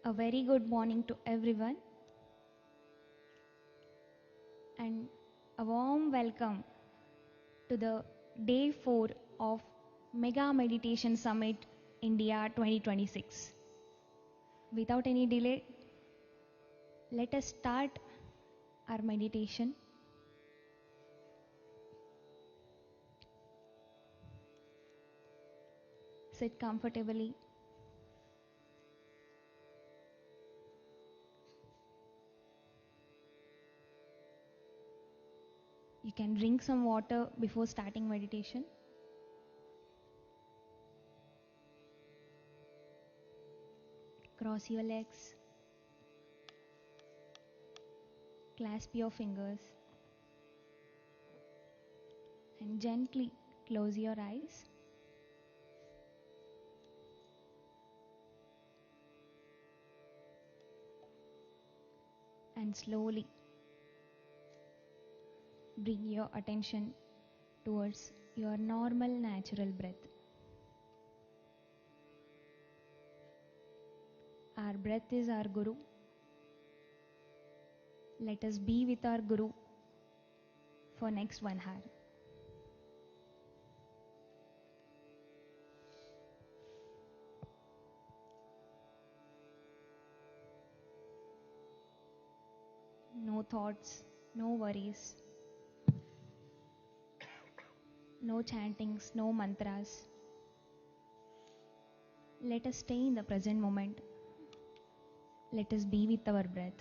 A very good morning to everyone and a warm welcome to the day 4 of Mega Meditation Summit India 2026. Without any delay, let us start our meditation. Sit comfortably. You can drink some water before starting meditation. Cross your legs. Clasp your fingers. And gently close your eyes. And slowly bring your attention towards your normal natural breath. Our breath is our Guru. Let us be with our Guru for next 1 hour. No thoughts, no worries, no chantings, no mantras. Let us stay in the present moment. Let us be with our breath.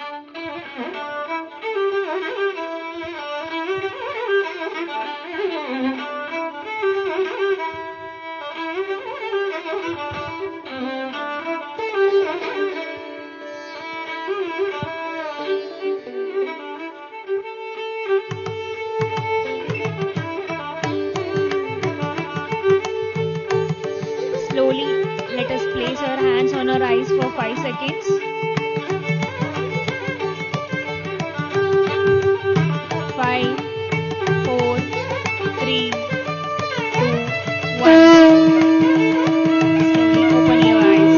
Slowly, let us place our hands on our eyes for 5 seconds. 5, 4, 3, 2, 1. Slowly open your eyes.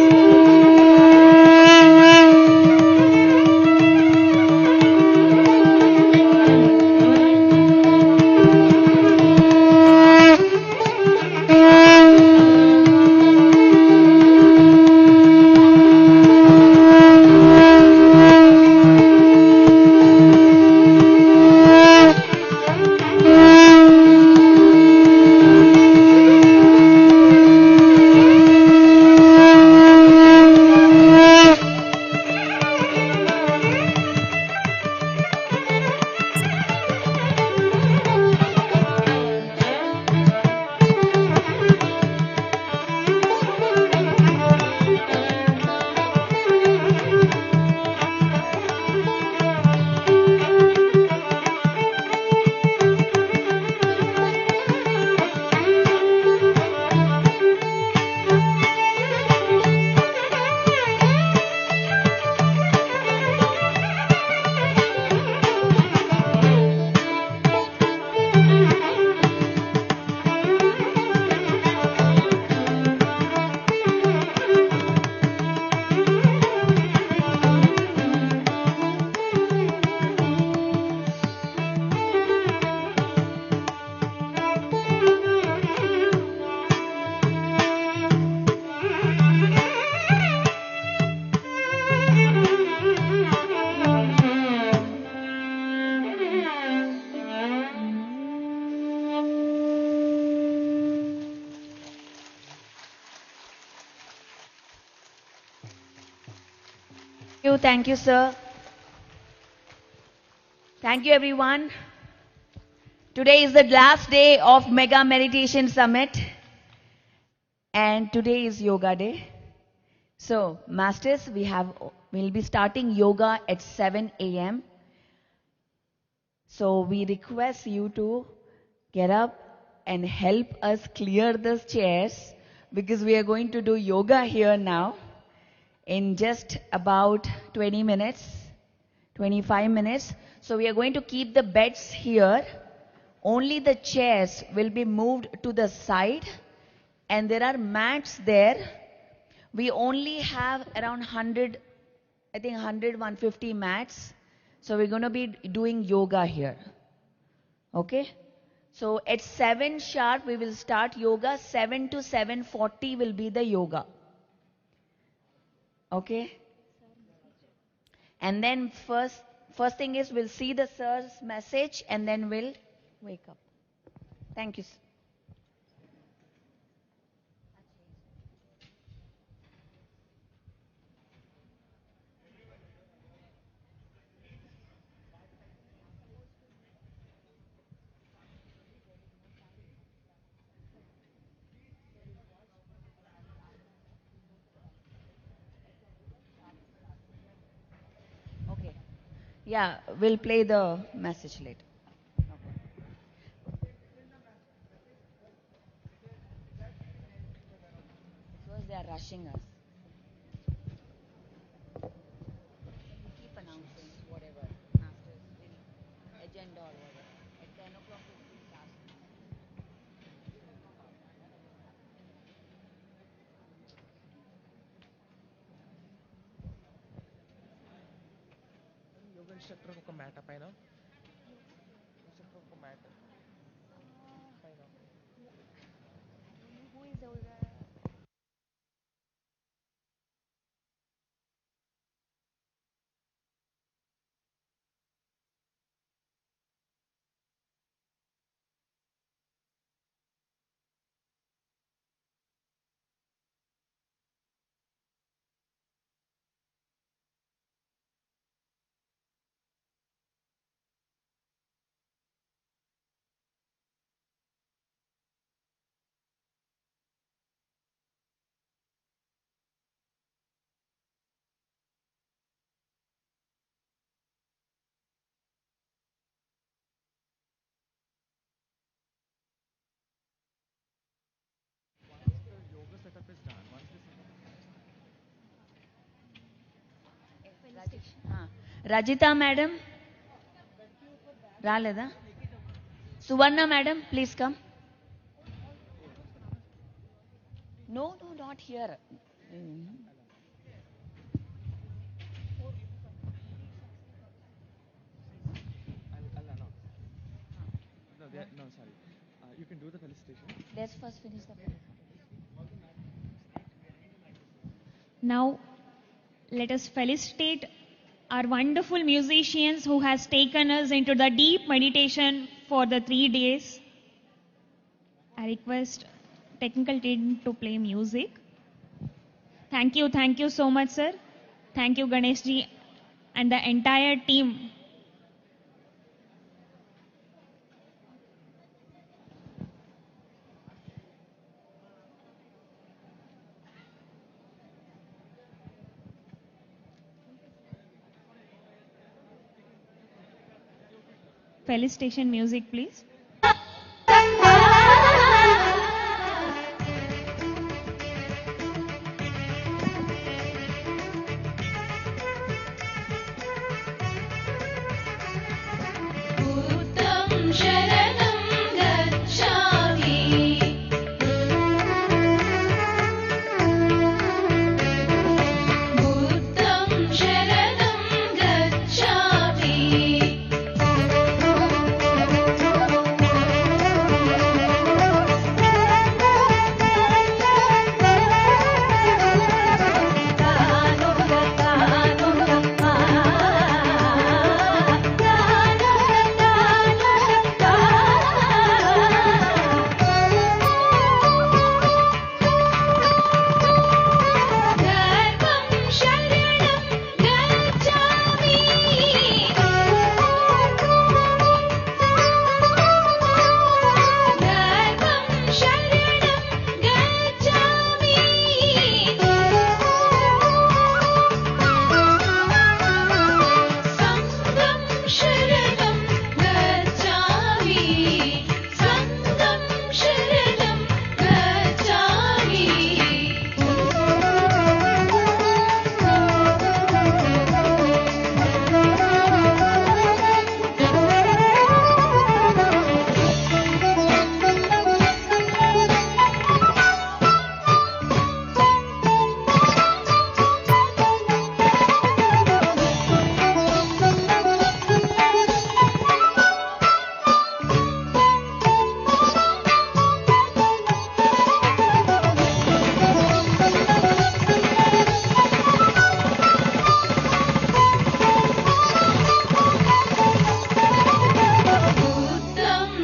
Thank you, sir. Thank you, everyone. Today is the last day of Mega Meditation Summit, and today is Yoga Day. So, masters, we'll be starting yoga at 7 a.m. So, we request you to get up and help us clear the chairs because we are going to do yoga here now in just about 20 minutes, 25 minutes. So we are going to keep the beds here. Only the chairs will be moved to the side and there are mats there. We only have around 100, I think 100, 150 mats. So we're going to be doing yoga here. Okay? So at 7 sharp we will start yoga. 7 to 7:40 will be the yoga. Okay? And then first thing is we'll see the sir's message and then we'll wake up. Thank you, sir. Okay. Yeah, we'll play the message later. Because they are rushing us. We keep announcing whatever masters will agenda or whatever. At 10 o'clock we'll start. Yoga instructor ఒక mat పైన instructor ఒక mat పైన Who is the Rajita madam, రాలేదా? Suvarna madam, please come. No, no, not here. I'll announce. No, no, sorry. You can do the felicitation. Let's first finish the. Now, let us felicitate our wonderful musicians who has taken us into the deep meditation for the 3 days. I request technical team to play music. Thank you so much, sir. Thank you, Ganesh ji, and the entire team. Felicitation music, please. बुद्धं शरणं गच्छामि बुद्धं शरणं गच्छामि धर्मं शरणं गच्छामि धर्मं शरणं गच्छामि संगं शरणं गच्छामि संगं शरणं गच्छामि बुद्धं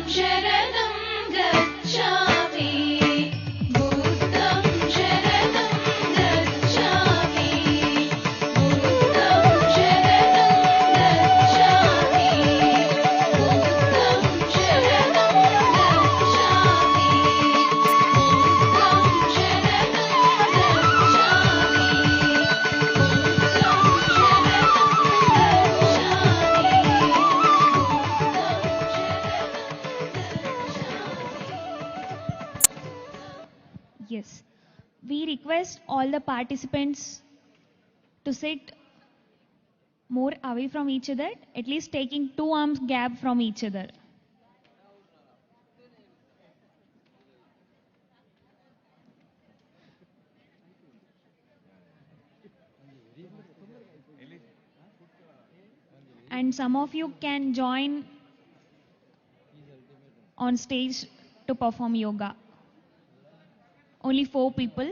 शरणं गच्छामि बुद्धं शरणं गच्छामि बुद्धं शरणं गच्छामि बुद्धं शरणं गच्छामि बुद्धं Yes. We request all the participants to sit more away from each other, at least taking 2 arms gap from each other. And some of you can join on stage to perform yoga. Only 4 people.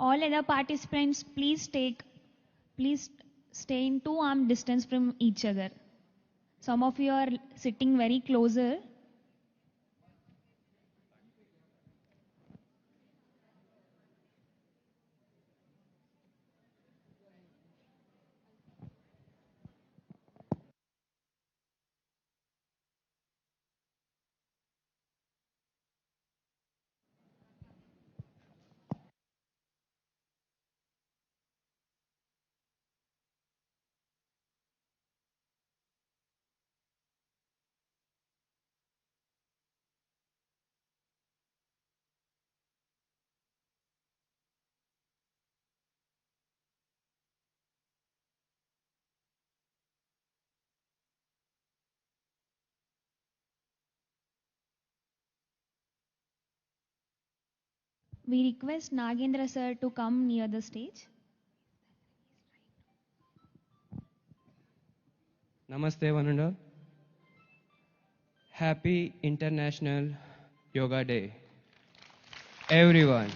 All other participants, please stay in 2 arm distance from each other. Some of you are sitting very closer. We request Nagendra sir to come near the stage. Namaste, one and all. Happy International Yoga Day. Everyone.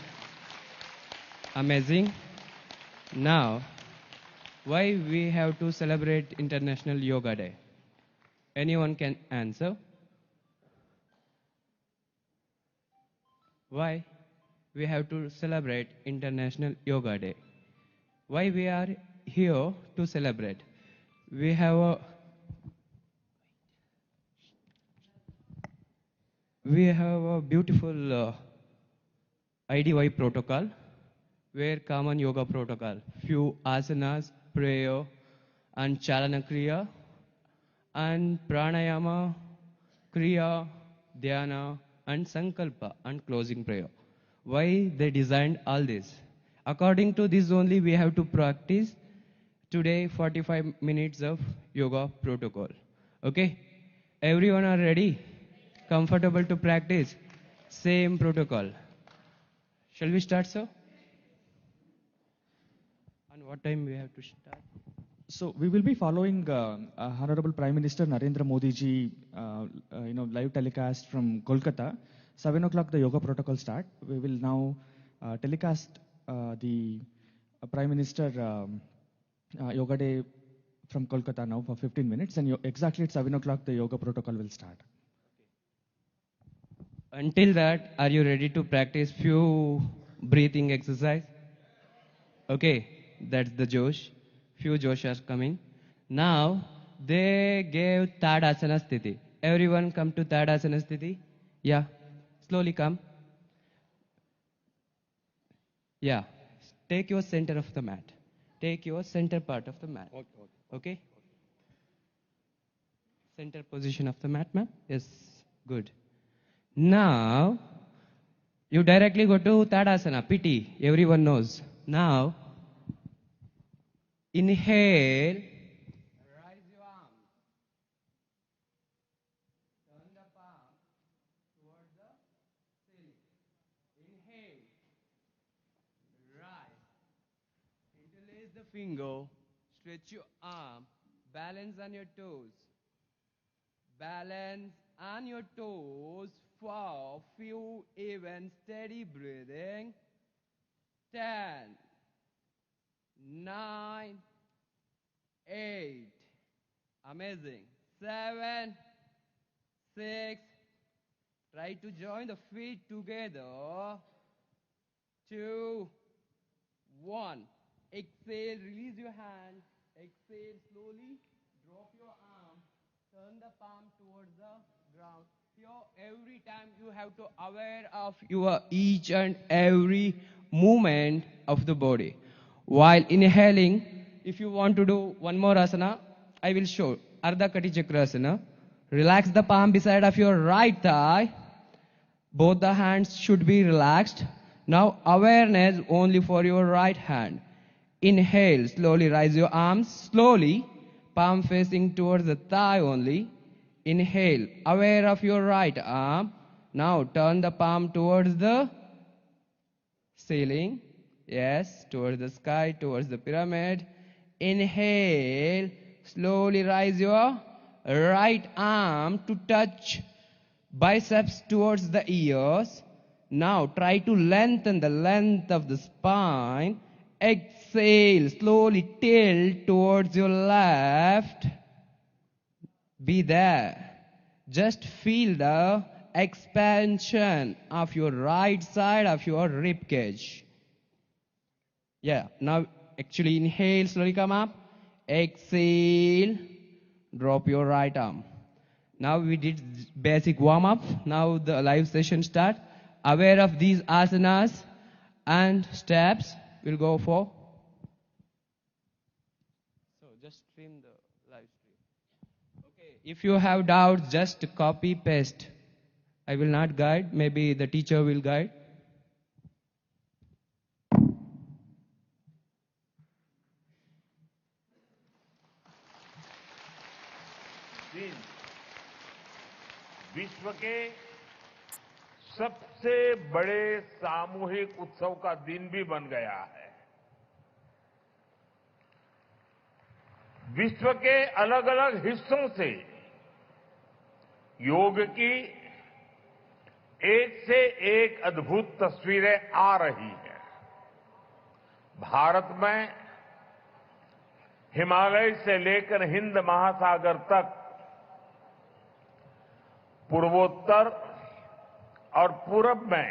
Amazing. Now, why we have to celebrate International Yoga Day? Anyone can answer? Why we have to celebrate International Yoga Day? Why we are here to celebrate? We have a beautiful IDY protocol, where common yoga protocol, few asanas, prayer, and chalana kriya, and pranayama, kriya, dhyana, and sankalpa, and closing prayer. Why they designed all this? According to this only, we have to practice today 45 minutes of yoga protocol. Okay? Everyone are ready? Comfortable to practice? Same protocol. Shall we start, sir? And what time we have to start? So we will be following Honorable Prime Minister Narendra Modi ji, live telecast from Kolkata. 7 o'clock the yoga protocol start. We will now telecast the Prime Minister Yoga Day from Kolkata now for 15 minutes, and exactly at 7 o'clock the yoga protocol will start. Until that, are you ready to practice few breathing exercise? Okay, that's the Josh. Few Josh are coming. Now, they gave Tadasana Sthiti. Everyone come to Tadasana Sthiti? Yeah, slowly come. Yeah, take your center of the mat. Take your center part of the mat. Okay? Center position of the mat, ma'am? Yes, good. Now, you directly go to Tadasana, PT, everyone knows. Now, inhale, raise your arms. Turn the palm towards the ceiling. Inhale, rise. Interlace the finger, stretch your arm, balance on your toes. Balance on your toes for few even steady breathing. 10, 9, 8. Amazing. 7, 6. Try to join the feet together. 2, 1. Exhale, release your hand. Exhale slowly. Drop your arm. Turn the palm towards the ground. Here, every time you have to aware of your each and every movement of the body. While inhaling, if you want to do one more asana, I will show. Ardha Kati Chakrasana. Relax the palm beside of your right thigh. Both the hands should be relaxed. Now awareness only for your right hand. Inhale, slowly rise your arms, slowly, palm facing towards the thigh only. Inhale, aware of your right arm. Now turn the palm towards the ceiling. Yes, towards the sky, towards the pyramid. Inhale, slowly rise your right arm to touch biceps towards the ears. Now try to lengthen the length of the spine. Exhale, slowly tilt towards your left. Be there. Just feel the expansion of your right side of your rib cage. Yeah, now actually inhale, slowly come up. Exhale, drop your right arm. Now we did basic warm up. Now the live session start. Aware of these asanas and steps. We'll go for. So just stream the live stream. Okay, if you have doubts, just copy paste. I will not guide. Maybe the teacher will guide. दिन विश्व के सबसे बड़े सामूहिक उत्सव का दिन भी बन गया है। विश्व के अलग अलग हिस्सों से योग की एक से एक अद्भुत तस्वीरें आ रही हैं। भारत में हिमालय से लेकर हिंद महासागर तक, पूर्वोत्तर और पूरब में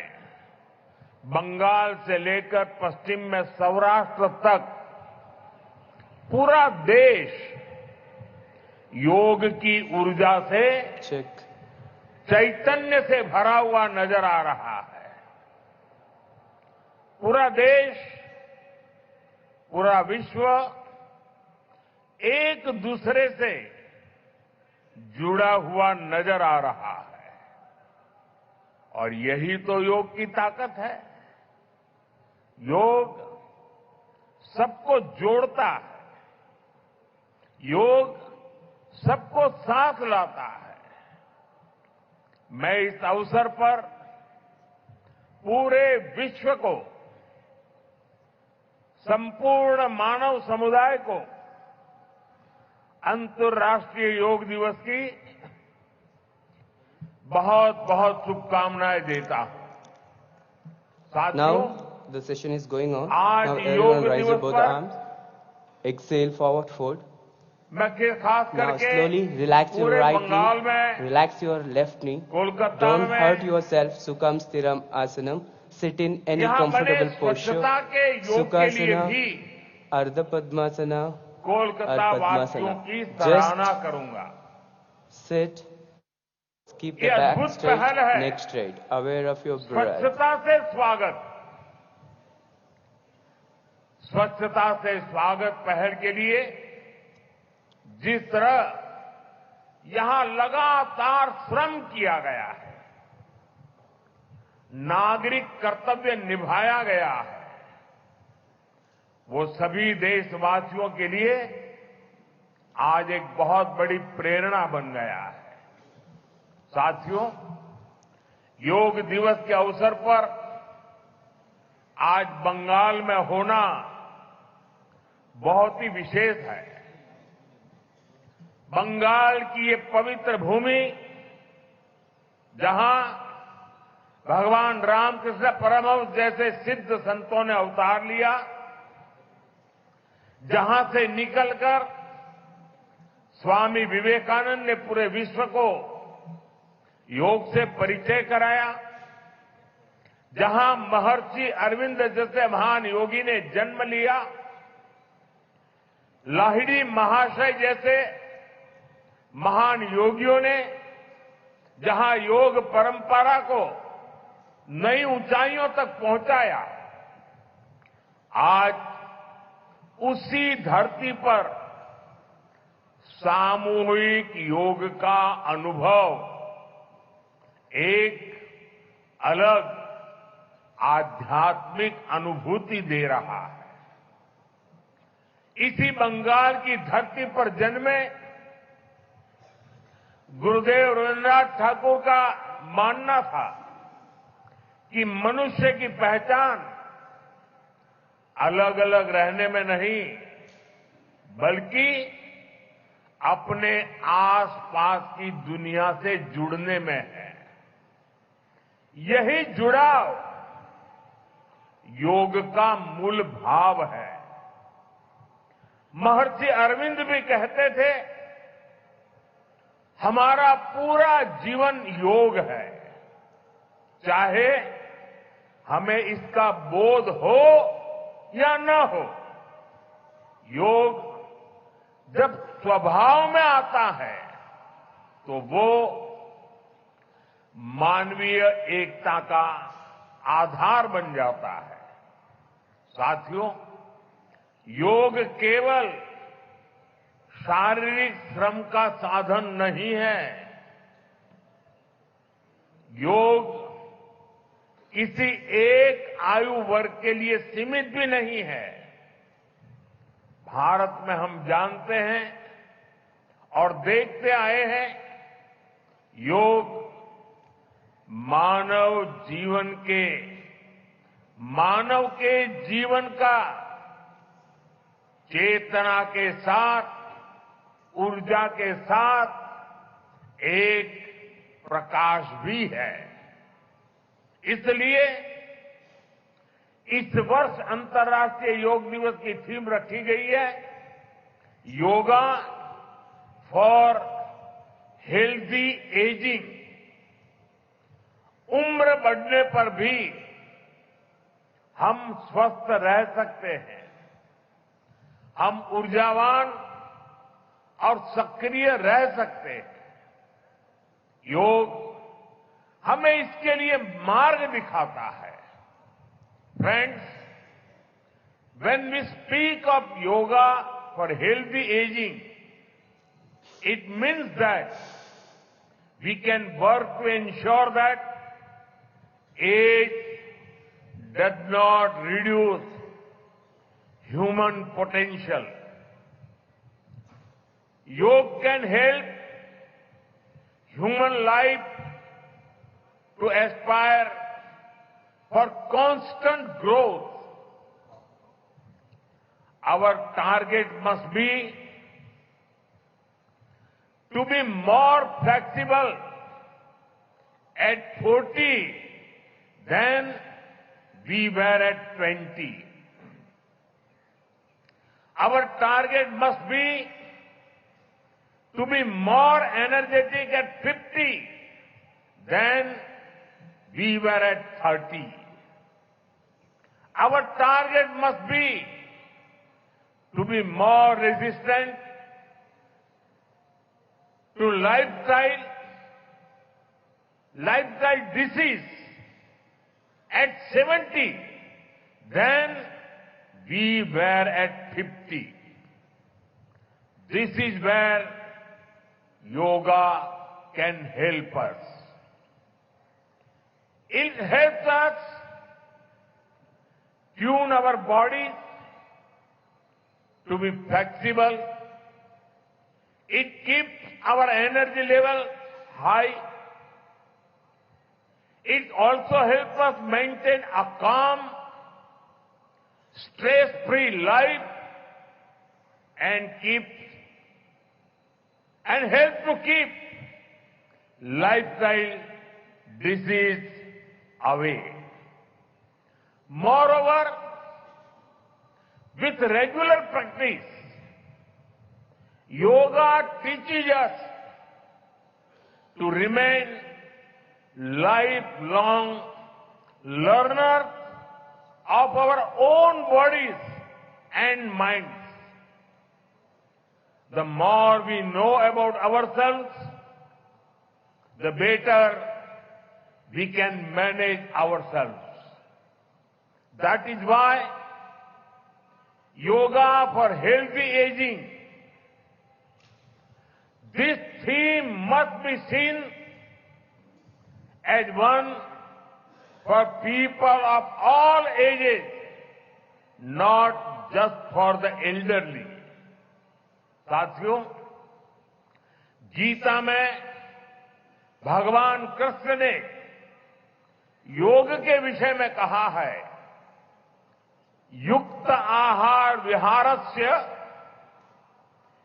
बंगाल से लेकर पश्चिम में सौराष्ट्र तक पूरा देश योग की ऊर्जा से चैतन्य से भरा हुआ नजर आ रहा है। पूरा देश, पूरा विश्व एक दूसरे से जुड़ा हुआ नजर आ रहा है और यही तो योग की ताकत है। योग सबको जोड़ता है, योग सबको साथ लाता है। मैं इस अवसर पर पूरे विश्व को, संपूर्ण मानव समुदाय को अंतर्राष्ट्रीय योग दिवस की बहुत बहुत शुभकामनाएं देता हूं। साथियों, Now the session is going on. आज Now योग everyone raise your दिवस both पर arms. Exhale, forward fold. मैं खास Now करके slowly relax your पूरे right बंगाल knee, में, relax your left knee. Kolkata Don't में, hurt yourself. Sukham Stiram Asanam. Sit in any यहाँ बने comfortable posture. स्वच्छता के योग के लिए Sukhasana, भी Ardha Padmasana, कोलकाता और वासियों पद्मासना। की सराहना करूंगा। sit. Keep the ये back अद्भुत straight, पहल है। neck straight. Aware of your breath. स्वच्छता से स्वागत, स्वच्छता से स्वागत पहल के लिए जिस तरह यहां लगातार श्रम किया गया है, नागरिक कर्तव्य निभाया गया है, वो सभी देशवासियों के लिए आज एक बहुत बड़ी प्रेरणा बन गया है। साथियों, योग दिवस के अवसर पर आज बंगाल में होना बहुत ही विशेष है। बंगाल की ये पवित्र भूमि, जहां भगवान रामकृष्ण परमहंस जैसे सिद्ध संतों ने अवतार लिया, जहां से निकलकर स्वामी विवेकानंद ने पूरे विश्व को योग से परिचय कराया, जहां महर्षि अरविंद जैसे महान योगी ने जन्म लिया, लाहिड़ी महाशय जैसे महान योगियों ने जहां योग परंपरा को नई ऊंचाइयों तक पहुंचाया, आज उसी धरती पर सामूहिक योग का अनुभव एक अलग आध्यात्मिक अनुभूति दे रहा है। इसी बंगाल की धरती पर जन्मे गुरुदेव रविन्द्रनाथ ठाकुर का मानना था कि मनुष्य की पहचान अलग अलग रहने में नहीं, बल्कि अपने आसपास की दुनिया से जुड़ने में है। यही जुड़ाव योग का मूल भाव है। महर्षि अरविंद भी कहते थे, हमारा पूरा जीवन योग है, चाहे हमें इसका बोध हो या न हो। योग जब स्वभाव में आता है तो वो मानवीय एकता का आधार बन जाता है। साथियों, योग केवल शारीरिक श्रम का साधन नहीं है। योग किसी एक आयु वर्ग के लिए सीमित भी नहीं है। भारत में हम जानते हैं और देखते आए हैं, योग मानव के जीवन का चेतना के साथ, ऊर्जा के साथ एक प्रकाश भी है। इसलिए इस वर्ष अंतर्राष्ट्रीय योग दिवस की थीम रखी गई है, योगा फॉर हेल्दी एजिंग। उम्र बढ़ने पर भी हम स्वस्थ रह सकते हैं, हम ऊर्जावान और सक्रिय रह सकते हैं। योग हमें इसके लिए मार्ग दिखाता है। Friends, when we speak of yoga for healthy aging, it means that we can work to ensure that age does not reduce human potential. Yoga can help human life to aspire for constant growth. Our target must be to be more flexible at 40 than we were at 20. Our target must be to be more energetic at 50 than we were at 30. Our target must be to be more resistant to lifestyle disease at 70 than we were at 50. This is where yoga can help us. It helps us tune our bodies to be flexible. It keeps our energy level high. It also helps us maintain a calm, stress-free life and help to keep lifestyle disease away. Moreover, with regular practice, yoga teaches us to remain lifelong learners of our own bodies and minds. The more we know about ourselves, the better we can manage ourselves. That is why yoga for healthy aging, this theme must be seen as one for people of all ages, not just for the elderly. साथियों, गीता में भगवान कृष्ण ने योग के विषय में कहा है, युक्त आहार विहारस्य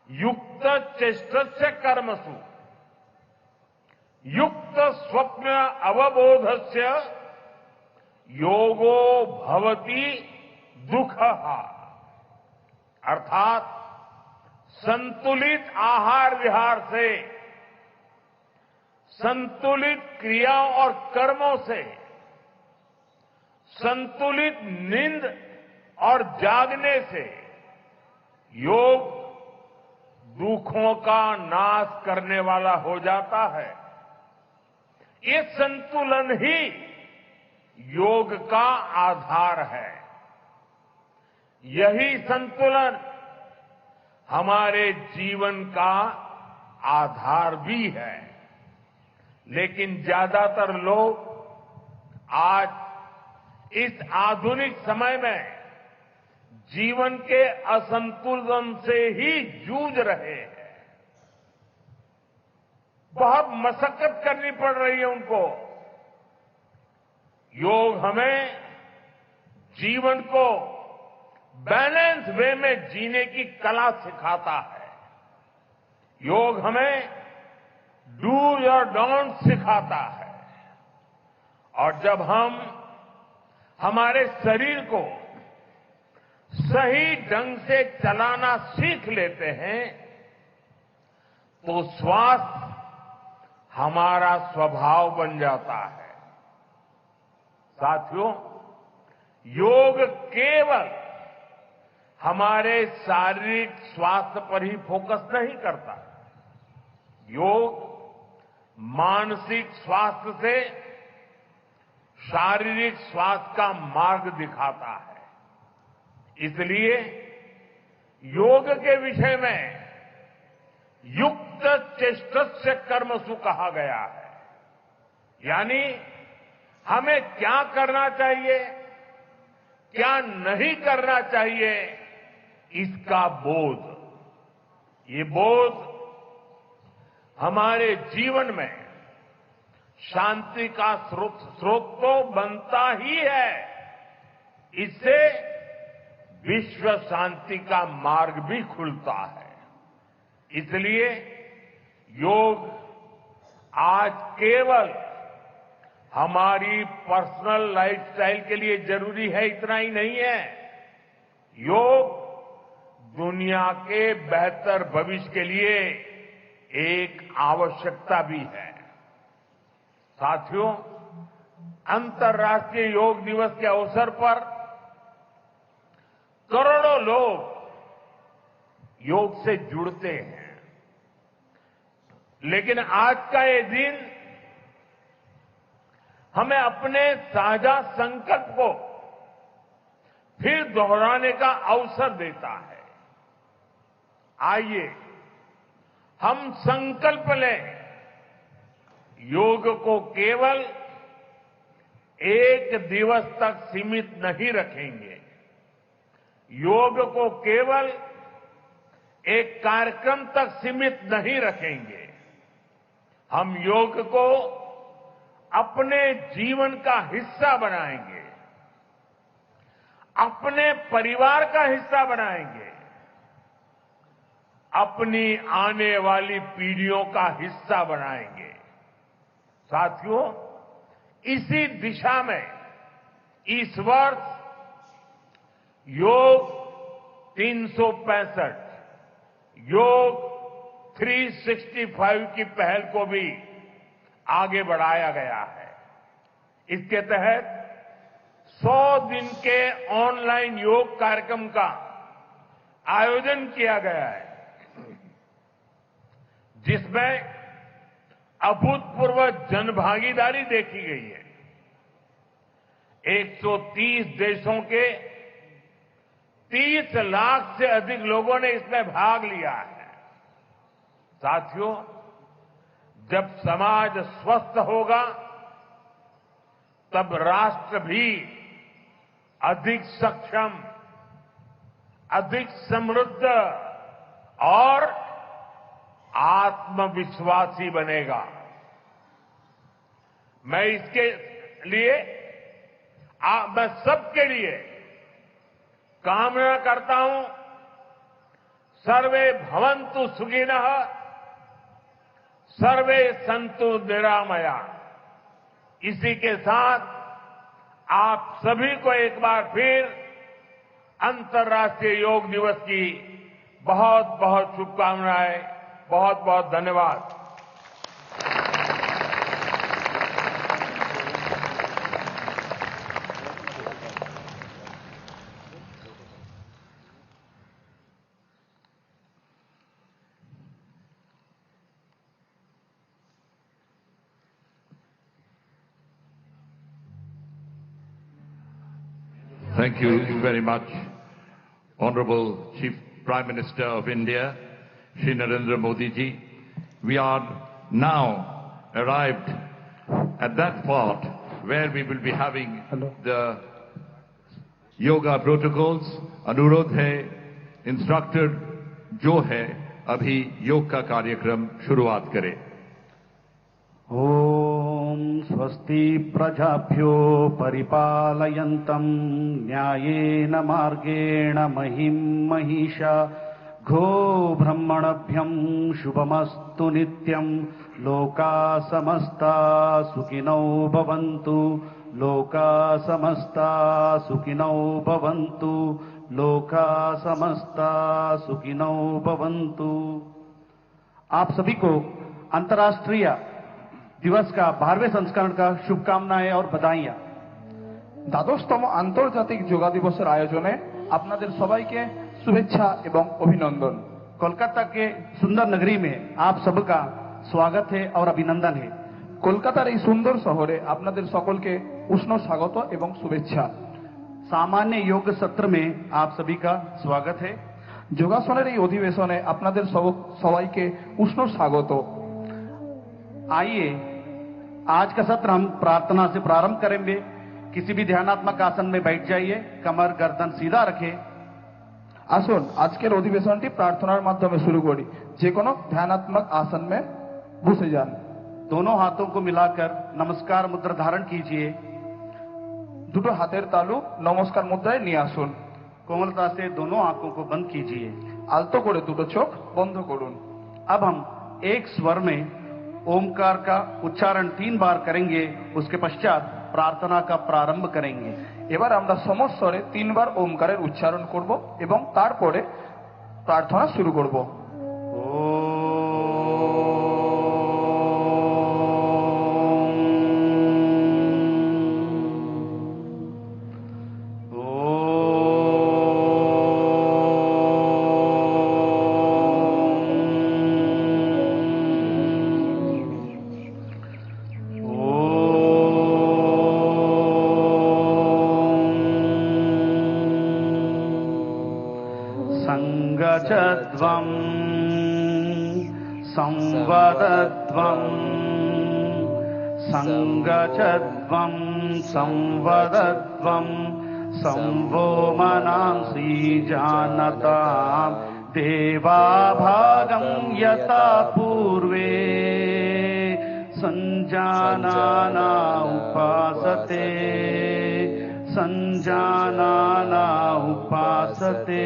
युक्त चेष्टस्य कर्मसु। युक्त स्वप्न अवबोधस्य योगो भवति दुःखः। अर्थात संतुलित आहार विहार से, संतुलित क्रियाओं और कर्मों से, संतुलित नींद और जागने से योग दुखों का नाश करने वाला हो जाता है। ये संतुलन ही योग का आधार है। यही संतुलन हमारे जीवन का आधार भी है। लेकिन ज्यादातर लोग आज इस आधुनिक समय में जीवन के असंतुलन से ही जूझ रहे हैं। बहुत मशक्कत करनी पड़ रही है उनको। योग हमें जीवन को बैलेंस वे में जीने की कला सिखाता है। योग हमें डूज और डोंट सिखाता है। और जब हम हमारे शरीर को सही ढंग से चलाना सीख लेते हैं तो स्वास्थ्य हमारा स्वभाव बन जाता है। साथियों, योग केवल हमारे शारीरिक स्वास्थ्य पर ही फोकस नहीं करता। योग मानसिक स्वास्थ्य से शारीरिक स्वास्थ्य का मार्ग दिखाता है। इसलिए योग के विषय में युक्त चेष्टस्य कर्मसु कहा गया है। यानी हमें क्या करना चाहिए, क्या नहीं करना चाहिए, इसका बोध। ये बोध हमारे जीवन में शांति का स्रोत तो बनता ही है। इससे विश्व शांति का मार्ग भी खुलता है। इसलिए योग आज केवल हमारी पर्सनल लाइफस्टाइल के लिए जरूरी है, इतना ही नहीं है। योग दुनिया के बेहतर भविष्य के लिए एक आवश्यकता भी है। साथियों, अंतर्राष्ट्रीय योग दिवस के अवसर पर करोड़ों लोग योग से जुड़ते हैं। लेकिन आज का ये दिन हमें अपने साझा संकल्प को फिर दोहराने का अवसर देता है। आइए हम संकल्प लें, योग को केवल एक दिवस तक सीमित नहीं रखेंगे। योग को केवल एक कार्यक्रम तक सीमित नहीं रखेंगे। हम योग को अपने जीवन का हिस्सा बनाएंगे, अपने परिवार का हिस्सा बनाएंगे, अपनी आने वाली पीढ़ियों का हिस्सा बनाएंगे। साथियों, इसी दिशा में इस वर्ष योग 365 योग 365 की पहल को भी आगे बढ़ाया गया है। इसके तहत 100 दिन के ऑनलाइन योग कार्यक्रम का आयोजन किया गया है, जिसमें अभूतपूर्व जनभागीदारी देखी गई है। 130 देशों के 30 लाख से अधिक लोगों ने इसमें भाग लिया है। साथियों, जब समाज स्वस्थ होगा तब राष्ट्र भी अधिक सक्षम, अधिक समृद्ध और आत्मविश्वासी बनेगा। मैं इसके लिए मैं सबके लिए कामना करता हूं, सर्वे भवन्तु सुखिनः, सर्वे संतु निरामया। इसी के साथ आप सभी को एक बार फिर अंतर्राष्ट्रीय योग दिवस की बहुत बहुत शुभकामनाएं, बहुत बहुत धन्यवाद। Thank you very much, Honorable Chief Prime Minister of India, Shri Narendra Modi ji. We are now arrived at that part where we will be having the yoga protocols. अनुरोध है, इंस्ट्रक्टर जो है अभी योग का कार्यक्रम शुरुआत करें। ॐ स्वस्ति प्रजाभ्यो परिपालयन्तं न्यायेन मार्गेण महिं महिषा गो ब्रह्मणभ्यं शुभमस्तु नित्यं लोका समस्ता सुखिनो भवन्तु लोका समस्ता सुखिनो भवन्तु लोका समस्ता सुखिनो भवन्तु। आप सभी को अंतर्राष्ट्रीय दिवस का 12वें संस्करण का शुभकामनाएं और बधाइयां। দ্বাদশতম আন্তর্জাতিক যোগা দিবসের আয়োজনে আপনাদের সবাইকে শুভেচ্ছা এবং অভিনন্দন। कोलकाता के सुंदर नगरी में आप सबका स्वागत है और अभिनंदन है। কলকাতার এই সুন্দর শহরে আপনাদের সকলকে উষ্ণ স্বাগত এবং শুভেচ্ছা। सामान्य योग सत्र में आप सभी का स्वागत है। যোগাসনের এই অধিবেশনে আপনাদের সবাইকে উষ্ণ স্বাগত। आइए आज का सत्र हम प्रार्थना से प्रारंभ करेंगे। किसी भी ध्यानात्मक आसन में बैठ जाइए, कमर गर्दन सीधा रखें। আসুন আজকের অধিবেশনটি প্রার্থনার মাধ্যমে শুরু করি। যে কোনো ধ্যানাত্মক আসন में বসে যান। दोनों हाथों को मिलाकर नमस्कार मुद्रा धारण कीजिए। দুটো হাতের তালু নমস্কার মুদ্রায় নিয়ে আসুন। कोमलता से दोनों आंखों को बंद कीजिए। আলতো করে দুটো চোখ বন্ধ করুন। अब हम एक स्वर में ओमकार का उच्चारण 3 बार करेंगे, उसके पश्चात प्रार्थना का प्रारंभ करेंगे। এবার আমরা সমস্বরে 3 বার ওমকারের উচ্চারণ করব এবং তারপরে প্রার্থনা শুরু করব। संगचध्वं संवदध्वं संगचध्वं संवदध्वं संवो मनांसि जानतां देवाभागं यथा पूर्वे संजानाना उपासते संजानाना उपासते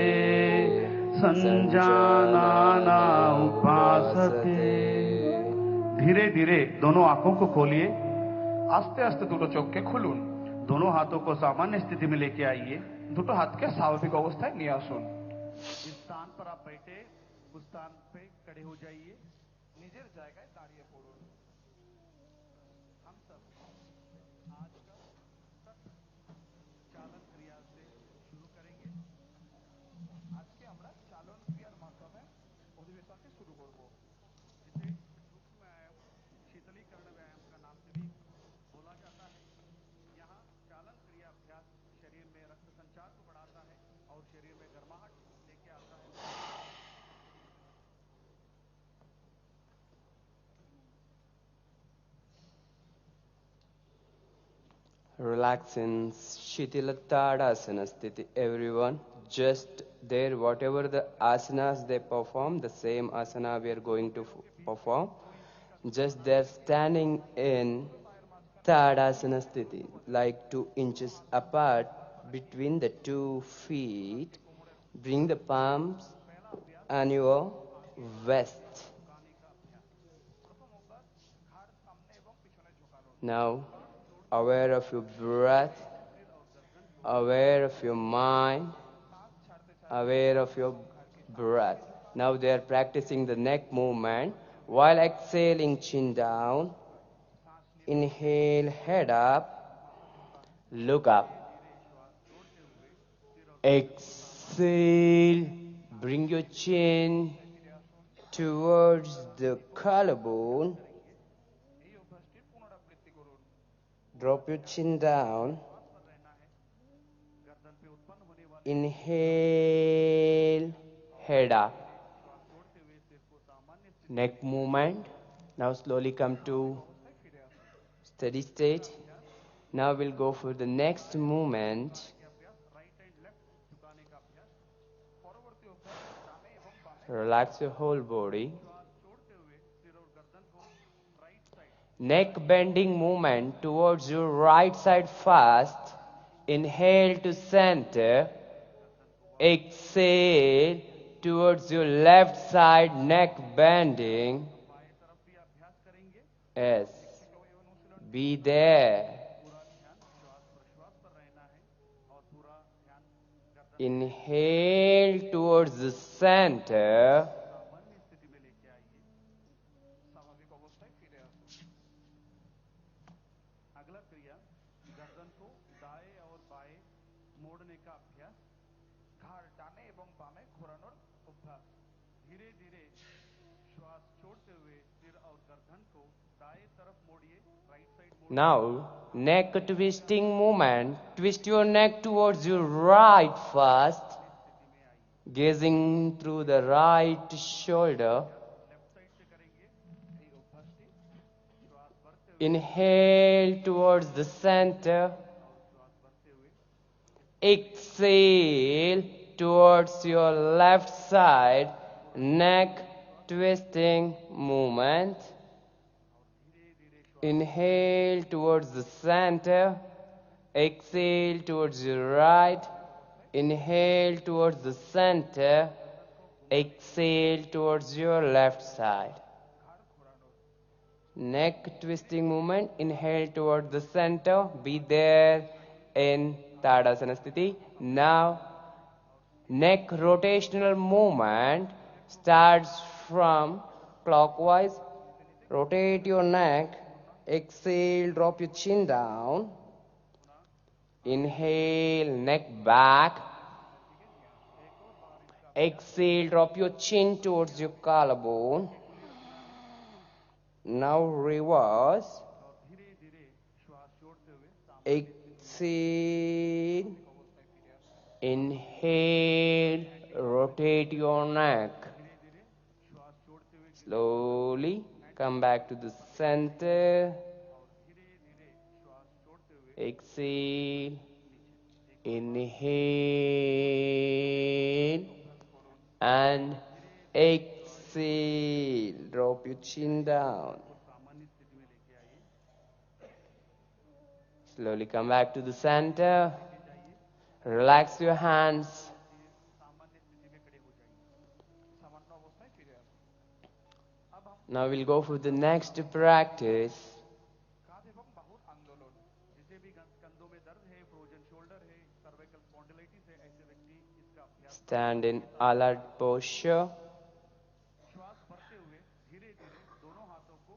संजानाना उपासते। धीरे धीरे दोनों आंखों को खोलिए। আস্তে আস্তে দুটো চোখকে খুলুন। दोनों हाथों को सामान्य स्थिति में लेके आइए। দুটো হাতকে স্বাভাবিক অবস্থায় নিয়ে আসুন। जिस स्थान पर आप बैठे उस स्थान पे खड़े हो जाइए। নিজের জায়গায় দাঁড়িয়ে পড়ুন। हम सब आज का सत्र चालन क्रिया से शुरू करेंगे। আজকে আমরা চালন ক্রিয়ার মাধ্যমে অধিবেশনটি শুরু করব। जिसे सूक्ष्म व्यायाम शीतलीकरण व्यायाम का नाम से भी बोला जाता है। यहाँ चालन क्रिया अभ्यास शरीर में रक्त संचार को बढ़ाता है और शरीर में गर्माहट लेके आता है। Relax in Shitilatadasana sthiti, everyone. Just there, whatever the asanas they perform, the same asana we are going to perform. Just there, standing in Tadasana sthiti, like 2 inches apart between the 2 feet. Bring the palms on your waist. Now, aware of your breath, aware of your mind, aware of your breath. Now they are practicing the neck movement while exhaling, chin down. Inhale, head up, look up. Exhale, bring your chin towards the collarbone. Drop your chin down. Inhale, head up. Neck movement. Now slowly come to steady state. Now we'll go for the next movement. Relax your whole body. Neck bending movement towards your right side first. Inhale to center. Exhale towards your left side, neck bending. Yes. Be there. Inhale towards the center. अगला क्रिया गर्दन को दाएं और बाएं मोड़ने का अभ्यास घाड़ डाने एवं बामे घोरानोर अभ्यास धीरे धीरे श्वास छोड़ते हुए सिर और गर्दन को दाएं तरफ मोड़िए right side Now, neck twisting movement. Twist your neck towards your right first, gazing through the right shoulder. Inhale towards the center. Exhale towards your left side, neck twisting movement. Inhale towards the center. Exhale towards your right. Inhale towards the center. Exhale towards your left side. Neck twisting movement. Inhale towards the center. Be there in Tadasana Sthiti. Now, neck rotational movement starts from clockwise. Rotate your neck. Exhale, drop your chin down. Inhale, neck back. Exhale, drop your chin towards your collarbone. Now reverse. Exhale. Inhale, rotate your neck. Slowly come back to the center. Exhale. Inhale. And exhale. Drop your chin down. Slowly come back to the center. Relax your hands. Now we'll go for the next practice. कांध एवं बाहु आंदोलन जिसे भी कंधों में दर्द है frozen shoulder है cervical spondylitis है ऐसे व्यक्ति इसका अभ्यास Stand in alert posture. श्वास भरते हुए धीरे धीरे दोनों हाथों को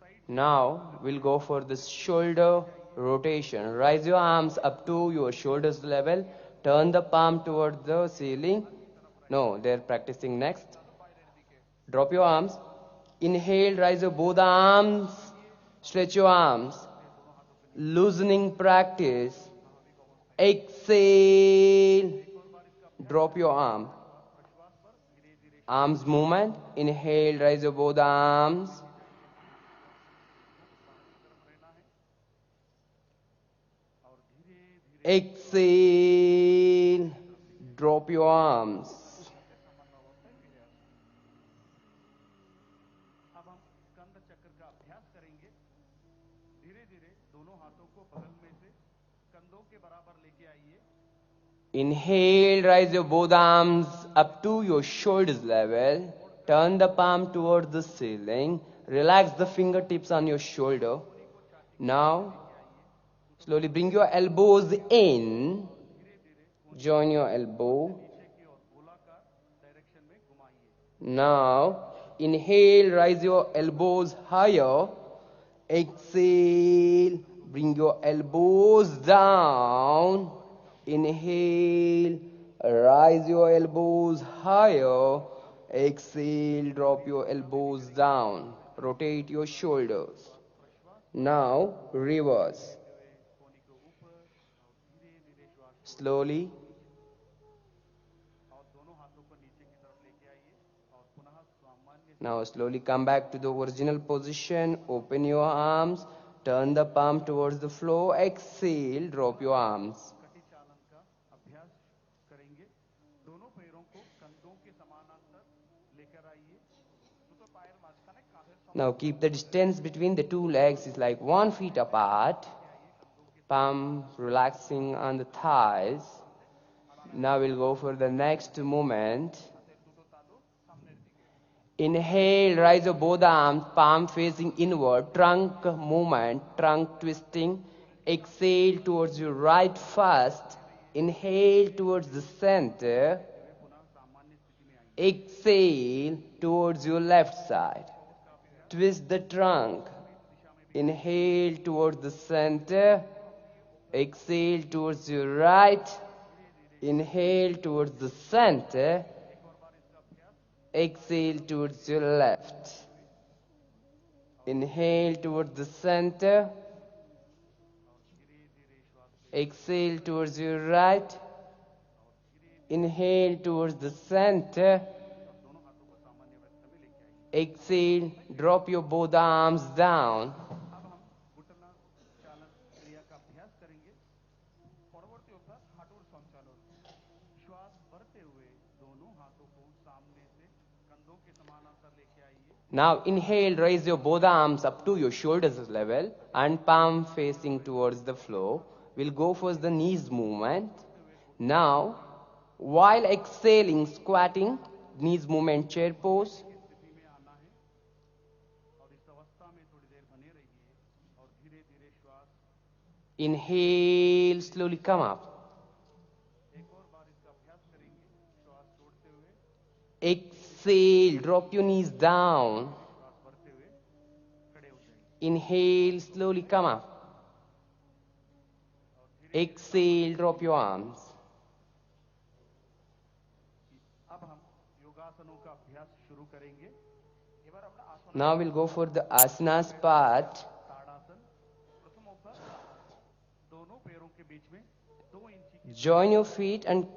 side Now we'll go for the shoulder rotation. Raise your arms up to your shoulders level. Turn the palm towards the ceiling. No, they're practicing next. Drop your arms. Inhale, raise your both arms. Stretch your arms. Loosening practice. Exhale. Drop your arm. Arms movement. Inhale, raise your both arms. Exhale. Drop your arms. अब हम स्कंद चक्र का अभ्यास करेंगे धीरे धीरे दोनों हाथों को बगल में से कंधों के बराबर लेके आइए Inhale, raise your both arms up to your shoulders level. Turn the palm towards the ceiling. Relax the fingertips on your shoulder. Now, slowly bring your elbows in. Join your elbow. Now, inhale, rise your elbows higher. Exhale, bring your elbows down. Inhale, rise your elbows higher. Exhale, drop your elbows down. Rotate your shoulders. Now, reverse. Slowly. Now slowly come back to the original position. Open your arms. Turn the palm towards the floor. Exhale. Drop your arms. कटी चालन का अभ्यास करेंगे दोनों पैरों को कंधों के समानांतर लेकर आइए দুটো পায়ের মাঝখানে কাঁধের সমান Now keep the distance between the two legs is like 1 feet apart. Palm relaxing on the thighs. Now we'll go for the next movement. Inhale, rise your both arms, palm facing inward, trunk movement, trunk twisting. Exhale towards your right first. Inhale towards the center. Exhale towards your left side. Twist the trunk. Inhale towards the center. Exhale towards your right. Inhale towards the center. Exhale towards your left. Inhale towards the center. Exhale towards your right. Inhale towards the center. Exhale, drop your both arms down. घुटना चालन क्रिया का अभ्यास करेंगे परवर्ती अभ्यास हाथों संचालन श्वास भरते हुए दोनों हाथों को सामने से कंधों के समानांतर लेके आइए Now inhale, raise your both arms up to your shoulders level and palm facing towards the floor. We'll go for the knees movement. Now, while exhaling, squatting, knees movement, chair pose. स्थिति में आना है और इस अवस्था में थोड़ी देर बने रहिए और धीरे धीरे श्वास Inhale, slowly come up. एक और बार इसका अभ्यास करेंगे श्वास छोड़ते हुए Exhale, drop your knees down. श्वास भरते हुए खड़े हो जाइए Inhale, slowly come up. Exhale, drop your arms. अब हम योगासनों का अभ्यास शुरू करेंगे एक बार अपना आसन Now we'll go for the asanas part. ताड़ासन प्रथम अभ्यास ताड़ासन दोनों पैरों के बीच में 2 इंची की Join your feet and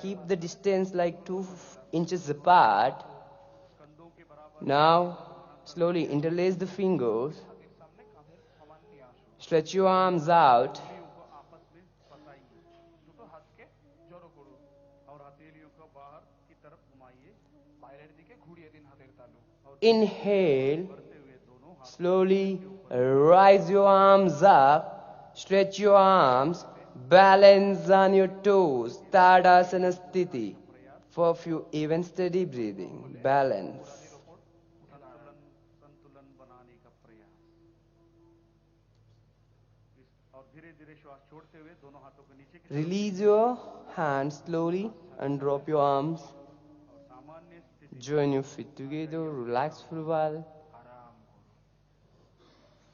keep the distance like 2 inches apart. कंधों के बराबर Now, slowly interlace the fingers. के सामने कांधे समान न्यास Stretch your arms out. हथेलियों को आपस में फंसाइए দুটো হাতকে জড়ো করুন और हथेलियों को बाहर की तरफ घुमाइए বাইরের দিকে ঘুরিয়ে দিন হাতের তালু और Inhale. बढ़ते हुए दोनों हाथ Slowly rise your arms up. Stretch your arms. Balance on your toes. Tadasana sthiti. For a few even steady breathing. Balance. संतुलन बनाने का प्रयास और धीरे धीरे श्वास छोड़ते हुए दोनों हाथों को नीचे की Release your hands slowly and drop your arms. और सामान्य स्थिति Join your feet together. Relax for a while. आराम करो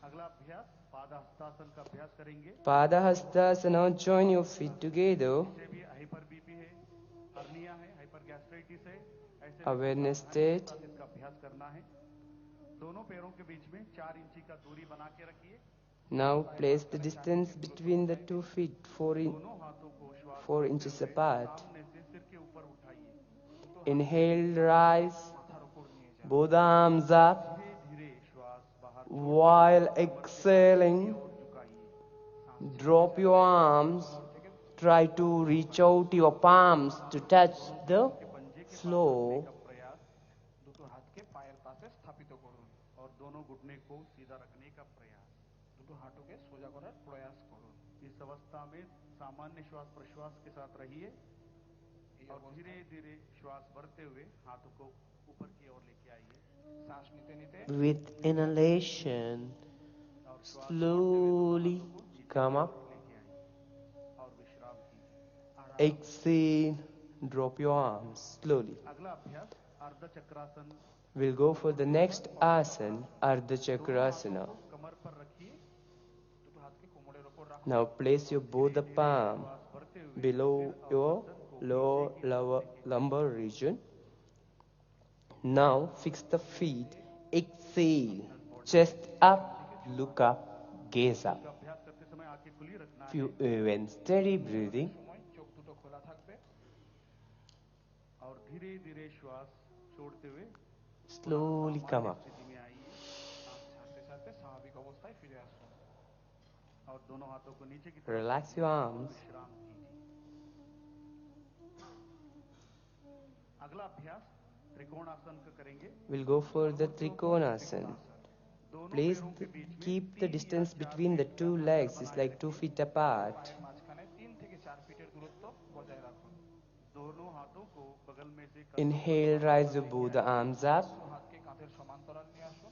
अगला अभ्यास पादहस्तासन का अभ्यास करेंगे Padahastasana. Join your feet together. इसे भी हाइपर बीपी है हर्निया है हाइपर गैस्ट्राइटिस है ऐसे Awareness state. इसका अभ्यास करना है दोनों पैरों के बीच में 4 इंची का दूरी बना के रखिए Now place the distance between the 2 feet 4 दोनों हाथों को श्वास 4 inches apart. सामने से सिर के ऊपर उठाइए Inhale, rise. माथा रोकोड़ लिए जाए Both arms up. धीरे धीरे श्वास बाहर While exhaling, झुकाइए drop your arms. Try to reach out your palms to touch the floor. का प्रयास দুটো হাতকে পায়ের পাশে স্থাপিত করুন और दोनों घुटने को सीधा रखने का प्रयास দুটো হাঁটুকে সোজা করার প্রয়াস করুন इस अवस्था में सामान्य श्वास प्रश्वास के साथ रहिए और धीरे धीरे श्वास भरते हुए हाथों को ऊपर की ओर लेके आइए सांस नीते नीते With inhalation, और Slowly come up. और विश्राम कीजिए। Exhale. Drop your arms slowly. अगला अभ्यास अर्ध चक्रासन। We'll go for the next asana, Ardha Chakrasana. कमर पर रखिए, दुटो हाथ के कोमरेर ऊपर रखो। Now place your both the palm below your lower lumbar region. Now fix the feet. Exhale. Chest up. Look up. Gaze up. अभ्यास करते समय आंखें खुली रखना है। Few even steady breathing. সময় চোখ দুটো খোলা থাকবে। और धीरे धीरे श्वास छोड़ते हुए Slowly come up. स्थिति में आइए শ্বাস ছাড়তে ছাড়তে স্বাভাবিক অবস্থায় ফিরে আসুন। और दोनों हाथों को नीचे की तरफ Relax your arms. विश्राम कीजिए। अगला अभ्यास त्रिकोणासन का करेंगे। We'll go for the Trikonasana. Please keep the distance between the two legs is like 2 feet apart. পায়ের মাঝখানে 3 থেকে 4 ফিটের দূরত্ব বজায় রাখুন। दोनों हाथों को बगल में से Inhale, raise your both the arms up. হাতকে কাঁধের সমান্তরাল নিয়ে আসুন।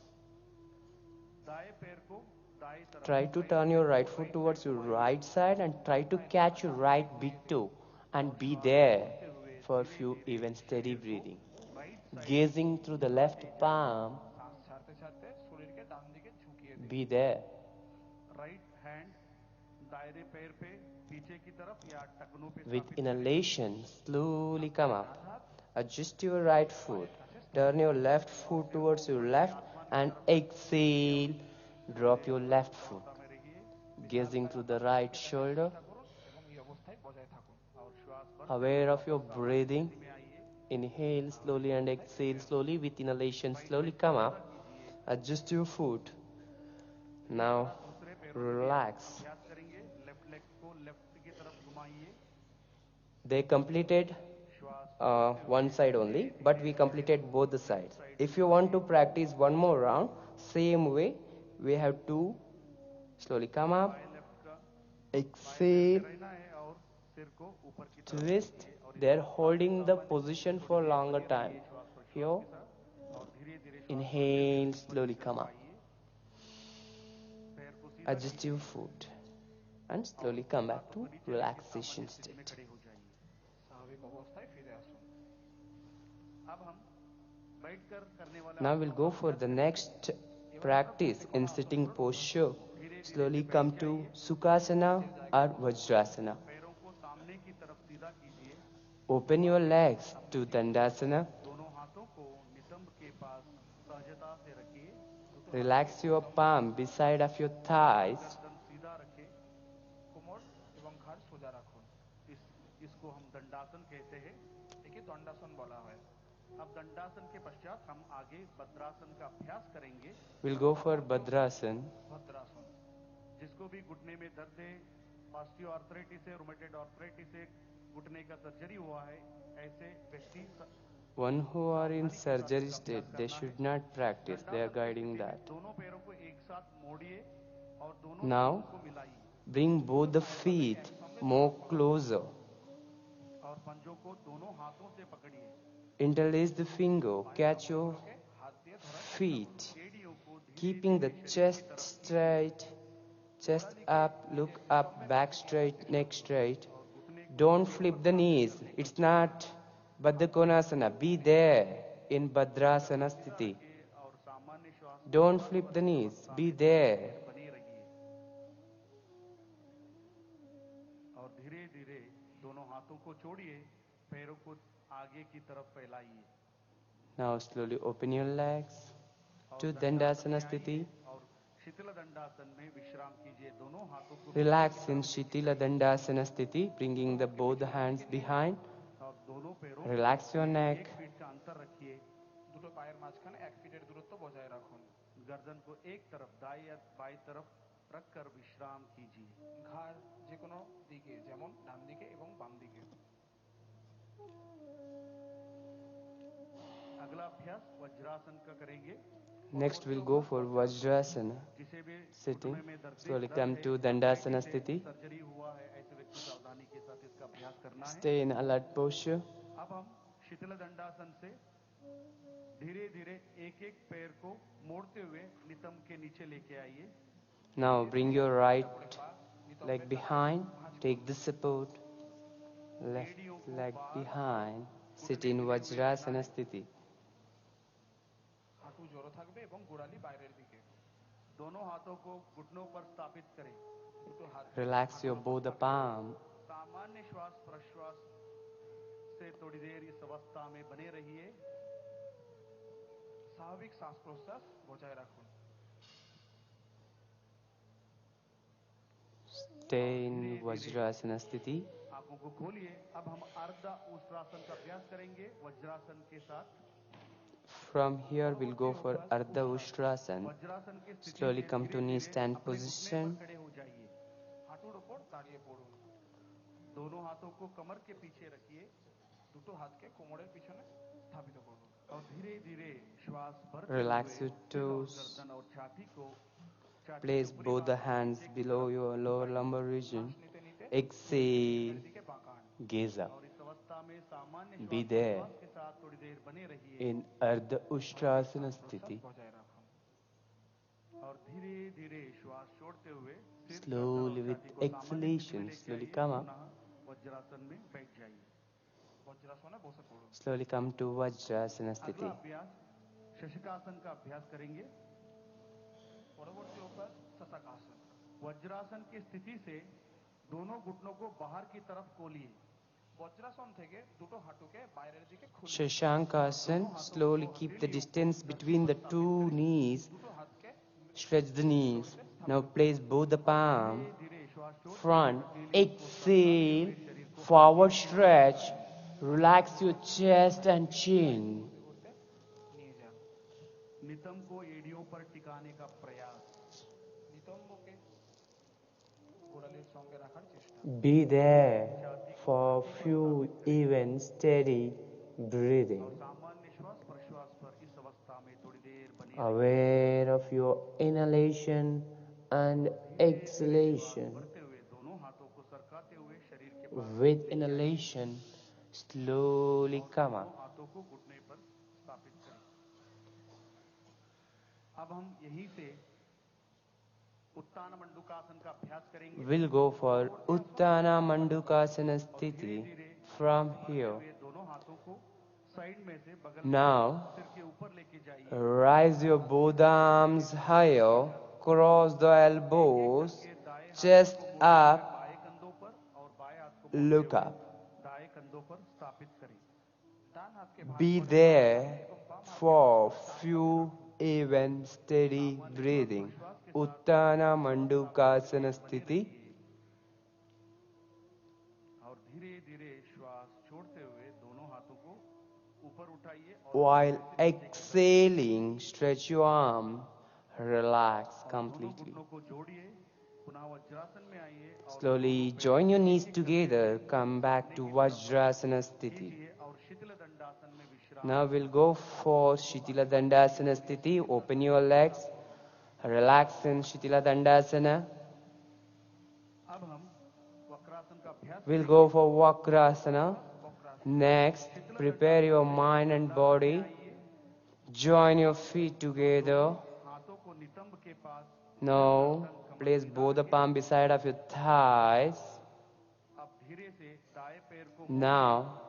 दाएं पैर को दाएं तरफ Try to turn your right foot towards your right side and try to catch your right big toe and be there for a few even steady breathing. Gazing through the left palm, শ্বাস ছাড়তে ছাড়তে শরীরকে ডান দিকে ঝুঁকিয়ে দিন। be there. Right hand दायरे पैर पे पीछे की तरफ या टखनों पे With स्थापित inhalation, slowly come up. Adjust your right foot. Turn your left foot towards your left and exhale. Drop your left foot. Gazing through the right shoulder. এবং এই অবস্থায় বজায় থাকুন। और श्वास पर Aware of your breathing. Inhale slowly and exhale slowly. With inhalation, slowly come up. Adjust your foot. Now, relax. अभ्यास करेंगे। लेफ्ट लेग को लेफ्ट की तरफ घुमाइए। They completed one side only, but we completed both the sides. If you want to practice one more round, same way, we have to slowly come up, exhale, रहना है और सिर को ऊपर की तरफ twist. They're holding the position for longer time. Here, और धीरे धीरे inhale, slowly come up. पैर को Adjust your foot and slowly come back to relaxation state. खड़े हो जाइए। স্বাভাবিক অবস্থায় ফিরে আসুন। अब हम बैठकर करने वाला Now we'll go for the next practice in sitting posture. Slowly come to Sukhasana or Vajrasana. पैरों को सामने की तरफ सीधा कीजिए। Open your legs to Dandasana. दोनों हाथों को नितंब के पास सहजता से रखिए। Relax your palm beside of your thighs. गर्दन सीधा रखें। কোমর এবং ঘাড় সোজা রাখুন। इसको हम दंडासन कहते हैं। একে দণ্ডাসন বলা হয়। अब दंडासन के पश्चात हम आगे भद्रासन का अभ्यास करेंगे। We'll go for Bhadrasana. Bhadrasana. जिसको भी घुटने में दर्द है, ऑस्टियोआर्थराइटिस है, रूमेटॉइड आर्थराइटिस है, घुटने का सर्जरी हुआ है, ऐसे व्यक्ति One who are in surgery state, they should not practice. They are guiding that. दोनों पैरों को एक साथ मोड़िए और दोनों Now, को मिलाइए bring both the feet more closer. और पंजों को दोनों हाथों से पकड़िए। Interlace the finger. Catch your feet. Keeping the chest straight. Chest up, look up, back straight, neck straight. Don't flip the knees. It's not Baddhakonasana. Be there in Bhadrasana sthiti. और सामान्य श्वास Don't flip the knees. Be there. बनी रहिए और धीरे धीरे दोनों हाथों को छोड़िए, पैरों को आगे की तरफ फैलाइए Now slowly open your legs to Dandasana sthiti. और शिथिल दंडासन में विश्राम कीजिए। दोनों हाथों को Relax in Shitila Dandasana sthiti, bringing the both hands behind. और दोनों पैरों Relax your neck. 1 फीट का अंतर रखिए। দুটো পায়ের মাঝখানে 1 ফিটের দূরত্ব বজায় রাখুন। गर्दन को एक तरफ दाएं या बाएं तरफ रखकर विश्राम कीजिए। ঘাড় যে কোনো দিকে, যেমন ডান দিকে এবং বাম দিকে। अगला अभ्यास वज्रासन का करेंगे। Next we'll go for Vajrasana. जिसे भी Sitting. घुटने में दर्द Slowly दर्द come है, to Dandasana से sthiti. सर्जरी हुआ है, ऐसे व्यक्ति सावधानी के साथ इसका अभ्यास करना है। Stay in alert posture. अब हम शिथिल दंडासन से धीरे धीरे एक एक पैर को मोड़ते हुए नितंब के नीचे लेके आइए। Now bring your right leg behind, take the support, left leg behind, sit in Vajrasana Sthiti. Hathu जोड़ो থাকবে এবং গোড়ালি বাইরের দিকে दोनों हाथों को घुटनों पर स्थापित करें तो हाथ Relax your both the palm. सामान्य श्वास प्रश्वास से थोड़ी देर इस अवस्था में बने रहिए स्वाभाविक सांस प्रश्वास बजाय रखो Stay in Vajrasana Sthiti. आंखों को खोलिए अब हम अर्ध उष्ट्रासन का अभ्यास करेंगे वज्रासन के साथ From here we'll go for Ardha Ushtrasana. Vajrasana की स्थिति Slowly से come to knee धीरे-धीरे stand अपने घुटने position. पर खड़े हो जाइए हाथों ऊपर ताड़िए पड़ो दोनों हाथों को कमर के पीछे रखिए দুটো হাতকে কোমরের পিছনে স্থাপিত করুন और धीरे-धीरे श्वास भरते Relax हुए your सिर और toes. गर्दन और छाती को Place both the hands below your lower lumbar region. Exhale. Gaze up. और इस अवस्था में सामान्य Be श्वास there प्रश्वास के साथ थोड़ी देर बने रहिए in Ardha Ushtrasana Sthiti. बजाय रखो और धीरे-धीरे श्वास छोड़ते हुए सिर Slowly with गर्दन और छाती को सामान्य स्थिति में exhalation, लेके slowly आइए come up. पुनः वज्रासन में बैठ जाइए वज्रासन में बसे पड़ो Slowly come to Vajrasana अगला Sthiti. अभ्यास शशकासन का अभ्यास करेंगे পরবর্তী অভ্যাস शशकासन वज्रासन की स्थिति से दोनों घुटनों को बाहर की तरफ खोलिए वज्रासन থেকে দুটো হাঁটুকে বাইরের দিকে খুলে Shashankasana. Slowly keep the distance between the two knees. Stretch the knees. Now place both the palm. Front. Exhale. Forward stretch. Relax your chest and chin. নিয়ে যান नितंब को एड़ियों पर टिकाने का प्रयास नितंबকে গোড়ালির সঙ্গে রাখার চেষ্টা Be there for few even steady breathing. और सामान्य श्वास प्रश्वास पर इस अवस्था में थोड़ी देर बने Aware of your inhalation and exhalation. भरते हुए दोनों हाथों को सरकाते हुए शरीर के पास With inhalation, slowly come दोनों up. हाथों को घुटने पर स्थापित करें अब हम यहीं से उत्तान मंडूकासन का अभ्यास करेंगे We'll go for Uttana Mandukasana Sthiti from here. दोनों हाथों को साइड में से बगल Now, सिर के ऊपर लेके जाइए rise your both arms higher, cross the elbows, chest up, बाएं कंधों पर और बाएं हाथ को look up. दाएं कंधों पर स्थापित करें दान हाथ के Be there for few even steady breathing. Uttana Mandukasana Sthiti. और धीरे-धीरे श्वास छोड़ते हुए दोनों हाथों को ऊपर उठाइए और While exhaling, stretch your arm, relax दोनों completely. घुटनों को जोड़िए पुनः वज्रासन में आइए और Slowly join your knees together, come back to Vajrasana Sthiti. और शीतल दंडासन में विश्राम Now we'll go for Shitila Dandasana Sthiti. Open your legs, relax in Shitila Dandasana. अब हम वक्रासन का अभ्यास We'll go for Vakrasana. Next, prepare your mind and body. Join your feet together. हाथों को नितंब के पास Now, place both the palm beside of your thighs. अब धीरे से दाएं पैर को Now,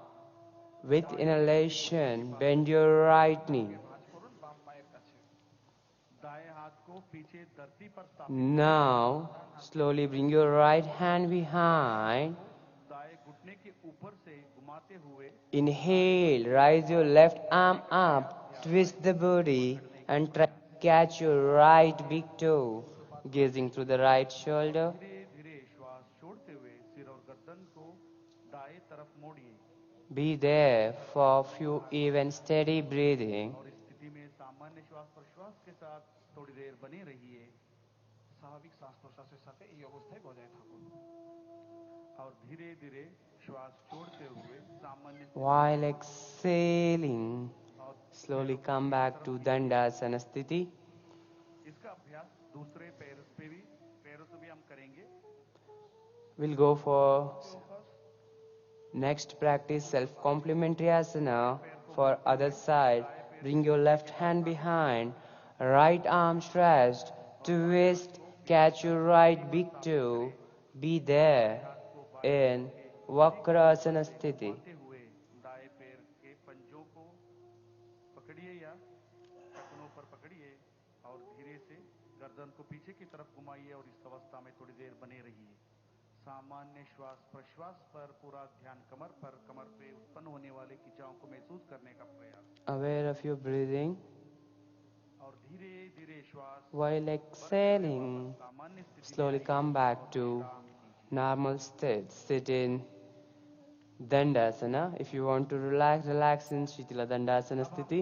with inhalation, bend your right knee. भांज करुन बाम पाয়ের কাছে दाएं हाथ को पीछे धरती पर स्थापित Now, slowly bring your right hand behind. दाएं घुटने के ऊपर से घुमाते हुए Inhale, rise your left arm up, twist the body, and try to catch your right big toe, gazing through the right shoulder. धीरे-धीरे श्वास छोड़ते हुए सिर और गर्दन को दाएं तरफ मोड़िए Be there for few even steady breathing. और इस स्थिति में सामान्य श्वास प्रश्वास के साथ थोड़ी देर बने रहिए स्वाभाविक श्वास प्रश्वासेর সাথে এই অবস্থায় বজায় থাকুন और धीरे-धीरे श्वास छोड़ते हुए सामान्य While exhaling, slowly come back to Dandasana Sthiti. इसका अभ्यास दूसरे पैरों से भी हम करेंगे We'll go for next practice self-complementary asana. For other side, bring your left hand behind, right arm stretched, twist, Catch your right big toe. Be there in Vakrasana Sthiti. घुमाते हुए दाएं पैर के पंजों को पकड़िए या टखनों पर पकड़िए और धीरे से गर्दन को पीछे की तरफ घुमाइए और इस अवस्था में थोड़ी देर बने रहिए। सामान्य श्वास प्रश्वास पर पूरा ध्यान कमर पे उत्पन्न होने वाले खिंचाव को महसूस करने का प्रयास Aware of your breathing. और धीरे धीरे श्वास While exhaling, सामान्य स्थिति में slowly आइए come back और to विश्राम कीजिए। normal state. Sit in Dandasana. If you want to relax, relax in Shitila Dandasana Sthiti.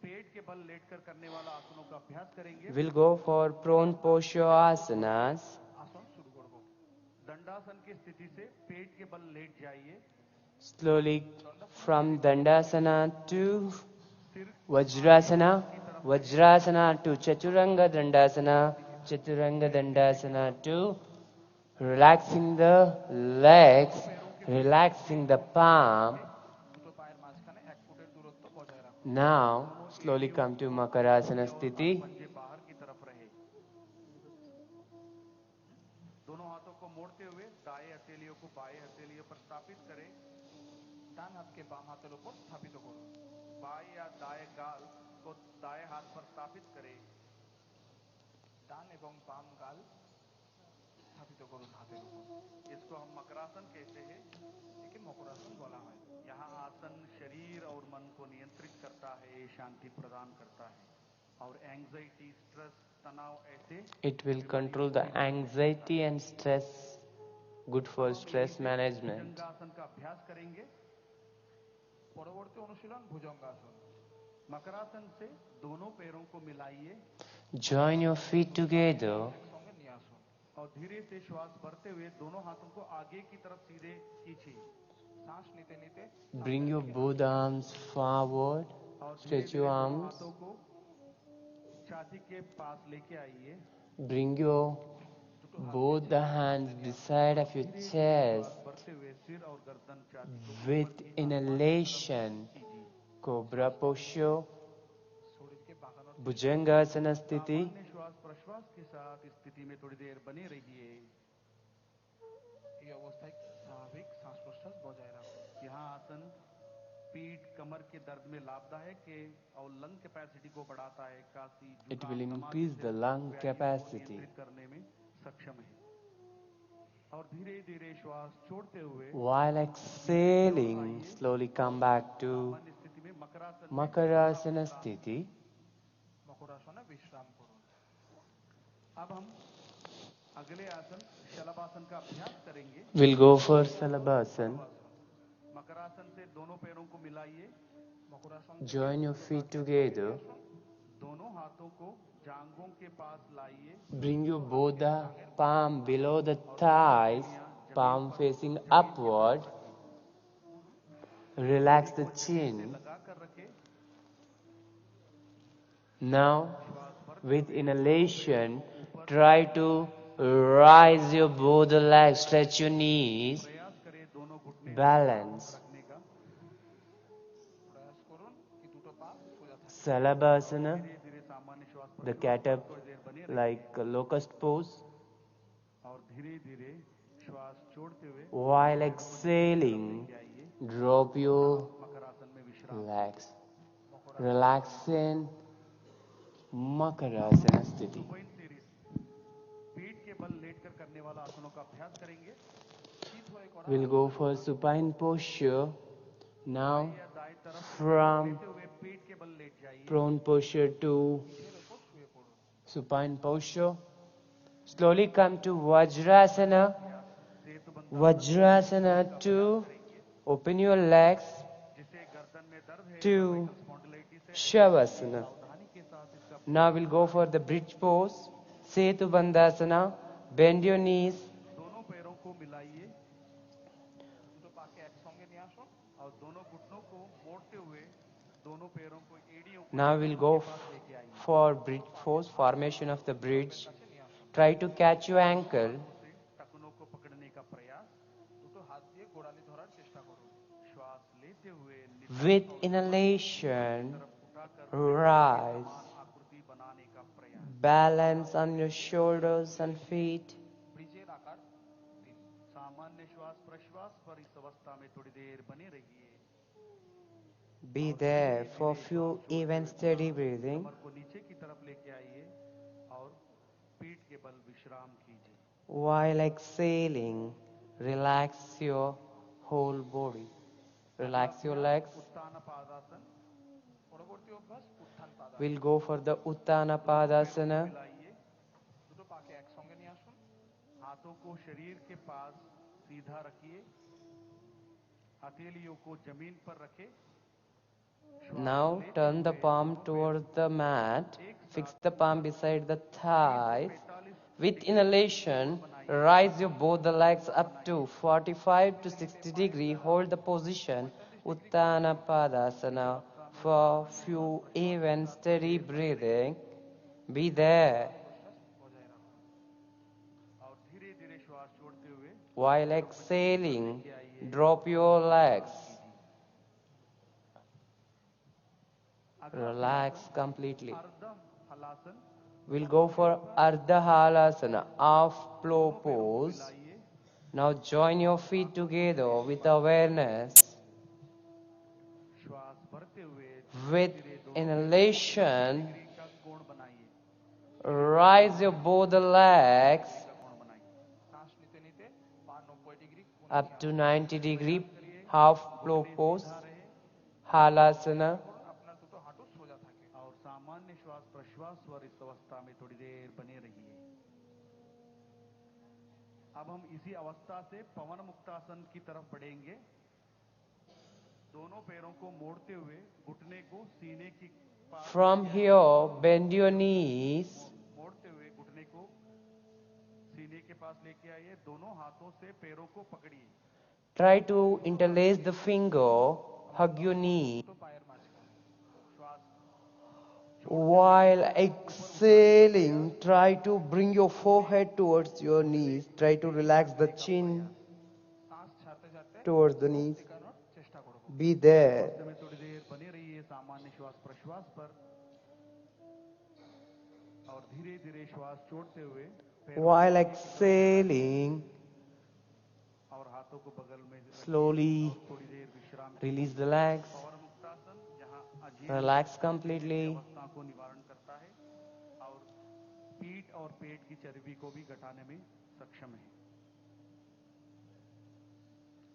पेट के बल लेटकर करने वाला आसनों का अभ्यास करेंगे। We'll go for prone posture asanas. आसन शुरू करो। दंडासन की स्थिति से पेट के बल लेट जाइए। Slowly from Dandasana to Vajrasana, Vajrasana to Chaturanga Dandasana, Chaturanga Dandasana to relaxing the legs, relaxing the palm. দুটো পায়ের মাঝখানে 1 ফুটের দূরত্ব বজায় রাখুন। Now, slowly come to Makarasana Sthiti. पंजे बाहर की तरफ रहे। दोनों हाथों को मोड़ते हुए दाएं हथेलियों को बाएं हथेलियों पर स्थापित करें। ডান হাতকে বাম হাতের উপর স্থাপিত করুন। बाएं या दाएं गाल को दाएं हाथ पर स्थापित करें। ডান এবং বাম গাল স্থাপিত করুন হাতের উপর। इसको हम मकरासन कहते हैं। একে মকরাসন বলা হয়। यहाँ आसन शरीर और मन को नियंत्रित करता है, शांति प्रदान करता है और एंजाइटी स्ट्रेस तनाव ऐसे It will control the anxiety and stress, good for stress management. भुजंगासन का अभ्यास करेंगे। পরবর্তী অনুশীলন ভুজঙ্গাসন। मकरासन से दोनों पैरों को मिलाइए Join your feet together. Song निये আসুন और धीरे से श्वास भरते हुए दोनों हाथों को आगे की तरफ सीधे खींचिए। सांस लेते लेते Bring your both arms forward. और Stretch धीरे-धीरे your दोनों arms. हाथों को छाती के पास लेके आइए। Bring your both the hands beside of your chest. भरते हुए सिर और गर्दन छाती को With inhalation, Cobra posture, शरीर के बागानों Bhujangasana Sthiti. सामान्य श्वास प्रश्वास के साथ इस स्थिति में थोड़ी देर बने रहिए। ये अवस्था एक स्वाभाविक सांस प्रश्वास बजाय रखो। यहाँ आसन पीठ कमर के दर्द में लाभदायक है और लंग कैपेसिटी को बढ़ाता है। Kashi It will increase the lung capacity. करने में सक्षम है और धीरे धीरे श्वास छोड़ते हुए While exhaling, slowly come back to सामान्य स्थिति में मकरासन Makarasana Sthiti. मकरासन विश्राम करो। अब हम अगले आसन शलभासन का अभ्यास करेंगे। We'll go for Salabhasan. Makarasana से दोनों पैरों को मिलाइए। Makarasana Join your feet together. दोनों हाथों को जांघों के पास लाइए। Bring your both the palm below the thighs, palm facing upward. Relax the chin. लगा कर रखें। Now, with inhalation, try to rise your both the legs, stretch your knees, प्रयास करें दोनों घुटने balance. रखने का। प्रयास करो कि दोनों पा सोजा था। Salabhasana, धीरे धीरे सामान्य श्वास the cat up थोड़ी देर बने like a locust pose. और धीरे धीरे श्वास छोड़ते हुए While exhaling, drop your makarasana में विश्राम। legs. Relax in Makarasana Sthiti. Point series पीठ के बल लेटकर करने वाला आसनों का अभ्यास करेंगे। शीत हो एक और We'll go for supine posture. Now, दाएं तरफ from लेते हुए पीठ के बल लेट जाइए। prone posture to supine posture. Slowly come to Vajrasana. Vajrasana to open your legs जिसे गर्दन में दर्द है to Shavasana. Now we'll go for the bridge pose. Setu Bandhasana. Bend your knees. दोनों पैरों को मिलाइए। दोनों पाके एक संगे निये আসুন और दोनों घुटनों को मोड़ते हुए दोनों पैरों को एड़ियों को Now we'll go for bridge pose, formation of the bridge. Try to catch your ankle. टखनों को पकड़ने का प्रयास। दोनों हाथ দিয়ে গোড়ালি ধরার চেষ্টা করুন। श्वास लेते हुए With inhalation, rise. आकृति बनाने का प्रयास। Balance on your shoulders and feet. ब्रिजेर आकार 3 सामान्य श्वास प्रश्वास पर इस अवस्था में थोड़ी देर बने रहिए Be there for a few even steady breathing. कमर को नीचे की तरफ लेके आइए और पीठ के बल विश्राम कीजिए While exhaling, relax your whole body. Relax your legs. उत्तान पादासन পরবর্তী অভ্যাস উত্থান পাদাসন We'll go for the Uttana Padasana. मिलाइए দুটো পাকে একসঙ্গে নিয়ে আসুন हाथों को शरीर के पास सीधा रखिए हथेलियों को जमीन पर रखें Now turn the palm towards the mat. Fix the palm beside the thighs. With inhalation, rise your both the legs up to 45 to 60 degree. Hold the position Uttana Padasana for few even steady breathing. Be there. और धीरे धीरे श्वास छोड़ते हुए While exhaling, drop your legs. Relax completely. अर्ध halasana We'll go for Ardha Halasana, half plow pose. Now join your feet together with awareness. श्वास भरते हुए With inhalation, का कोण बनाइए rise your both the legs कोण बनाइए सांस लेते लेते 90 degree up to 90 degree, half plow pose, Halasana. अपना दुटो हाथों सोजा থাকে और सामान्य श्वास प्रश्वास पर इस अवस्था में थोड़ी देर बने रहिए अब हम इसी अवस्था से पवन मुक्तासन की तरफ बढ़ेंगे दोनों पैरों को मोड़ते हुए घुटने को सीने की पास From here, bend your knees. मोड़ते हुए घुटने को सीने के पास लेके आइए दोनों हाथों से पैरों को पकड़िए Try to interlace the finger, hug your knee. तो पैर माचका श्वास While exhaling, try to bring your forehead towards your knees. Try to relax the chin सांस छाते जाते towards the knees. टिकाনোর চেষ্টা করব Be there. में थोड़ी देर बने रहिए सामान्य श्वास प्रश्वास पर और धीरे धीरे श्वास छोड़ते हुए पैरों While exhaling, और हाथों को बगल में slowly थोड़ी देर विश्राम release the legs. पवन मुक्तासन जहां अजीब Relax completely. अवस्था को निवारण करता है और पीठ और पेट की चर्बी को भी घटाने में सक्षम है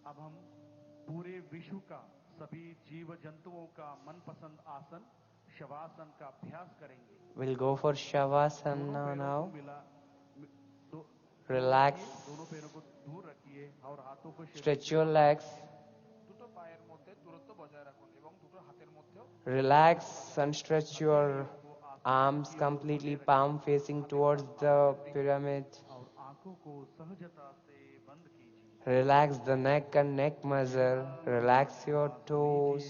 अब हम पूरे विश्व का सभी जीव जंतुओं का मनपसंद आसन शवासन का अभ्यास करेंगे We'll go for Shavasana now. मिला दो- Relax. दोनों पैरों को दूर रखिए और हाथों को Stretch your legs. দুটো পায়ের মধ্যে দূরত্ব বজায় রাখুন এবং দুটো হাতের মধ্যেও Relax and stretch your arms completely, palm facing towards the pyramid. और आंखों को सहजता से बंद कीजिए Relax the neck and neck muscle. Relax your toes.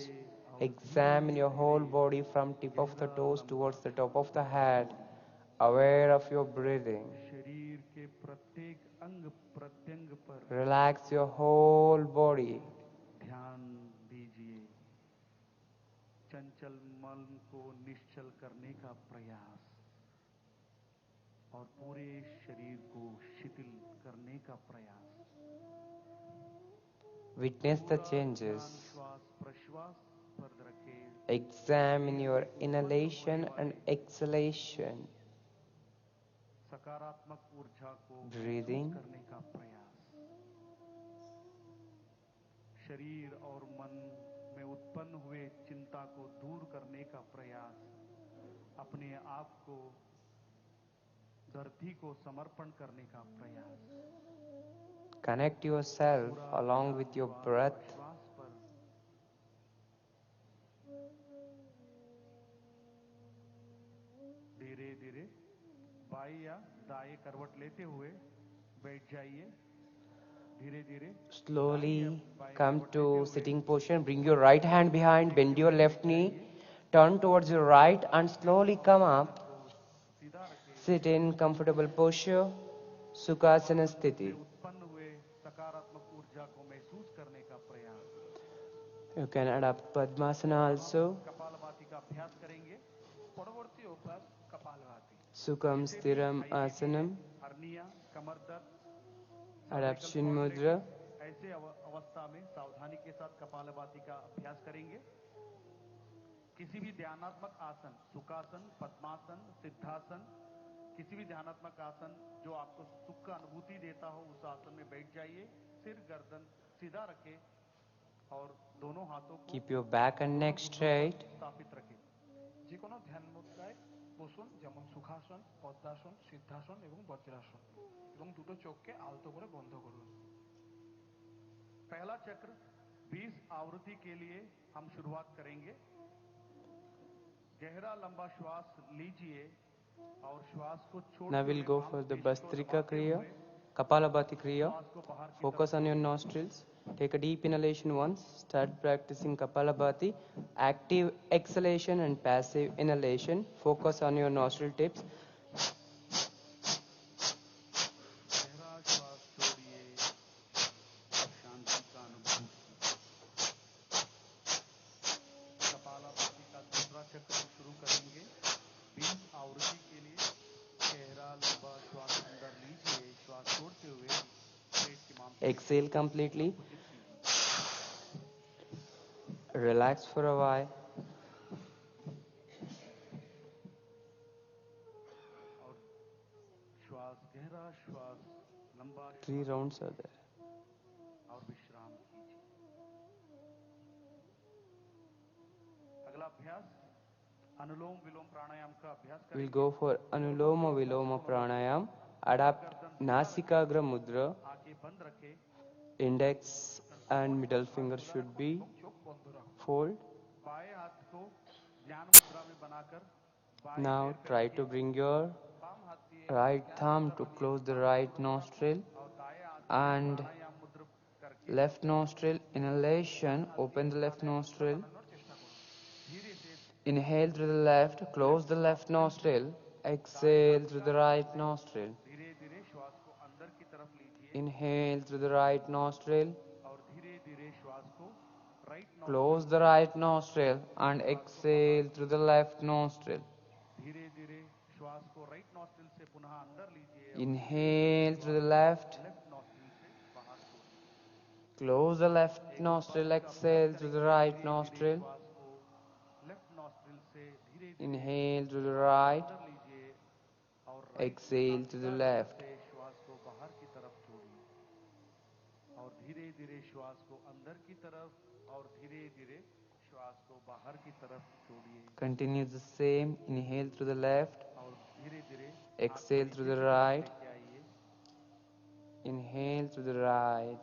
Examine your whole body from tip of the toes towards the top of the head. Aware of your breathing. शरीर के प्रत्येक अंग प्रत्यंग पर Relax your whole body. ध्यान दीजिए चंचल मन को निश्चल करने का प्रयास और पूरे शरीर को शिथिल करने का प्रयास Witness the changes. श्वास प्रश्वास पर रखे Examine your inhalation and exhalation. सकारात्मक ऊर्जा को Breathing. करने का प्रयास शरीर और मन में उत्पन्न हुए चिंता को दूर करने का प्रयास अपने आप को धरती को समर्पण करने का प्रयास Connect yourself along with your breath. श्वास पर धीरे धीरे बाएं या दाएं करवट लेते हुए बैठ जाइए धीरे धीरे Slowly come to sitting position. Bring your right hand behind. Bend your left knee. Turn towards your right and slowly come up. सीधा रखें Sit in comfortable posture. Sukhasana Sthiti. उत्पन्न हुए सकारात्मक ऊर्जा को महसूस करने का प्रयास You can adopt Padmasana also. Kapalbhati का अभ्यास करेंगे परवर्ती अभ्यास kapalbhati Sukham Stiram Asanam. Hernia, कमर दर्द, Adaptation Mudra. ऐसे अवस्था में सावधानी के साथ कपालभाति का अभ्यास करेंगे। किसी भी ध्यानात्मक आसन, सुखासन, पद्मासन, सिद्धासन, किसी भी ध्यानात्मक आसन जो आपको सुख का अनुभूति देता हो उस आसन में बैठ जाइए। सिर गर्दन सीधा रखें और दोनों हाथों को Keep your back and neck straight. स्थापित रखें। যে কোনো ধ্যান মুদ্রায় বসুন, যেমন সুখাসন, পদ্মাসন, সিদ্ধাসন এবং বজ্রাসন, এবং দুটো চোখকে আলতো করে বন্ধ করুন। पहला चक्र 20 आवृत्ति के लिए हम शुरुआत करेंगे। गहरा लंबा श्वास लीजिए और श्वास को छोड़ते Now we'll हुए go for the मांसपेशी को Bastrika दबाते Kriya, हुए Kapalabhati Kriya. श्वास को बाहर की Focus तरफ on your nostrils. Take a deep inhalation once. Start practicing Kapalabhati. Active exhalation and passive inhalation. Focus on your nostril tips. गहरा श्वास छोड़िए और शांति का अनुभव कीजिए। कपालभाति का दूसरा चक्र हम शुरू करेंगे। 20 आवृत्ति के लिए गहरा लंबा श्वास अंदर लीजिए, श्वास छोड़ते हुए पेट की मांसपेशी Exhale completely. कीजिए। Relax for a while. और श्वास गहरा श्वास लंबा 3 श्वास rounds are there. और विश्राम कीजिए। अगला अभ्यास अनुलोम विलोम प्राणायाम का अभ्यास We'll करेंगे। go for Anuloma Viloma Pranayam. Adapt Nasikagra Mudra. आंखें बंद रखें। Index and middle finger should be fold. बाएं हाथ को ज्ञान मुद्रा में बनाकर बाएं Now पैर पे try रखिए। to bring your बाम हाथ दिए right thumb to close the right nostril और दाएं हाथ and प्राणायाम मुद्रा करके left nostril inhalation. Open the left nostril. धीरे से Inhale through the left. Close the left nostril. Exhale through the right nostril. धीरे धीरे श्वास को अंदर की तरफ लीजिए Inhale through the right nostril. और धीरे धीरे श्वास को right Close the right nostril and exhale through the left nostril. धीरे धीरे श्वास को राइट नॉस्ट्रिल से पुनः अंदर लीजिए और Inhale through the left. Left nostril से बाहर छोड़िए। Close the left nostril. Exhale through the right nostril. श्वास को लेफ्ट नॉस्ट्रिल से धीरे धीरे Inhale through the right. अंदर लीजिए और Exhale to the left. से श्वास को बाहर की तरफ छोड़िए और धीरे धीरे श्वास को अंदर की तरफ और धीरे धीरे श्वास को बाहर की तरफ छोड़िए Continue the same. Inhale through the left. और धीरे धीरे Exhale through the right. Inhale through the right.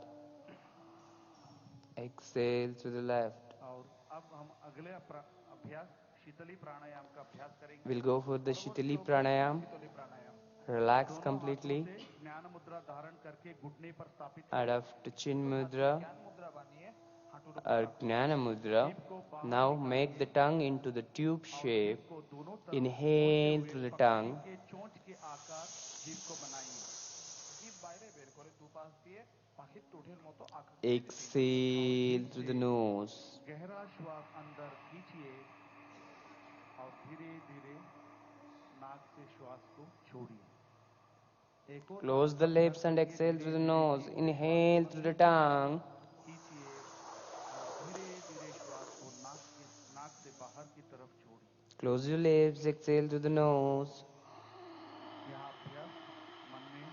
Exhale through the left. और अब हम अगले अभ्यास शीतली प्राणायाम का अभ्यास करेंगे। We'll go for the Shitali Pranayam. Relax completely. ज्ञान मुद्रा धारण करके घुटने पर स्थापित Adapt Chin Mudra মুদ্রা বানিয়ে হাঁটুর or Jnana Mudra. Now make the tongue into the tube shape. को दोनों Inhale through the tongue. के चोंच के आकार जीभ को बनाइए। জিভ বাইরে বের করে দুপাশ দিয়ে পাখির ঠোঁটের মতো আকার Exhale through the nose. गहरा श्वास अंदर खींचिए और धीरे धीरे नाक से श्वास को छोड़िए। एक और Close the lips and exhale through the nose. Inhale through the tongue. खींचिए और धीरे धीरे श्वास को नाक से बाहर की तरफ छोड़िए। Close your lips, exhale through the nose. यह अभ्यास मन में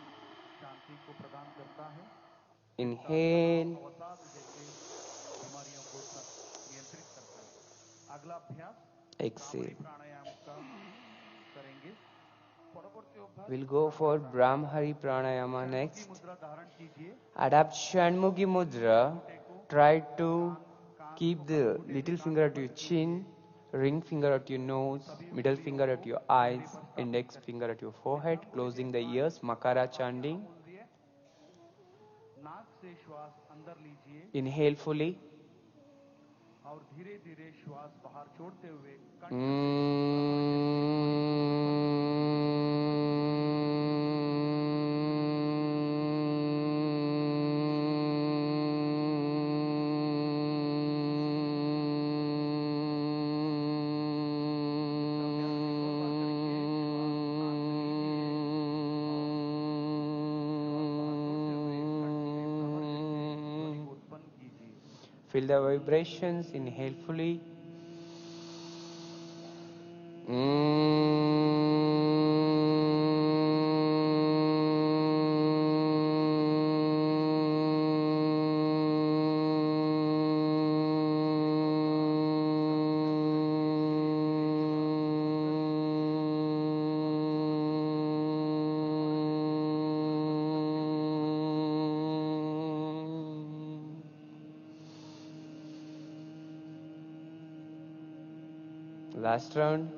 शांति को प्रदान करता है। Inhale. अवसाद जैसे बीमारियों को नियंत्रित करता है। अगला अभ्यास Exhale. प्राणायाम का करेंगे। পরবর্তী অভ্যাস We'll go for Brahmari Pranayama next. मुद्रा धारण कीजिए। Adapt Shanmughi Mudra. Try to keep the little finger at your chin, ring finger at your nose, middle finger at your eyes, index finger at your forehead, closing the ears, Makara chanting. नाक से श्वास अंदर लीजिए Inhale fully. और धीरे धीरे श्वास बाहर छोड़ते हुए Feel the vibrations. Inhale fully. Last round.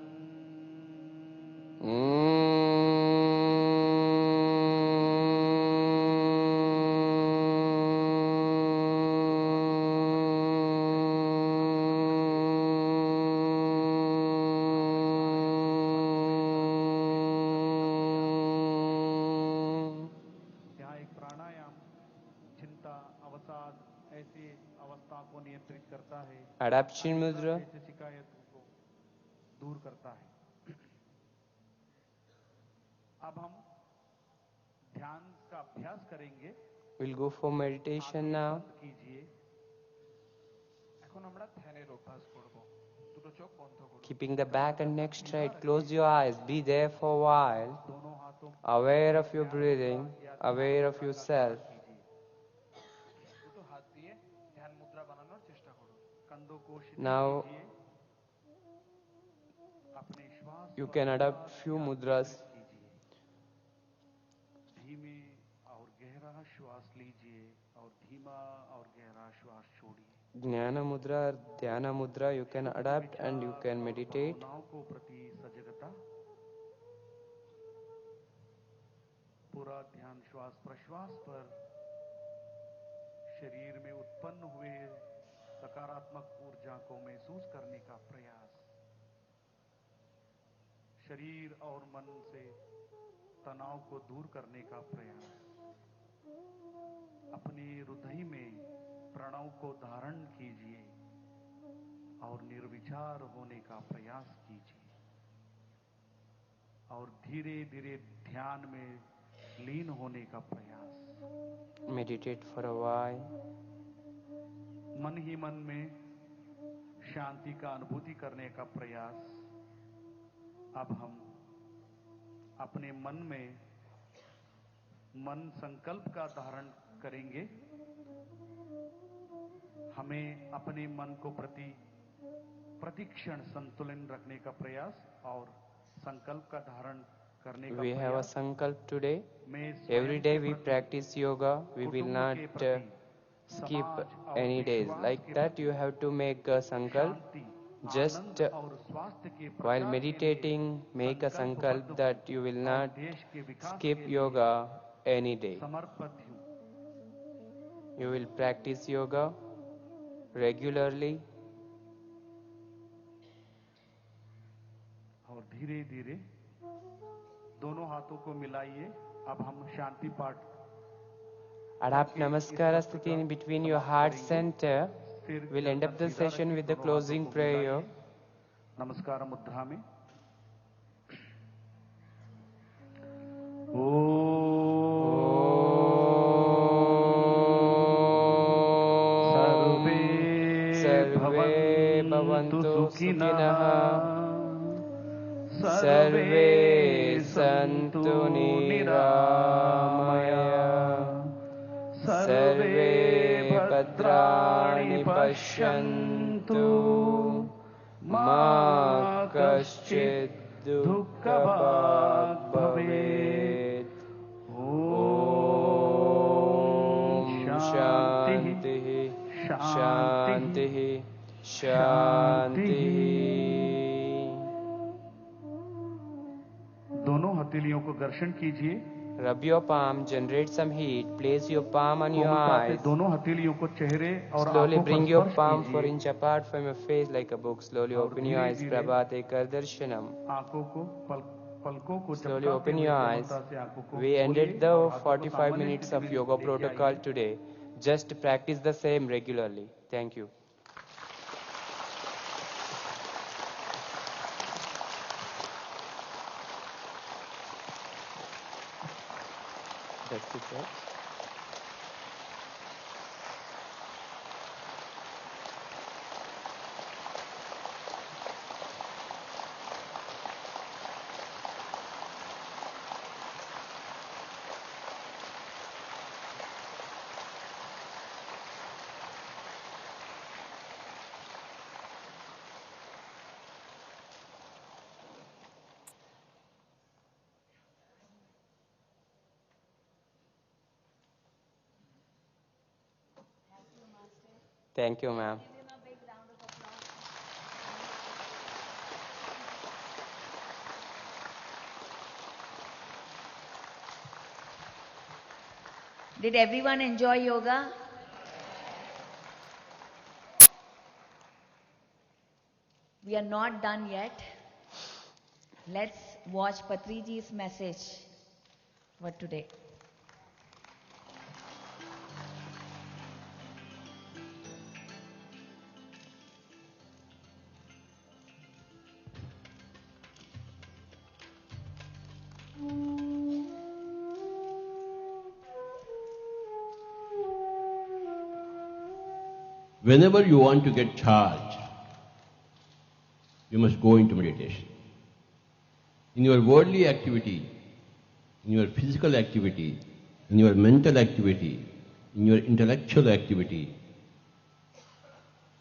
यहाँ एक प्राणायाम चिंता अवसाद ऐसी अवस्था को नियंत्रित करता है, Adaptation अनिद्रा mudra. जैसे शिकायतों को दूर करता है। अब हम ध्यान का अभ्यास करेंगे। We'll go for meditation now. বন্ধ कीजिए। এখন আমরা ধ্যানের অভ্যাস করব। দুটো চোখ বন্ধ করুন। Keeping the back and neck straight, close your eyes. Be there for a while. दोनों हाथों Aware of your breathing, aware of yourself. দুটো হাত দিয়ে ধ্যান মুদ্রা বানানোর চেষ্টা করুন। कंधों को शिथिल Now कीजिए। अपने श्वास you पर can adopt पूरा few ध्यान mudras. केंद्रित कीजिए। धीमे और गहरा श्वास लीजिए और धीमा और गहरा श्वास छोड़िए। Jnana mudra or dhyana mudra you can adapt and you can meditate. भावनाओं को प्रति सजगता। पूरा ध्यान श्वास प्रश्वास पर शरीर में उत्पन्न हुए सकारात्मक ऊर्जा को महसूस करने का प्रयास। शरीर और मन से तनाव को दूर करने का प्रयास। अपने हृदय में प्रणव को धारण कीजिए और निर्विचार होने का प्रयास कीजिए और धीरे धीरे ध्यान में लीन होने का प्रयास। Meditate for a while. मन ही मन में शांति का अनुभूति करने का प्रयास। अब हम अपने मन में मन संकल्प का धारण करेंगे। हमें अपने मन को प्रतिक्षण संतुलन रखने का प्रयास और संकल्प का धारण करने का We have a प्रयास। sankalp today. मैं Every स्वयं day के we प्रति, practice yoga. We will कुटुंब not के प्रति, skip समाज और any days. विश्वास Like के that प्रति, you have to make a sankalp. Shanti, Just आनंद और स्वास्थ्य के while प्रचार के लिए meditating, make a sankalp that you will not देश के विकास skip के लिए yoga any day. समर्पित हूं। You will practice yoga regularly. और धीरे धीरे दोनों हाथों को मिलाइए। अब हम शांति पाठ Adapt Namaskara Sthiti in between your heart center. We'll end up the session with the closing prayer. नमस्कार मुद्रा में। सर्वे भवन्तु सुखिनः सर्वे सन्तु निरामया सर्वे भद्राणि पश्यन्तु मा कश्चित् दुःखभाग् भवेत्। ॐ शान्तिः शान्तिः शान्तिः। दोनों हथेलियों को घर्षण कीजिए। Rub your palm, generate some heat, place your palm on your कोमलता से eyes. दोनों हथेलियों को चेहरे और Slowly आंखों bring पर your स्पर्श palm 4 कीजिए। inch apart from your face like a book. Slowly और open your eyes. धीरे-धीरे Prabhate Kardarshanam. आंखों को पलकों को Slowly झपकाते open हुए your eyes. कोमलता से आंखों को We ended खोलिए the और हाथों को 45 सामान्य minutes स्थिति of में yoga लेके protocol आइए। today. Just practice the same regularly. Thank you. That's it, right? Thank you, ma'am. Did everyone enjoy yoga? We are not done yet. Let's watch Patriji's message for today. Whenever you want to get charged, you must go into meditation. In your worldly activity, in your physical activity, in your mental activity, in your intellectual activity,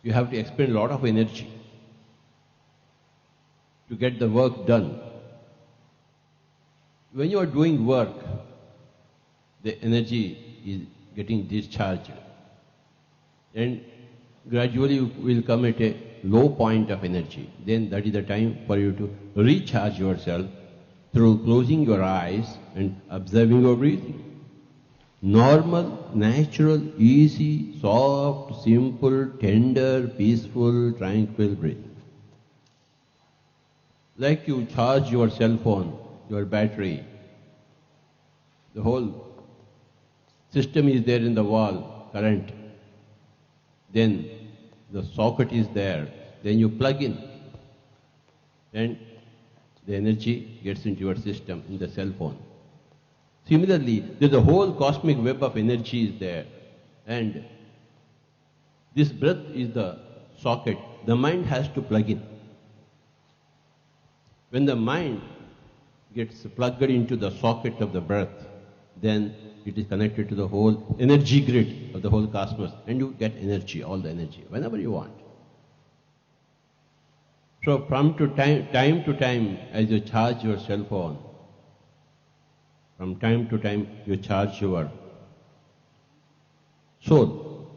you have to expend a lot of energy to get the work done. When you are doing work, the energy is getting discharged, and gradually you will come at a low point of energy. Then that is the time for you to recharge yourself through closing your eyes and observing your breathing. Normal, natural, easy, soft, simple, tender, peaceful, tranquil breathing. Like you charge your cell phone, your battery, the whole system is there in the wall, current. Then the socket is there, then you plug in, and the energy gets into your system in the cell phone. Similarly, there's a whole cosmic web of energy is there, and this breath is the socket. The mind has to plug in. When the mind gets plugged into the socket of the breath, then it is connected to the whole energy grid of the whole cosmos, and you get energy, all the energy, whenever you want. So from time to time, as you charge your cell phone, from time to time you charge your soul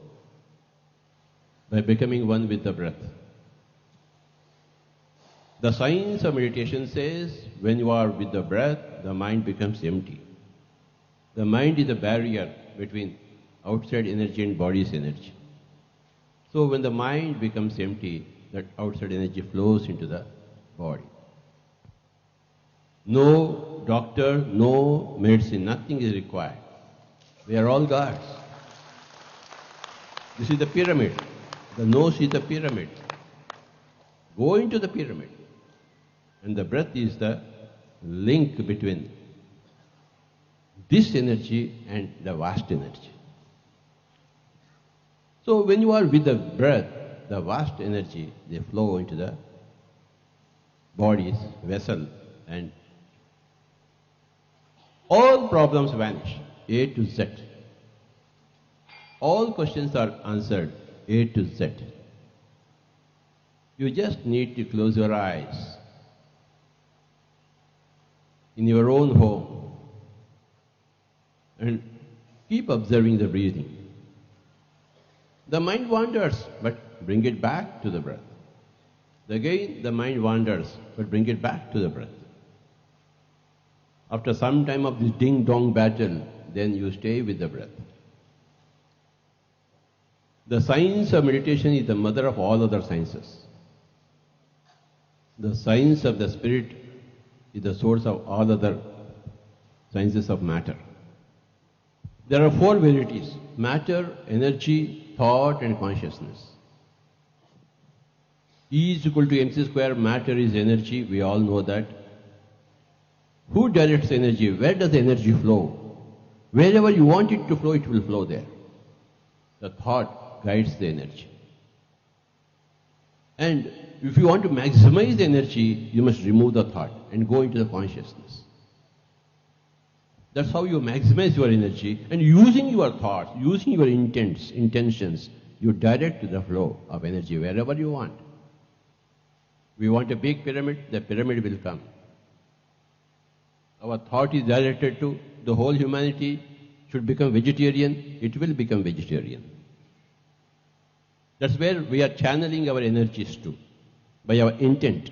by becoming one with the breath. The science of meditation says when you are with the breath, the mind becomes empty. The mind is a barrier between outside energy and body's energy. So when the mind becomes empty, that outside energy flows into the body. No doctor, no medicine, nothing is required. We are all gods. This is the pyramid. The nose is the pyramid. Go into the pyramid. And the breath is the link between this energy and the vast energy. So when you are with the breath, the vast energy, they flow into the body's vessel, and all problems vanish, A to Z. All questions are answered, A to Z. You just need to close your eyes in your own home and keep observing the breathing. The mind wanders, but bring it back to the breath. Again, the mind wanders, but bring it back to the breath. After some time of this ding-dong battle, then you stay with the breath. The science of meditation is the mother of all other sciences. The science of the spirit is the source of all other sciences of matter. There are four verities: matter, energy, thought, and consciousness. E is equal to mc square. Matter is energy. We all know that. Who directs energy? Where does the energy flow? Wherever you want it to flow, it will flow there. The thought guides the energy. And if you want to maximize the energy, you must remove the thought and go into the consciousness. That's how you maximize your energy, and using your thoughts, using your intentions, you direct the flow of energy wherever you want. We want a big pyramid, the pyramid will come. Our thought is directed to the whole humanity should become vegetarian, it will become vegetarian. That's where we are channeling our energies to, by our intent.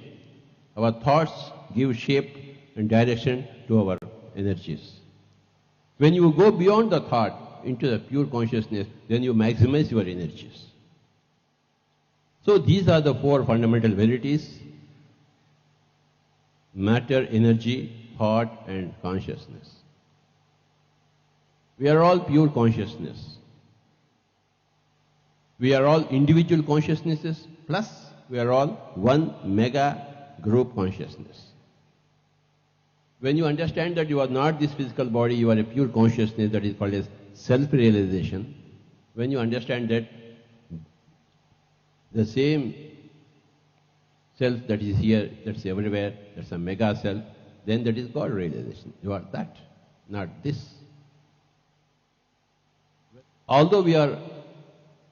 Our thoughts give shape and direction to our energies. When you go beyond the thought into the pure consciousness, then you maximize your energies. So these are the four fundamental verities: matter, energy, thought, and consciousness. We are all pure consciousness. We are all individual consciousnesses, plus we are all one mega group consciousness. When you understand that you are not this physical body, you are a pure consciousness, that is called as self-realization. When you understand that the same self that is here, that's everywhere, that's a mega self, then that is God realization. You are that, not this. Although we are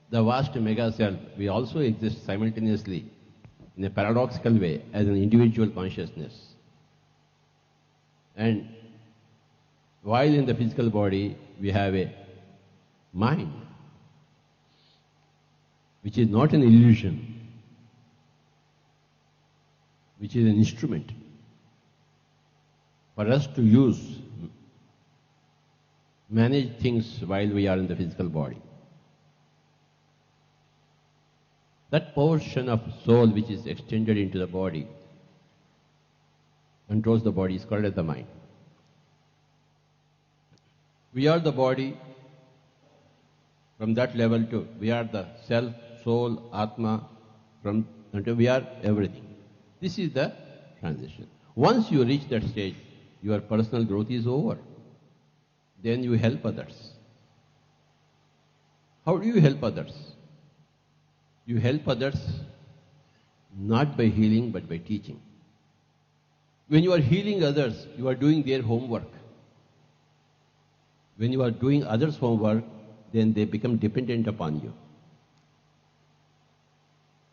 the vast mega self, we also exist simultaneously in a paradoxical way as an individual consciousness. And while in the physical body, we have a mind, which is not an illusion, which is an instrument for us to use, manage things while we are in the physical body. That portion of soul which is extended into the body controls the body is called as the mind. We are the body from that level to, we are the self, soul, Atma, from until we are everything. This is the transition. Once you reach that stage, your personal growth is over. Then you help others. How do you help others? You help others not by healing but by teaching. When you are healing others, you are doing their homework. When you are doing others' homework, then they become dependent upon you.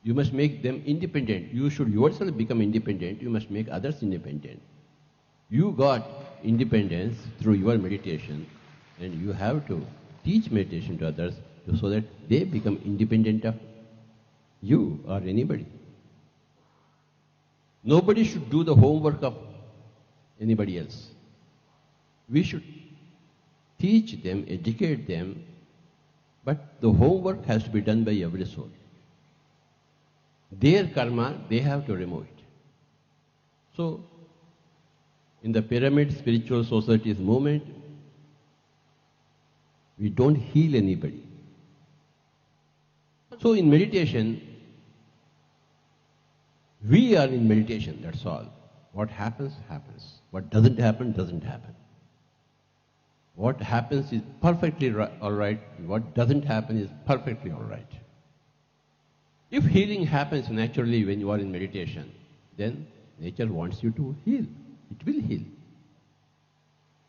You must make them independent. You should yourself become independent. You must make others independent. You got independence through your meditation, and you have to teach meditation to others so that they become independent of you or anybody. Nobody should do the homework of anybody else. We should teach them, educate them, but the homework has to be done by every soul. Their karma, they have to remove it. So, in the pyramid spiritual societies movement, we don't heal anybody. So in meditation, we are in meditation, that's all. What happens, happens. What doesn't happen, doesn't happen. What happens is perfectly all right. What doesn't happen is perfectly all right. If healing happens naturally when you are in meditation, then nature wants you to heal. It will heal.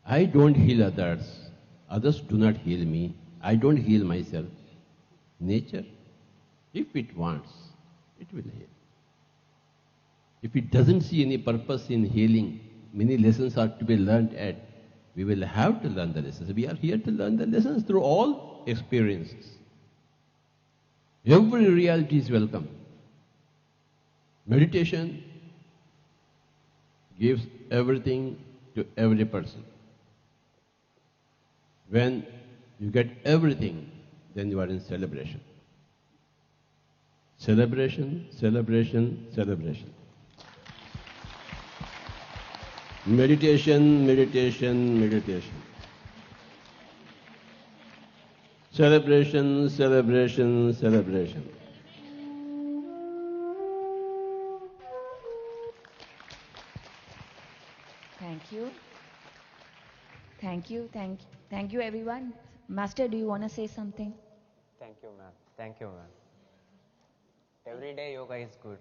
I don't heal others. Others do not heal me. I don't heal myself. Nature, if it wants, it will heal. If it doesn't see any purpose in healing, many lessons are to be learned at. We will have to learn the lessons. We are here to learn the lessons through all experiences. Every reality is welcome. Meditation gives everything to every person. When you get everything, then you are in celebration. Celebration, celebration, celebration. Meditation, meditation, meditation. Celebration, celebration, celebration. Thank you. Thank you. Thank you, everyone. Master, do you want to say something? Thank you, ma'am. Thank you, ma'am. Everyday yoga is good.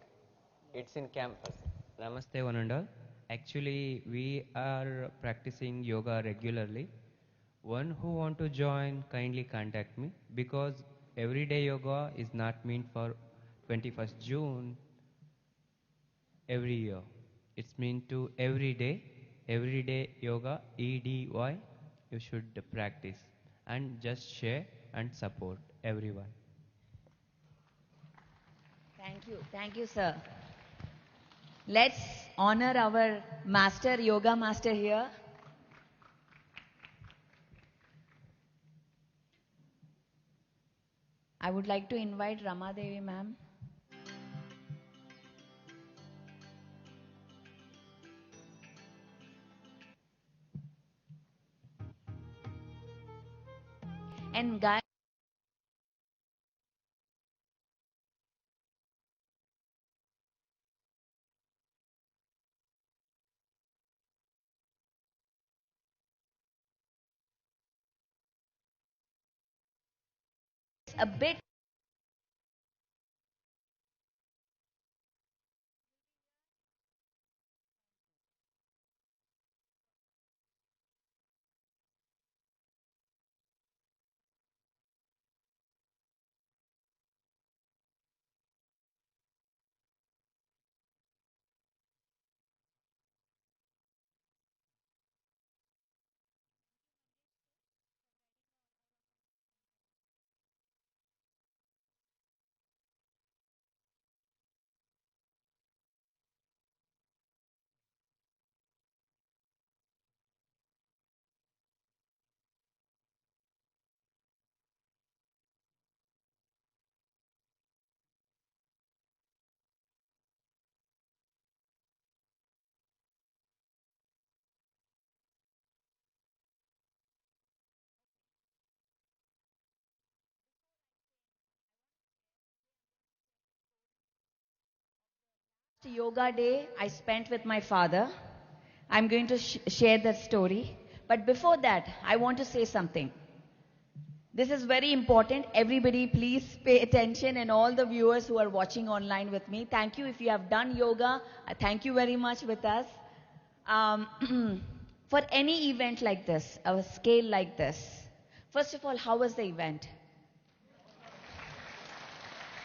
It's in campus. Namaste, one and all. Actually, we are practicing yoga regularly. One who want to join, kindly contact me, because everyday yoga is not meant for 21st June every year. It's meant to everyday yoga, EDY. You should practice and just share and support everyone. Thank you, sir. Let's honor our master, yoga master here. I would like to invite Rama Devi ma'am. And guys, a bit yoga day I spent with my father. I'm going to share that story. But before that, I want to say something. This is very important. Everybody, please pay attention, and all the viewers who are watching online with me. Thank you if you have done yoga. Thank you very much with us. For any event like this, a scale like this, first of all, how was the event?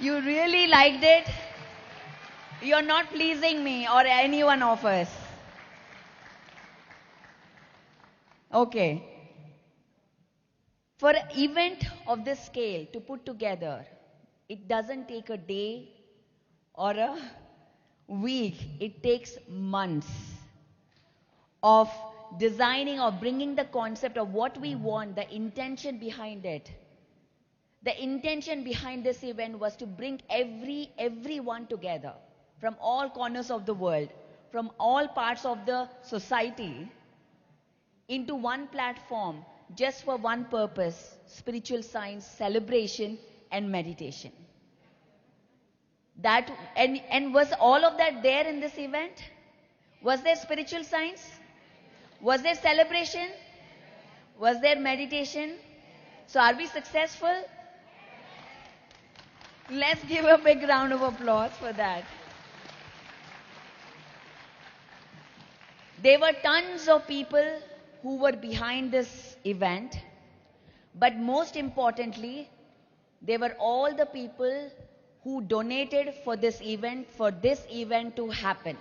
You really liked it? You're not pleasing me or any one of us. Okay. For an event of this scale to put together, it doesn't take a day or a week. It takes months of designing or bringing the concept of what we want, the intention behind it. The intention behind this event was to bring everyone together from all corners of the world, from all parts of the society, into one platform just for one purpose: spiritual science, celebration, and meditation. That and was all of that there in this event? Was there spiritual science? Was there celebration? Was there meditation? So are we successful? Let's give a big round of applause for that. There were tons of people who were behind this event, but most importantly, they were all the people who donated for this event to happen.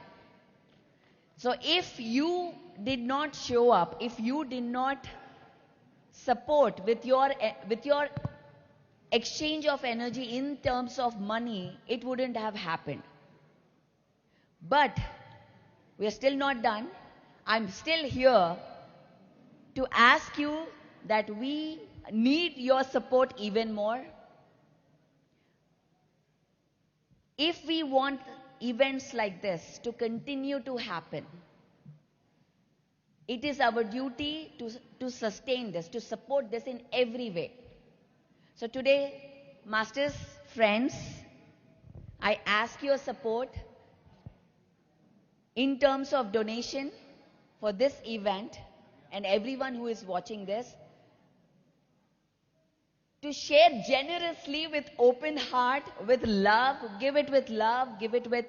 So if you did not show up, if you did not support with your exchange of energy in terms of money, it wouldn't have happened. But we are still not done. I'm still here to ask you that we need your support even more. If we want events like this to continue to happen, it is our duty to sustain this, to support this in every way. So today, masters, friends, I ask your support in terms of donation for this event, and everyone who is watching this, to share generously with open heart, with love, give it with love, give it with,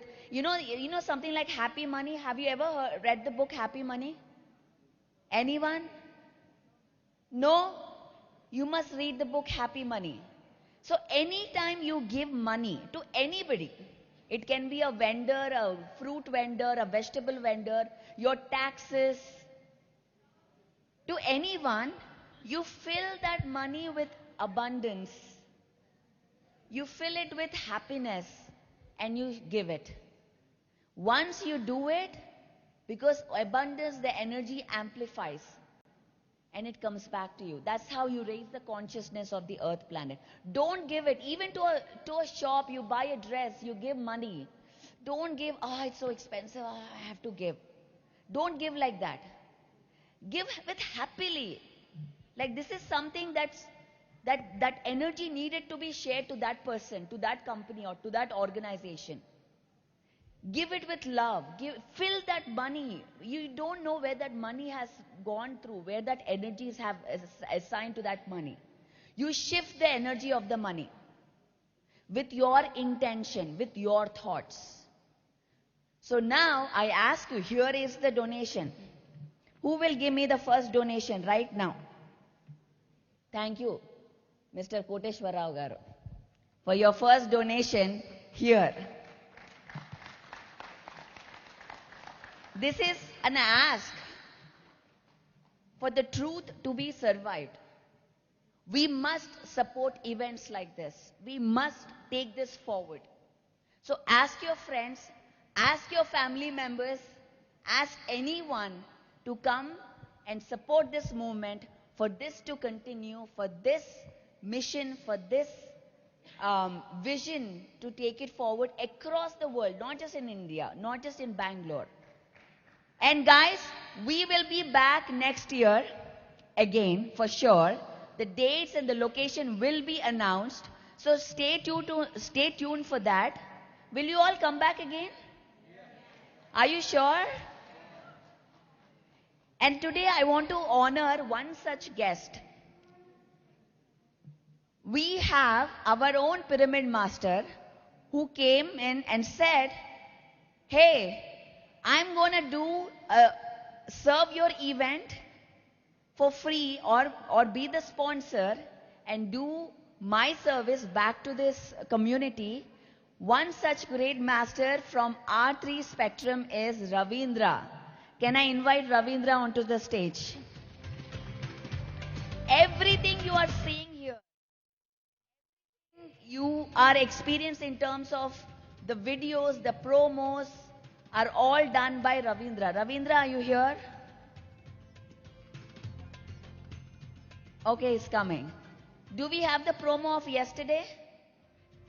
something like Happy Money. Have you ever read the book Happy Money? Anyone? No? You must read the book Happy Money. So anytime you give money to anybody, it can be a vendor, a fruit vendor, a vegetable vendor, your taxes, to anyone, you fill that money with abundance. You fill it with happiness. and you give it. Once you do it, because abundance, the energy amplifies and it comes back to you. That's how you raise the consciousness of the earth planet. Don't give it. Even to a shop, you buy a dress, you give money. Don't give, it's so expensive, I have to give. Don't give like that. Give with happily. Like this is something that energy needed to be shared to that person, to that company, or to that organization. Give it with love. Fill that money. You don't know where that money has gone through, where that energies have assigned to that money. You shift the energy of the money with your intention, with your thoughts. So now I ask you, here is the donation. Who will give me the first donation right now? Thank you, Mr. Koteshwar Rao Garu, for your first donation here. This is an ask for the truth to be survived. We must support events like this. We must take this forward. So ask your friends, ask your family members, ask anyone to come and support this movement, for this to continue, for this mission, for this vision to take it forward across the world, not just in India, not just in Bangalore. And guys, we will be back next year again for sure. The dates and the location will be announced. So stay tuned for that. Will you all come back again? Are you sure? And today I want to honor one such guest. We have our own pyramid master who came in and said, hey, I'm going to serve your event for free, or be the sponsor and do my service back to this community. One such great master from R3 spectrum is Ravindra. Can I invite Ravindra onto the stage? Everything you are seeing here, you are experienced in terms of the videos, the promos, are all done by Ravindra. Ravindra, are you here? Okay, he's coming. Do we have the promo of yesterday?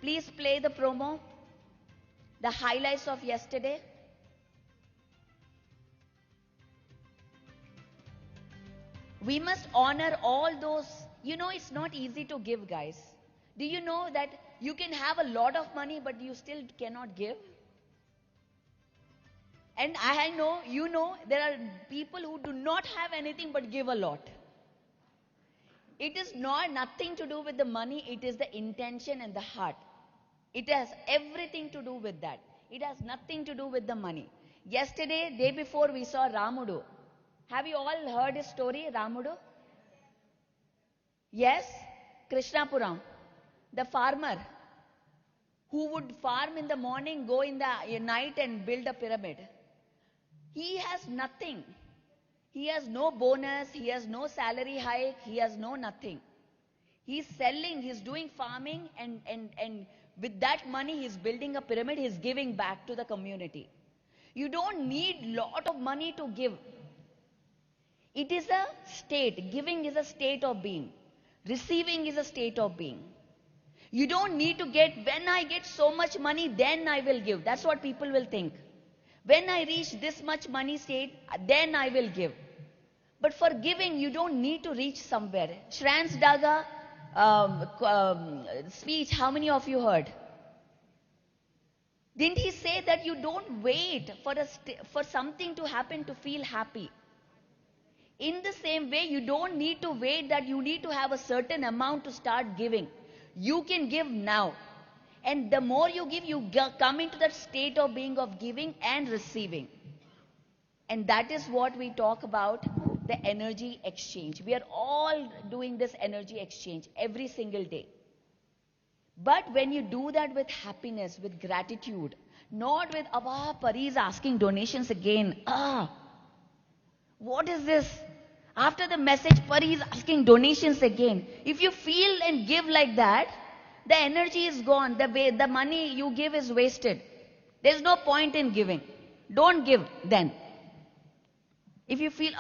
Please play the promo. The highlights of yesterday. We must honor all those. You know, it's not easy to give, guys. Do you know that you can have a lot of money, but you still cannot give? And I know, you know, there are people who do not have anything but give a lot. It is nothing to do with the money, it is the intention and the heart. It has everything to do with that. It has nothing to do with the money. Yesterday, day before, we saw Ramudu. Have you all heard his story, Ramudu? Yes? Krishnapuram, the farmer who would farm in the morning, go in the night and build a pyramid. He has nothing. He has no bonus, he has no salary hike, he has no nothing. He's selling, he's doing farming, and with that money he's building a pyramid, he's giving back to the community. You don't need lot of money to give. It is a state. Giving is a state of being. Receiving is a state of being. You don't need to get, when I get so much money, then I will give. That's what people will think. When I reach this much money state, then I will give. But for giving, you don't need to reach somewhere. Shran's Daga speech, how many of you heard? Didn't he say that you don't wait for something to happen to feel happy? In the same way, you don't need to wait that you need to have a certain amount to start giving. You can give now. And the more you give, you come into that state of being of giving and receiving. And that is what we talk about, the energy exchange. We are all doing this energy exchange every single day. But when you do that with happiness, with gratitude, not with, Pari is asking donations again. What is this? After the message, Pari is asking donations again. If you feel and give like that, the energy is gone. The money you give is wasted. There's no point in giving. Don't give then. If you feel,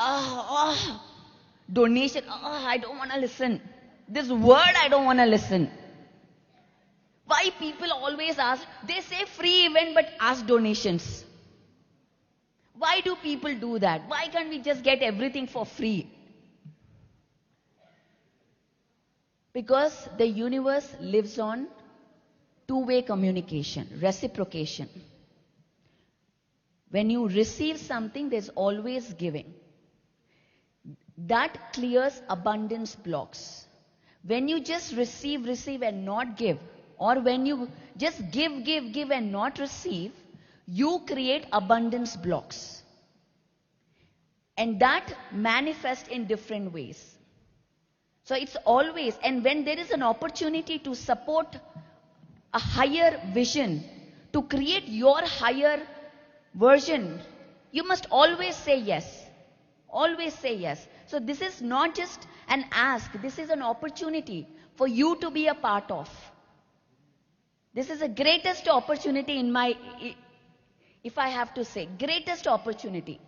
donation, I don't want to listen. This word I don't want to listen. Why people always ask, they say free event but ask donations. Why do people do that? Why can't we just get everything for free? Because the universe lives on two-way communication, reciprocation. When you receive something, there's always giving. That clears abundance blocks. When you just receive and not give, or when you just give and not receive, you create abundance blocks. And that manifests in different ways. So it's always, and when there is an opportunity to support a higher vision, to create your higher version, you must always say yes. Always say yes. So this is not just an ask, this is an opportunity for you to be a part of. This is the greatest opportunity in my, if I have to say, greatest opportunity.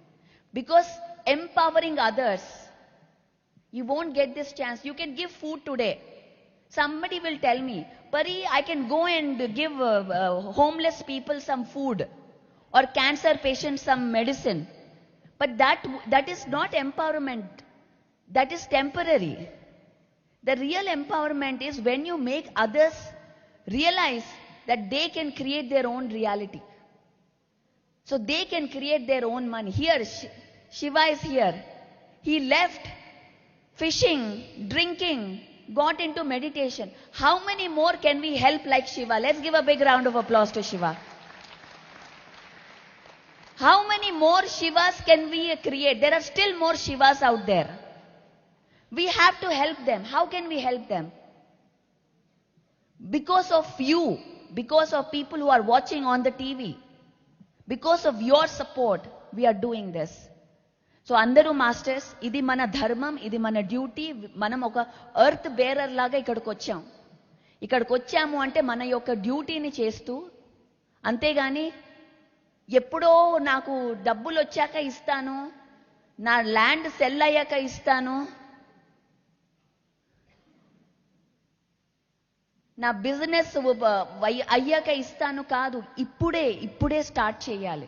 Because empowering others, you won't get this chance. You can give food today. Somebody will tell me, Pari, I can go and give homeless people some food or cancer patients some medicine. But that is not empowerment. That is temporary. The real empowerment is when you make others realize that they can create their own reality. So they can create their own money. Here, Shiva is here. He left fishing, drinking, got into meditation. How many more can we help like Shiva? Let's give a big round of applause to Shiva. How many more Shivas can we create? There are still more Shivas out there. We have to help them. How can we help them? Because of you, because of people who are watching on the TV, because of your support, we are doing this. So andaru masters, idi mana dharmam, idi mana duty, manam oka earth bearer laga ikkadiki vacham. Ikkadiki vachamu ante mana yokka duty ni chestu, ante gaani ఎప్పుడో నాకు డబ్బులు వచ్చాక ఇస్తాను, నా land cell అయ్యాక ఇస్తాను, నా business అయ్యాక ఇస్తాను కాదు. ఇప్పుడే స్టార్ట్ చేయాలి.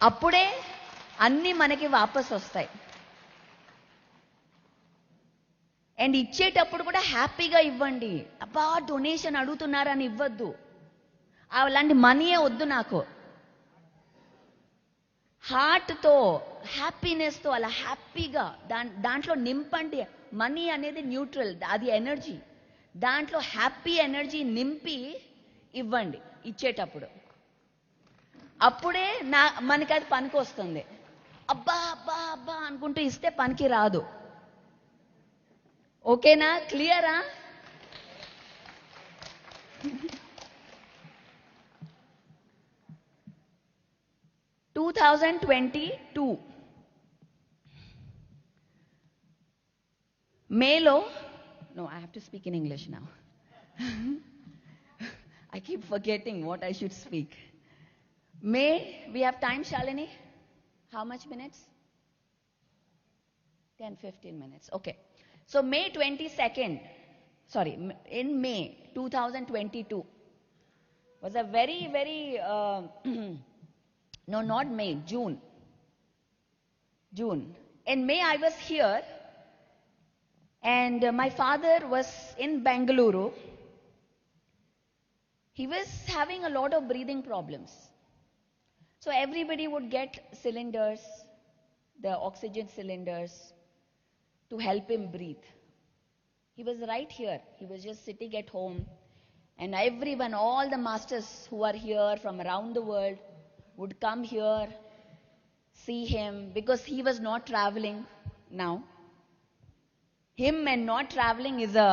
అప్పుడే అన్నీ మనకి వాపస్ వస్తాయి. అండ్ ఇచ్చేటప్పుడు కూడా హ్యాపీగా ఇవ్వండి. అబ్బా డొనేషన్ అడుగుతున్నారని ఇవ్వద్దు. అలాంటి మనీయే వద్దు నాకు. హార్ట్తో, హ్యాపీనెస్తో అలా హ్యాపీగా దాంట్లో నింపండి. మనీ అనేది న్యూట్రల్, అది ఎనర్జీ. దాంట్లో హ్యాపీ ఎనర్జీ నింపి ఇవ్వండి ఇచ్చేటప్పుడు. అప్పుడే మనకి అది పనికి వస్తుంది. అబ్బా అబ్బా అబ్బా అనుకుంటూ ఇస్తే పనికి రాదు. ఓకేనా? క్లియరా? Maylo, no, I have to speak in English now. I keep forgetting what I should speak. May, we have time, Shalini? How much minutes? 10-15 minutes. Okay. So May 22nd, sorry, in May 2022 was a very, very, no, not May, June. In May I was here and my father was in Bengaluru. He was having a lot of breathing problems. So everybody would get cylinders, the oxygen cylinders, to help him breathe. He was right here. He was just sitting at home. And everyone, all the masters who are here from around the world would come here, see him, because he was not traveling now. Him and not traveling is a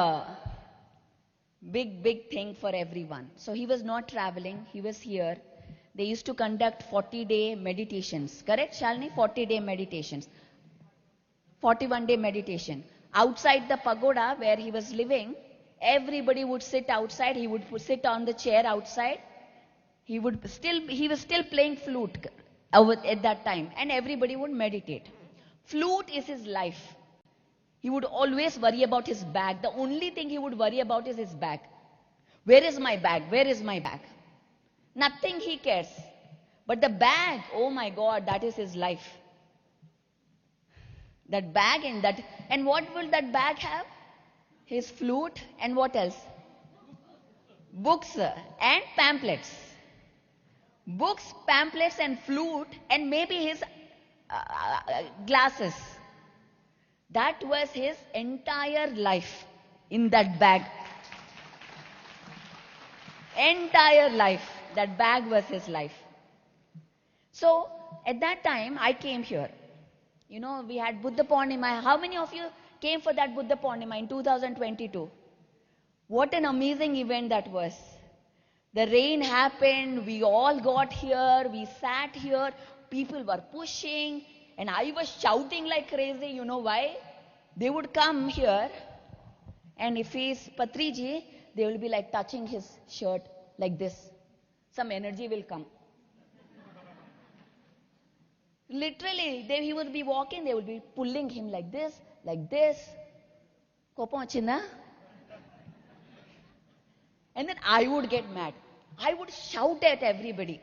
big, big thing for everyone. So he was not traveling. He was here. They used to conduct 40-day meditations. Correct, Shalini? 40-day meditations. 41-day meditation. Outside the pagoda where he was living, Everybody would sit outside. He would sit on the chair outside. He was still playing flute at that time, and everybody would meditate. Flute is his life. He would always worry about his bag. The only thing he would worry about is his bag. Where is my bag? Where is my bag? Nothing he cares. But the bag, oh my God, that is his life. That bag and what will that bag have? His flute and what else? Books and pamphlets. Books, pamphlets and flute and maybe his glasses. That was his entire life in that bag. Entire life. That bag was his life. So, at that time, I came here. You know, we had Buddha Purnima. How many of you came for that Buddha Purnima in 2022? What an amazing event that was. The rain happened, we all got here, we sat here, people were pushing, and I was shouting like crazy. You know why? They would come here, and if he's Patri ji, they will be like touching his shirt like this. Some energy will come. Literally, he would be walking, they would be pulling him like this, like this. Kopam vachina? And then I would get mad. I would shout at everybody.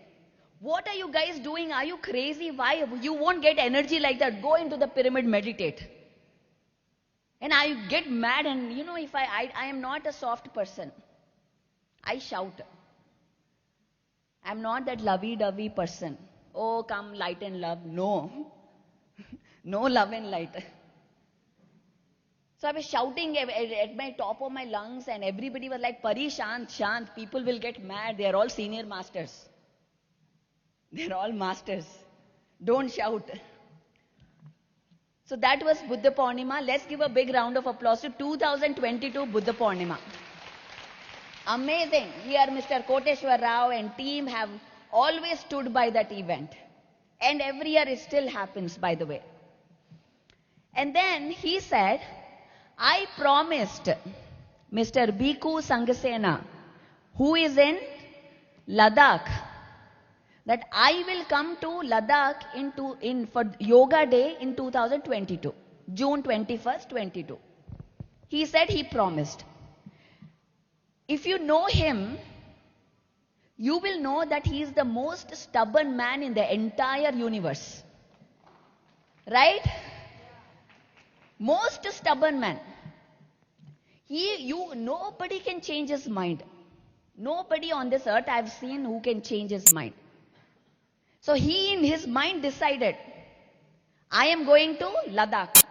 What are you guys doing? Are you crazy? Why? You won't get energy like that. Go into the pyramid, meditate. And I get mad, and you know, if I am not a soft person. I shout. I'm not that lovey-dovey person. Oh, come light and love. No. No love and light. So I was shouting at my top of my lungs, and everybody was like, Pari, shant, shant. People will get mad. They are all senior masters. They are all masters. Don't shout. So that was Buddha Purnima. Let's give a big round of applause to 2022 Buddha Purnima. Amazing. Here Mr. Koteshwar Rao and team have always stood by that event. And every year it still happens, by the way. And then he said, I promised Mr. Bhikkhu Sangasena, who is in Ladakh, that I will come to Ladakh for Yoga Day in 2022, June 21st, 22. He said he promised. If you know him, you will know that he is the most stubborn man in the entire universe. Right? Most stubborn man. Nobody can change his mind. Nobody on this earth I've seen who can change his mind. So he in his mind decided, I am going to Ladakh.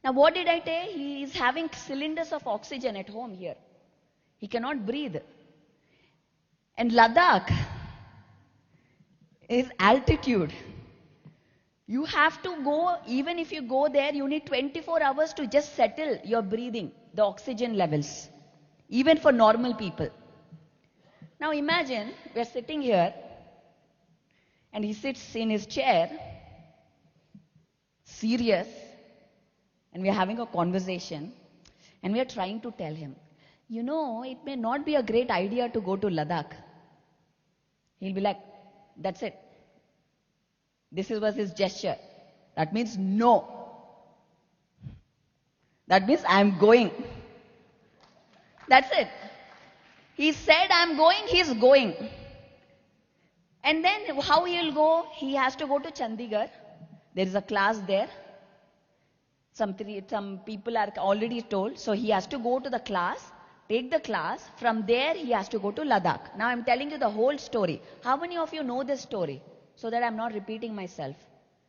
Now what did I tell? He is having cylinders of oxygen at home here. He cannot breathe. And Ladakh is altitude. You have to go, even if you go there, you need 24 hours to just settle your breathing, the oxygen levels, even for normal people. Now imagine, we're sitting here, and he sits in his chair, serious, and we're having a conversation, and we're trying to tell him, you know, it may not be a great idea to go to Ladakh. He'll be like, that's it. This was his gesture. That means no. That means I'm going. That's it. He said I'm going, he's going. And then how he'll go? He has to go to Chandigarh. There is a class there. Some people are already told. So he has to go to the class, take the class. From there he has to go to Ladakh. Now I'm telling you the whole story. How many of you know this story? So that I'm not repeating myself.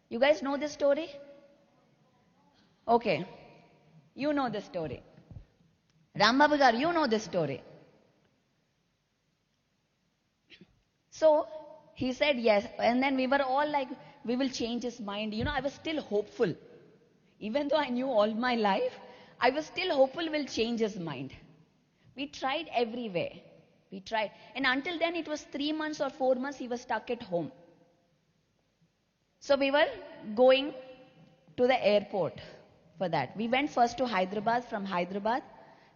You guys know this story? Okay. You know this story. Rambabu Garu, you know this story. So he said yes. And then we were all like, we will change his mind. You know, I was still hopeful. Even though I knew all my life, I was still hopeful we'll change his mind. We tried every way. We tried. And until then, it was 3 months or 4 months, he was stuck at home. So we were going to the airport for that. We went first to Hyderabad. From Hyderabad,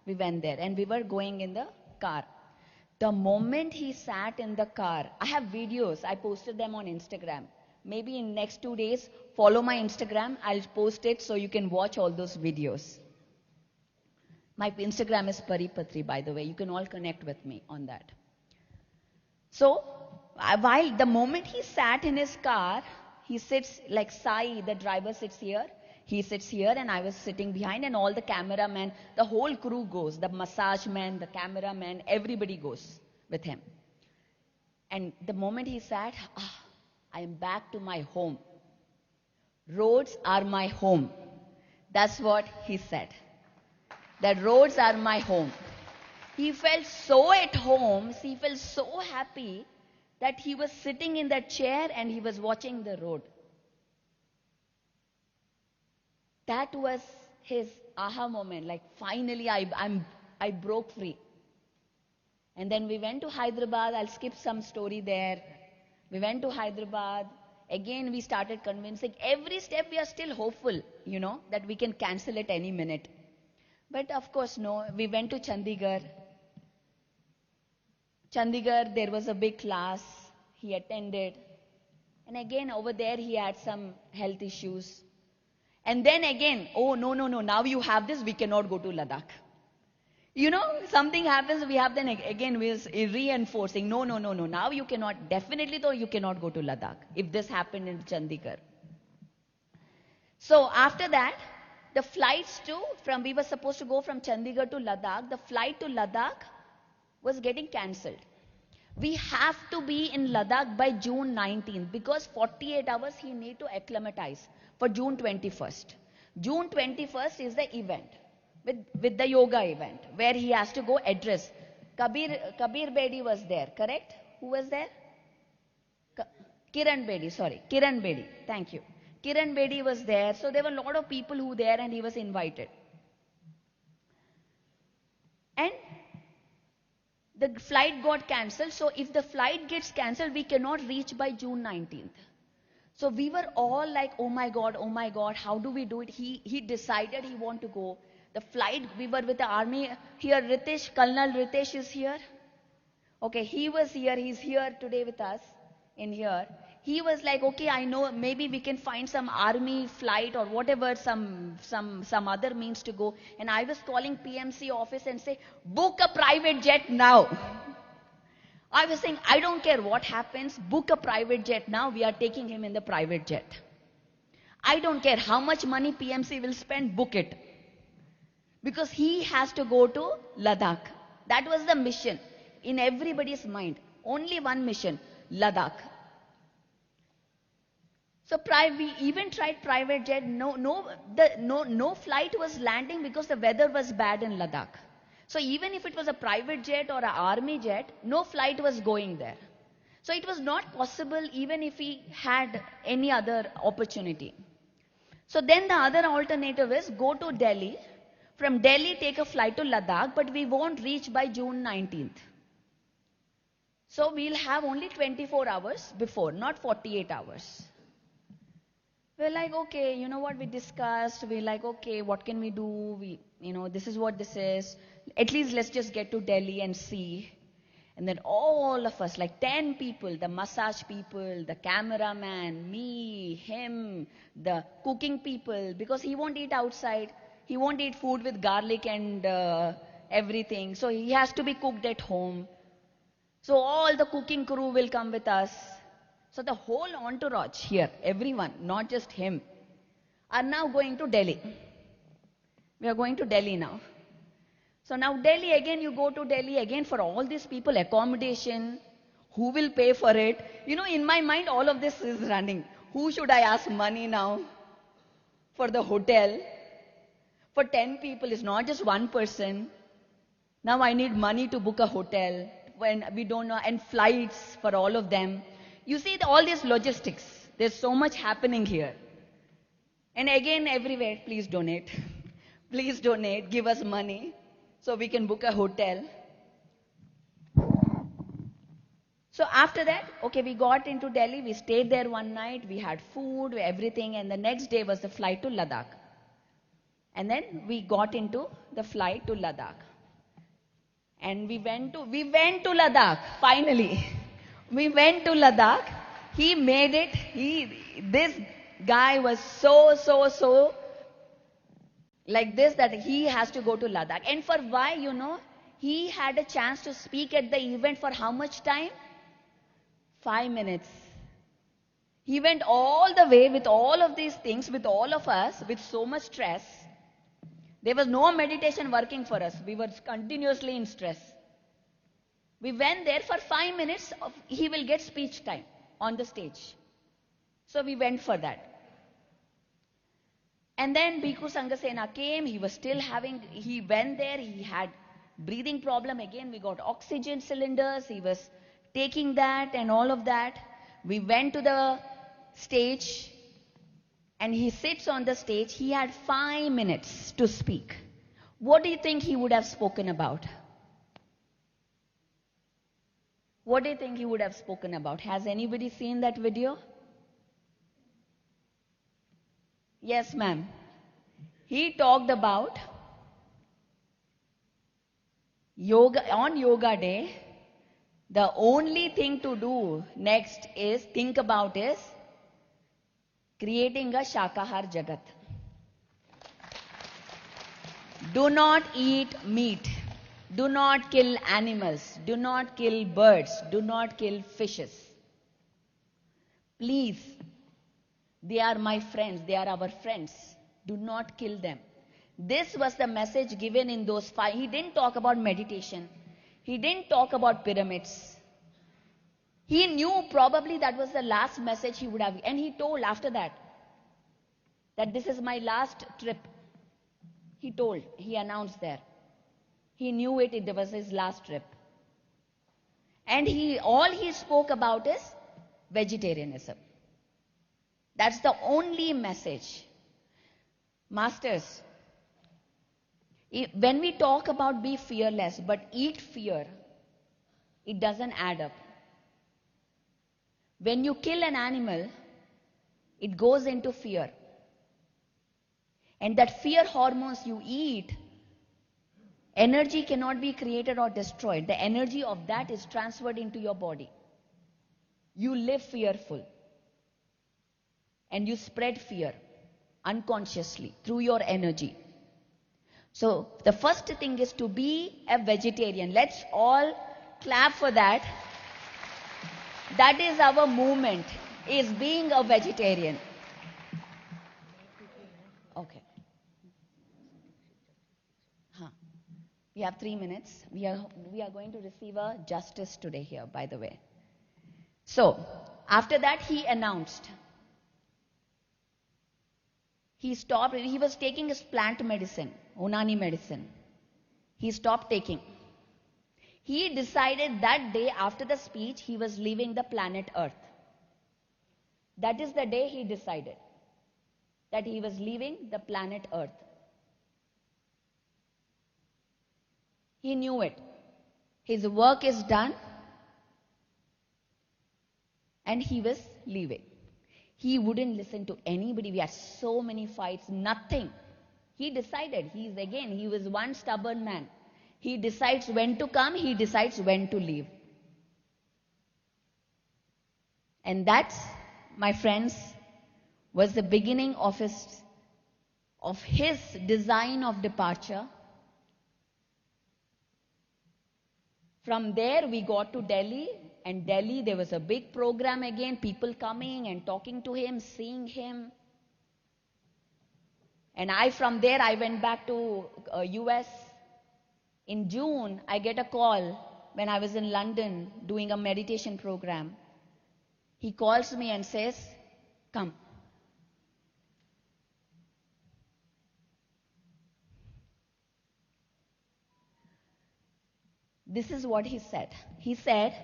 We went there and we were going in the car. The moment he sat in the car, I have videos, I posted them on Instagram. Maybe in next 2 days, follow my Instagram, I'll post it so you can watch all those videos. My Instagram is Patri, by the way. You can all connect with me on that. So, while the moment he sat in his car, he sits like Sai, the driver sits here, he sits here, and I was sitting behind, and all the cameramen, the whole crew goes, the massage man, the cameraman, everybody goes with him. And the moment he sat, I am back to my home. Roads are my home. That's what he said. That roads are my home. He felt so at home, he felt so happy that he was sitting in that chair and he was watching the road. That was his aha moment, like finally I broke free. And then we went to Hyderabad. I'll skip some story there. We went to Hyderabad. Again, we started convincing. Every step we are still hopeful, that we can cancel it any minute. But of course, no. We went to Chandigarh. Chandigarh, there was a big class. He attended. And again, over there, he had some health issues. And then again, oh, no. Now you have this, we cannot go to Ladakh. Something happens, we have then again, we're reinforcing. No. Now you cannot, definitely though, you cannot go to Ladakh if this happened in Chandigarh. So after that, the flights we were supposed to go from Chandigarh to Ladakh. The flight to Ladakh was getting cancelled. We have to be in Ladakh by June 19th because 48 hours he need to acclimatize for June 21st. June 21st is the event. With the yoga event, where he has to go address. Kabir Bedi was there, correct? Who was there? Kiran Bedi, thank you. Kiran Bedi was there, so there were a lot of people who were there and he was invited. And the flight got cancelled, so if the flight gets cancelled, we cannot reach by June 19th. So we were all like, oh my God, how do we do it? He decided he want to go. The flight, we were with the army. Here, Colonel Ritesh is here. Okay, he was here. He's here today with us in here. He was like, okay, I know, maybe we can find some army flight or whatever, some other means to go. And I was calling PMC office and say, book a private jet now. I was saying, I don't care what happens, book a private jet now. We are taking him in the private jet. I don't care how much money PMC will spend, book it. Because he has to go to Ladakh. That was the mission in everybody's mind. Only one mission, Ladakh. So we even tried private jet. No flight was landing because the weather was bad in Ladakh. So even if it was a private jet or an army jet, no flight was going there. So it was not possible even if we had any other opportunity. So then the other alternative is go to Delhi. From Delhi, take a flight to Ladakh, but we won't reach by June 19th. So we'll have only 24 hours before, not 48 hours. We're like, okay, you know what we discussed? We're like, okay, what can we do? This is what this is. At least let's just get to Delhi and see. And then all of us, like 10 people, the massage people, the cameraman, me, him, the cooking people, because he won't eat outside. He won't eat food with garlic and everything. So he has to be cooked at home. So all the cooking crew will come with us. So the whole entourage here, everyone, not just him, are now going to Delhi. We are going to Delhi now. So now Delhi, again, you go to Delhi again for all these people, accommodation. Who will pay for it? In my mind, all of this is running. Who should I ask money now for the hotel? For 10 people, it's not just one person. Now I need money to book a hotel when we don't know, and flights for all of them. You see all these logistics. There's so much happening here. And again, everywhere, please donate. Please donate, give us money so we can book a hotel. So after that, okay, we got into Delhi. We stayed there one night. We had food, everything. And the next day was the flight to Ladakh. And then we got into the flight to Ladakh. And we went to Ladakh, finally. We went to Ladakh. He made it. This guy was so like this that he has to go to Ladakh. And for why, he had a chance to speak at the event for how much time? 5 minutes. He went all the way with all of these things, with all of us, with so much stress. There was no meditation working for us. We were continuously in stress. We went there for 5 minutes. He will get speech time on the stage. So we went for that. And then Bhikkhu Sangasena came. He went there. He had breathing problem. Again, we got oxygen cylinders. He was taking that and all of that. We went to the stage. And he sits on the stage. He had 5 minutes to speak. What do you think he would have spoken about? What do you think he would have spoken about? Has anybody seen that video? Yes, ma'am. He talked about yoga. On Yoga Day, the only thing to do next is creating a Shakahar Jagat. Do not eat meat. Do not kill animals. Do not kill birds. Do not kill fishes. Please, they are my friends. They are our friends. Do not kill them. This was the message given in those 5. He didn't talk about meditation. He didn't talk about pyramids. He knew probably that was the last message he would have. And he told after that this is my last trip. He announced there. He knew it was his last trip. And all he spoke about is vegetarianism. That's the only message. Masters, when we talk about be fearless but eat fear, it doesn't add up. When you kill an animal, it goes into fear. And that fear hormones you eat, energy cannot be created or destroyed. The energy of that is transferred into your body. You live fearful. And you spread fear unconsciously through your energy. So the first thing is to be a vegetarian. Let's all clap for that. That is our movement, is being a vegetarian. Okay. We have 3 minutes. We are going to receive a justice today here, by the way. So, after that he announced. He stopped. He was taking his plant medicine, Unani medicine. He stopped taking. He decided that day after the speech he was leaving the planet Earth. That is the day he decided that he was leaving the planet Earth. He knew it. His work is done. And he was leaving. He wouldn't listen to anybody. We had so many fights, nothing. He decided. He was one stubborn man. He decides when to come, he decides when to leave. And that, my friends, was the beginning of his design of departure. From there we got to Delhi, and Delhi there was a big program again, people coming and talking to him, seeing him. And from there I went back to US. In June, I get a call when I was in London doing a meditation program. He calls me and says, come. This is what he said. He said,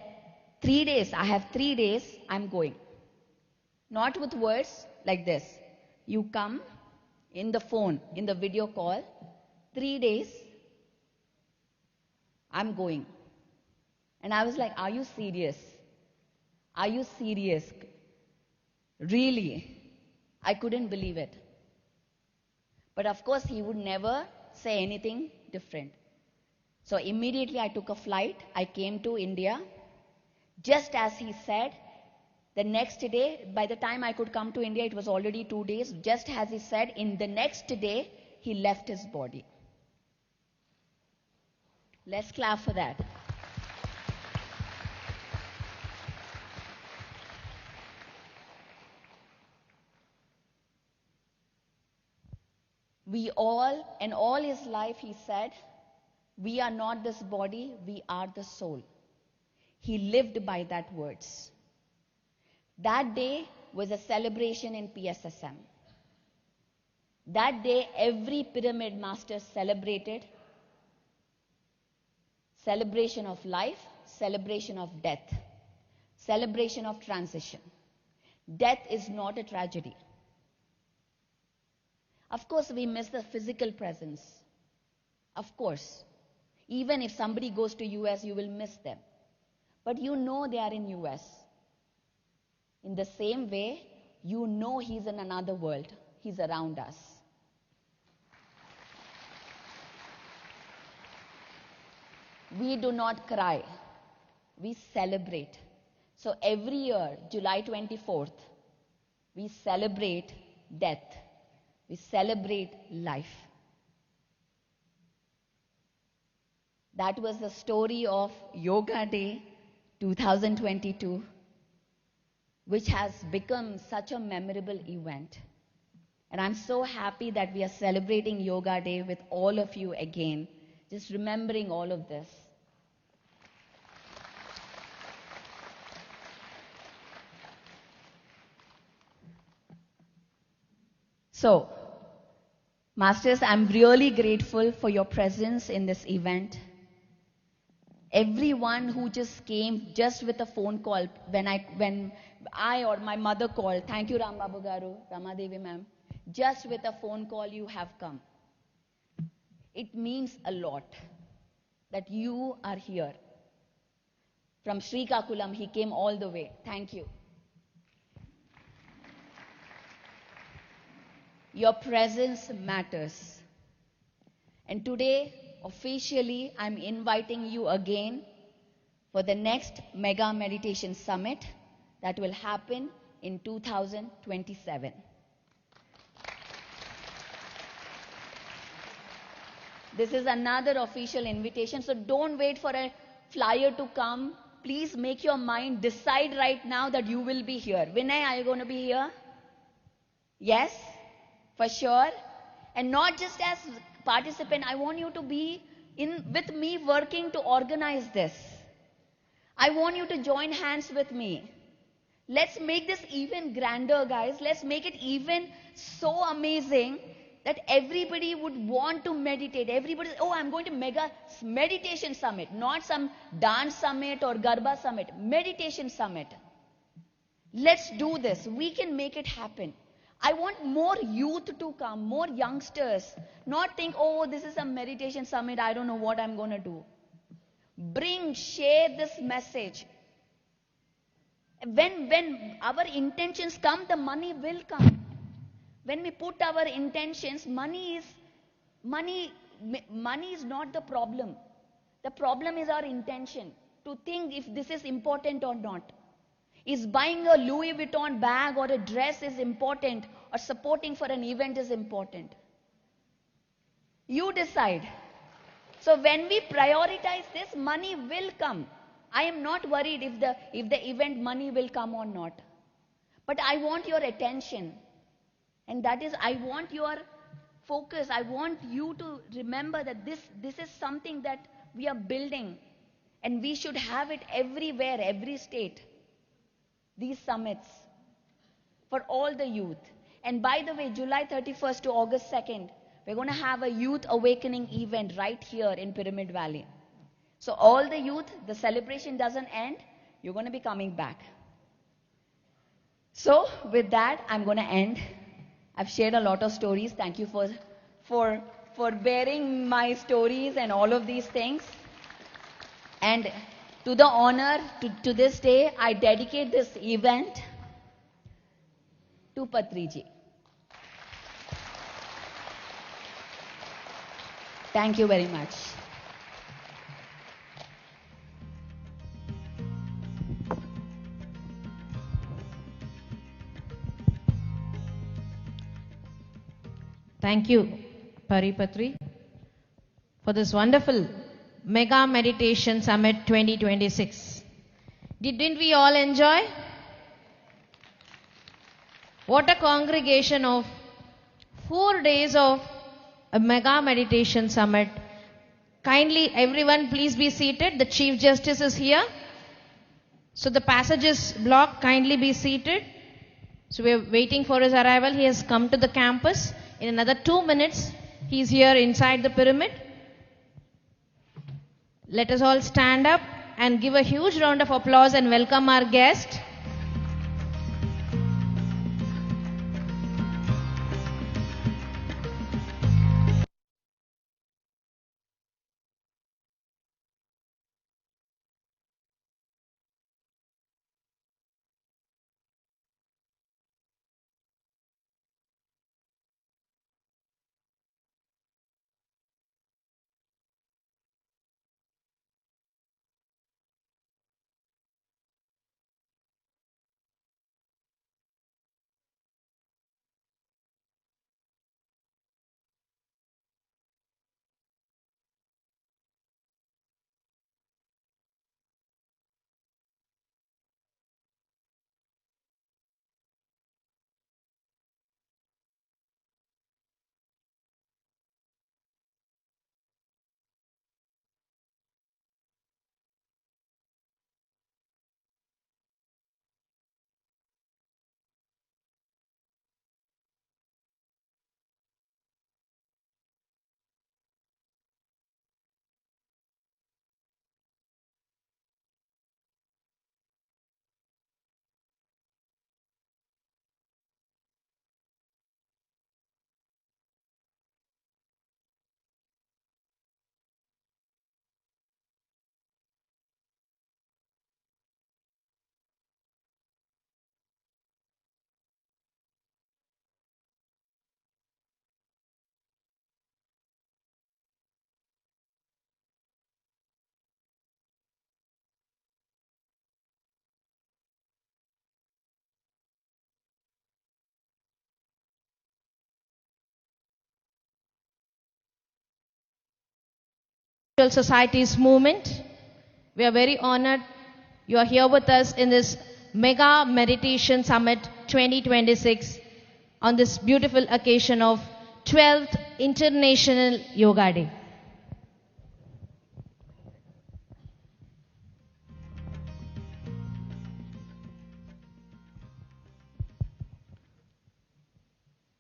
3 days, I have 3 days, I'm going. Not with words like this. You come in the phone, in the video call, 3 days, I'm going. And I was like, are you serious? Are you serious? Really? I couldn't believe it. But of course, he would never say anything different. So immediately I took a flight. I came to India. Just as he said, the next day, by the time I could come to India, it was already 2 days. Just as he said, in the next day, he left his body. Let's clap for that. We all, and all his life, he said, we are not this body, we are the soul. He lived by that words. That day was a celebration in PSSM. That day, every pyramid master celebrated celebration of life, celebration of death, celebration of transition. Death is not a tragedy. Of course, we miss the physical presence. Of course. Even if somebody goes to US, you will miss them. But you know they are in US. In the same way, you know he's in another world. He's around us. We do not cry. We celebrate. So every year, July 24th, we celebrate death. We celebrate life. That was the story of Yoga Day 2022, which has become such a memorable event. And I'm so happy that we are celebrating Yoga Day with all of you again, just remembering all of this. So, Masters, I'm really grateful for your presence in this event. Everyone who just came just with a phone call when I or my mother called, thank you Ram Babu Garu, Ramadevi ma'am, just with a phone call you have come. It means a lot that you are here. From Srikakulam, he came all the way. Thank you. Your presence matters. And today, officially, I'm inviting you again for the next Mega Meditation Summit that will happen in 2027. This is another official invitation, so don't wait for a flyer to come. Please make your mind, decide right now that you will be here. Vinay, are you going to be here? Yes? For sure. And not just as participant, I want you to be in with me working to organize this. I want you to join hands with me. Let's make this even grander, guys. Let's make it even so amazing that everybody would want to meditate. Everybody, oh, I'm going to mega meditation summit, not some dance summit or Garba summit, meditation summit. Let's do this. We can make it happen. I want more youth to come, more youngsters. Not think, oh, this is a meditation summit, I don't know what I'm going to do. Share this message. When our intentions come, the money will come. When we put our intentions, money is not the problem. The problem is our intention, to think if this is important or not. Is buying a Louis Vuitton bag or a dress is important, or supporting for an event is important? You decide. So when we prioritize this, money will come. I am not worried if the event money will come or not. But I want your attention. And that is, I want your focus. I want you to remember that this is something that we are building. And we should have it everywhere, every state. These summits for all the youth. And by the way, July 31st to August 2nd, we're going to have a youth awakening event right here in Pyramid Valley. So all the youth, the celebration doesn't end. You're going to be coming back. So with that, I'm going to end. I've shared a lot of stories. Thank you for bearing my stories and all of these things. And to the honor, to this day, I dedicate this event to Patri ji. Thank you very much. Thank you, Patri, for this wonderful Mega Meditation Summit 2026. Didn't we all enjoy? What a congregation of 4 days of a Mega Meditation Summit. Kindly, everyone, please be seated. The Chief Justice is here. So the passage is blocked. Kindly be seated. So we are waiting for his arrival. He has come to the campus. In another 2 minutes, he is here inside the pyramid. Let us all stand up and give a huge round of applause and welcome our guest. Society's movement. We are very honored you are here with us in this Mega Meditation Summit 2026 on this beautiful occasion of 12th International Yoga Day.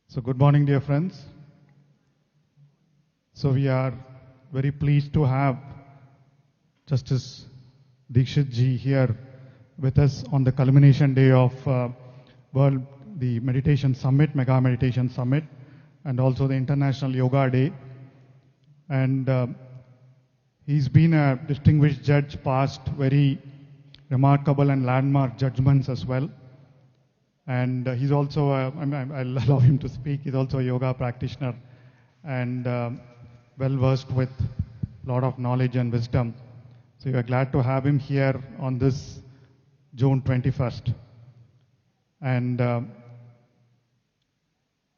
So good morning, dear friends. So we are very pleased to have Justice Dikshit ji here with us on the culmination day of the Meditation Summit, Mega Meditation Summit, and also the International Yoga Day. And he's been a distinguished judge, passed very remarkable and landmark judgments as well. And he's also, I'll allow him to speak, he's also a yoga practitioner and well versed with a lot of knowledge and wisdom. So we are glad to have him here on this June 21st. And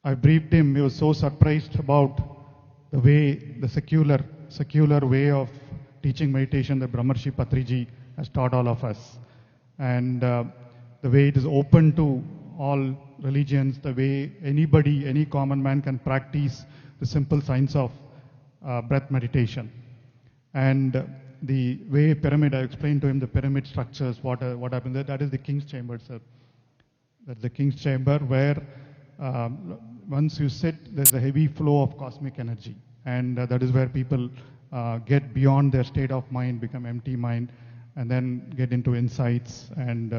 I briefed him, he was so surprised about the way, the secular way of teaching meditation that Brahmarshi Patri ji has taught all of us. And the way it is open to all religions, the way anybody, any common man can practice the simple science of breath meditation. And the way pyramid, I explained to him the pyramid structures, what happens there, that is the king's chamber, sir. That's the king's chamber where once you sit, there's a heavy flow of cosmic energy. And that is where people get beyond their state of mind, become empty mind, and then get into insights and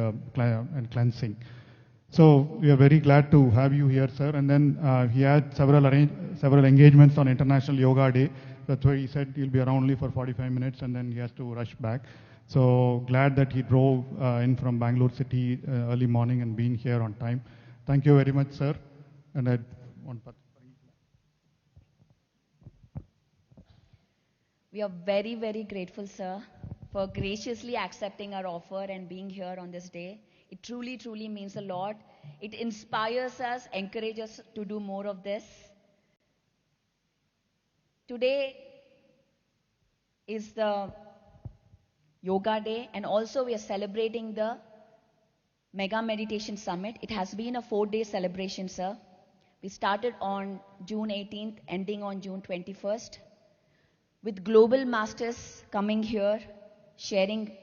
cleansing. So we are very glad to have you here, sir. And then he had several engagements on International Yoga Day. That's why he said he'll be around only for 45 minutes and then he has to rush back. So glad that he drove in from Bangalore city early morning and been here on time. Thank you very much, sir. And I want We are very, very grateful, sir, for graciously accepting our offer and being here on this day. It truly, truly means a lot. It inspires us, encourages us to do more of this. Today is the Yoga Day, and also we are celebrating the Mega Meditation Summit. It has been a 4-day celebration, sir. We started on June 18th, ending on June 21st, with global masters coming here, sharing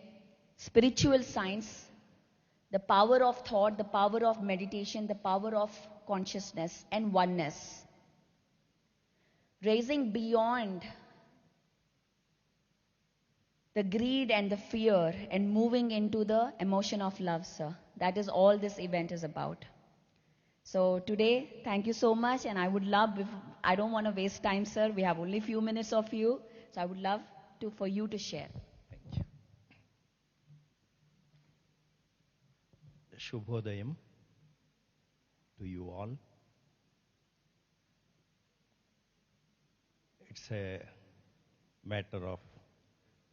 spiritual science, the power of thought, the power of meditation, the power of consciousness and oneness, raising beyond the greed and the fear and moving into the emotion of love, sir. That is all this event is about. So today, thank you so much, and I would love, I don't want to waste time, sir. We have only a few minutes of you, so I would love for you to share. Thank you. Shubhodayam to you all. It's a matter of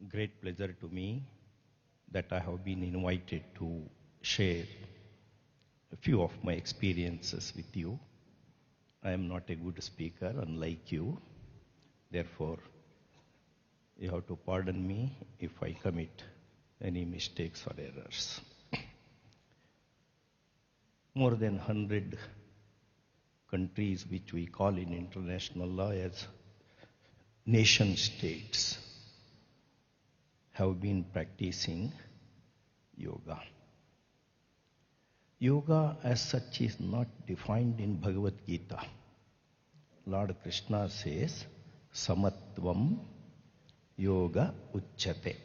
great pleasure to me that I have been invited to share a few of my experiences with you. I am not a good speaker, unlike you. Therefore, you have to pardon me if I commit any mistakes or errors. More than 100 countries, which we call in international law as nation states, have been practicing yoga. Yoga as such is not defined in Bhagavad Gita. Lord Krishna says, Samatvam Yoga Uchyate.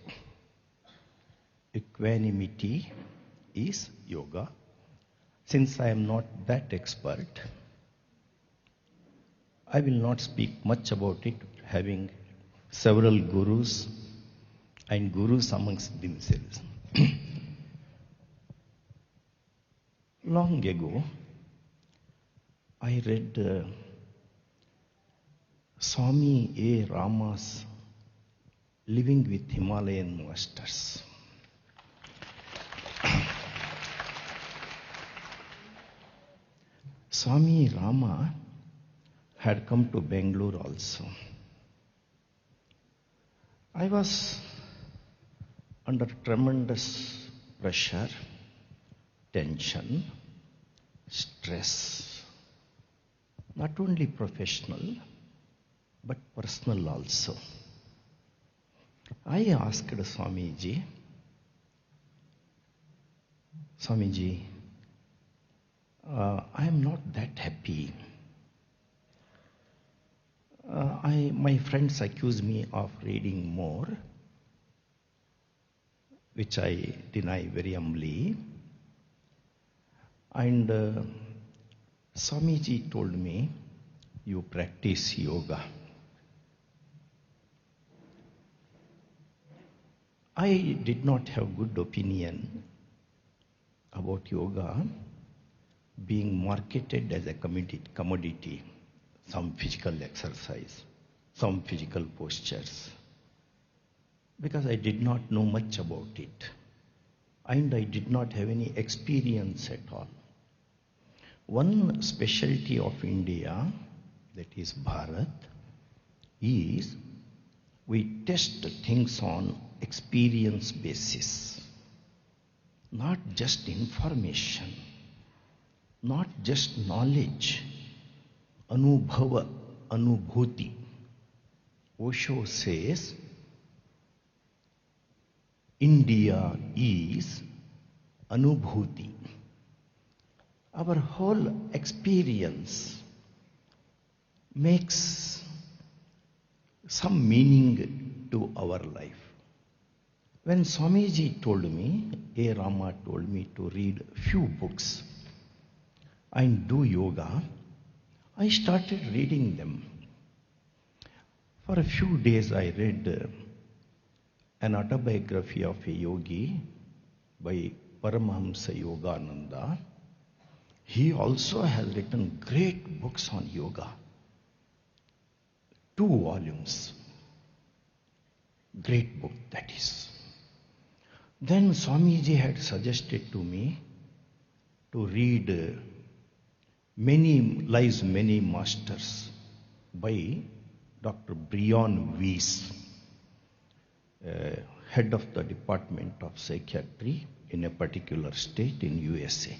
Equanimity is yoga. Since I am not that expert, I will not speak much about it, having several gurus and gurus amongst themselves. Long ago, I read Swami A. Rama's Living with Himalayan Masters. Swami Rama had come to Bangalore also. I was under tremendous pressure, tension, stress, not only professional, but personal also. I asked Swamiji, I am not that happy. My friends accuse me of reading more, which I deny very humbly. And Swamiji told me, you practice yoga. I did not have good opinion about yoga being marketed as a commodity, some physical exercise, some physical postures, because I did not know much about it, and I did not have any experience at all. One specialty of India, that is Bharat, is we test things on experience basis, not just information, not just knowledge, anubhava, anubhuti. Osho says, India is anubhuti. Our whole experience makes some meaning to our life. When Swamiji told me, A. Rama told me to read few books and do yoga, I started reading them. For a few days I read an autobiography of a yogi by Paramahamsa Yogananda. He also has written great books on yoga. 2 volumes. Great book that is. Then Swamiji had suggested to me to read Many Lives, Many Masters by Dr. Brion Weiss, head of the Department of Psychiatry in a particular state in USA.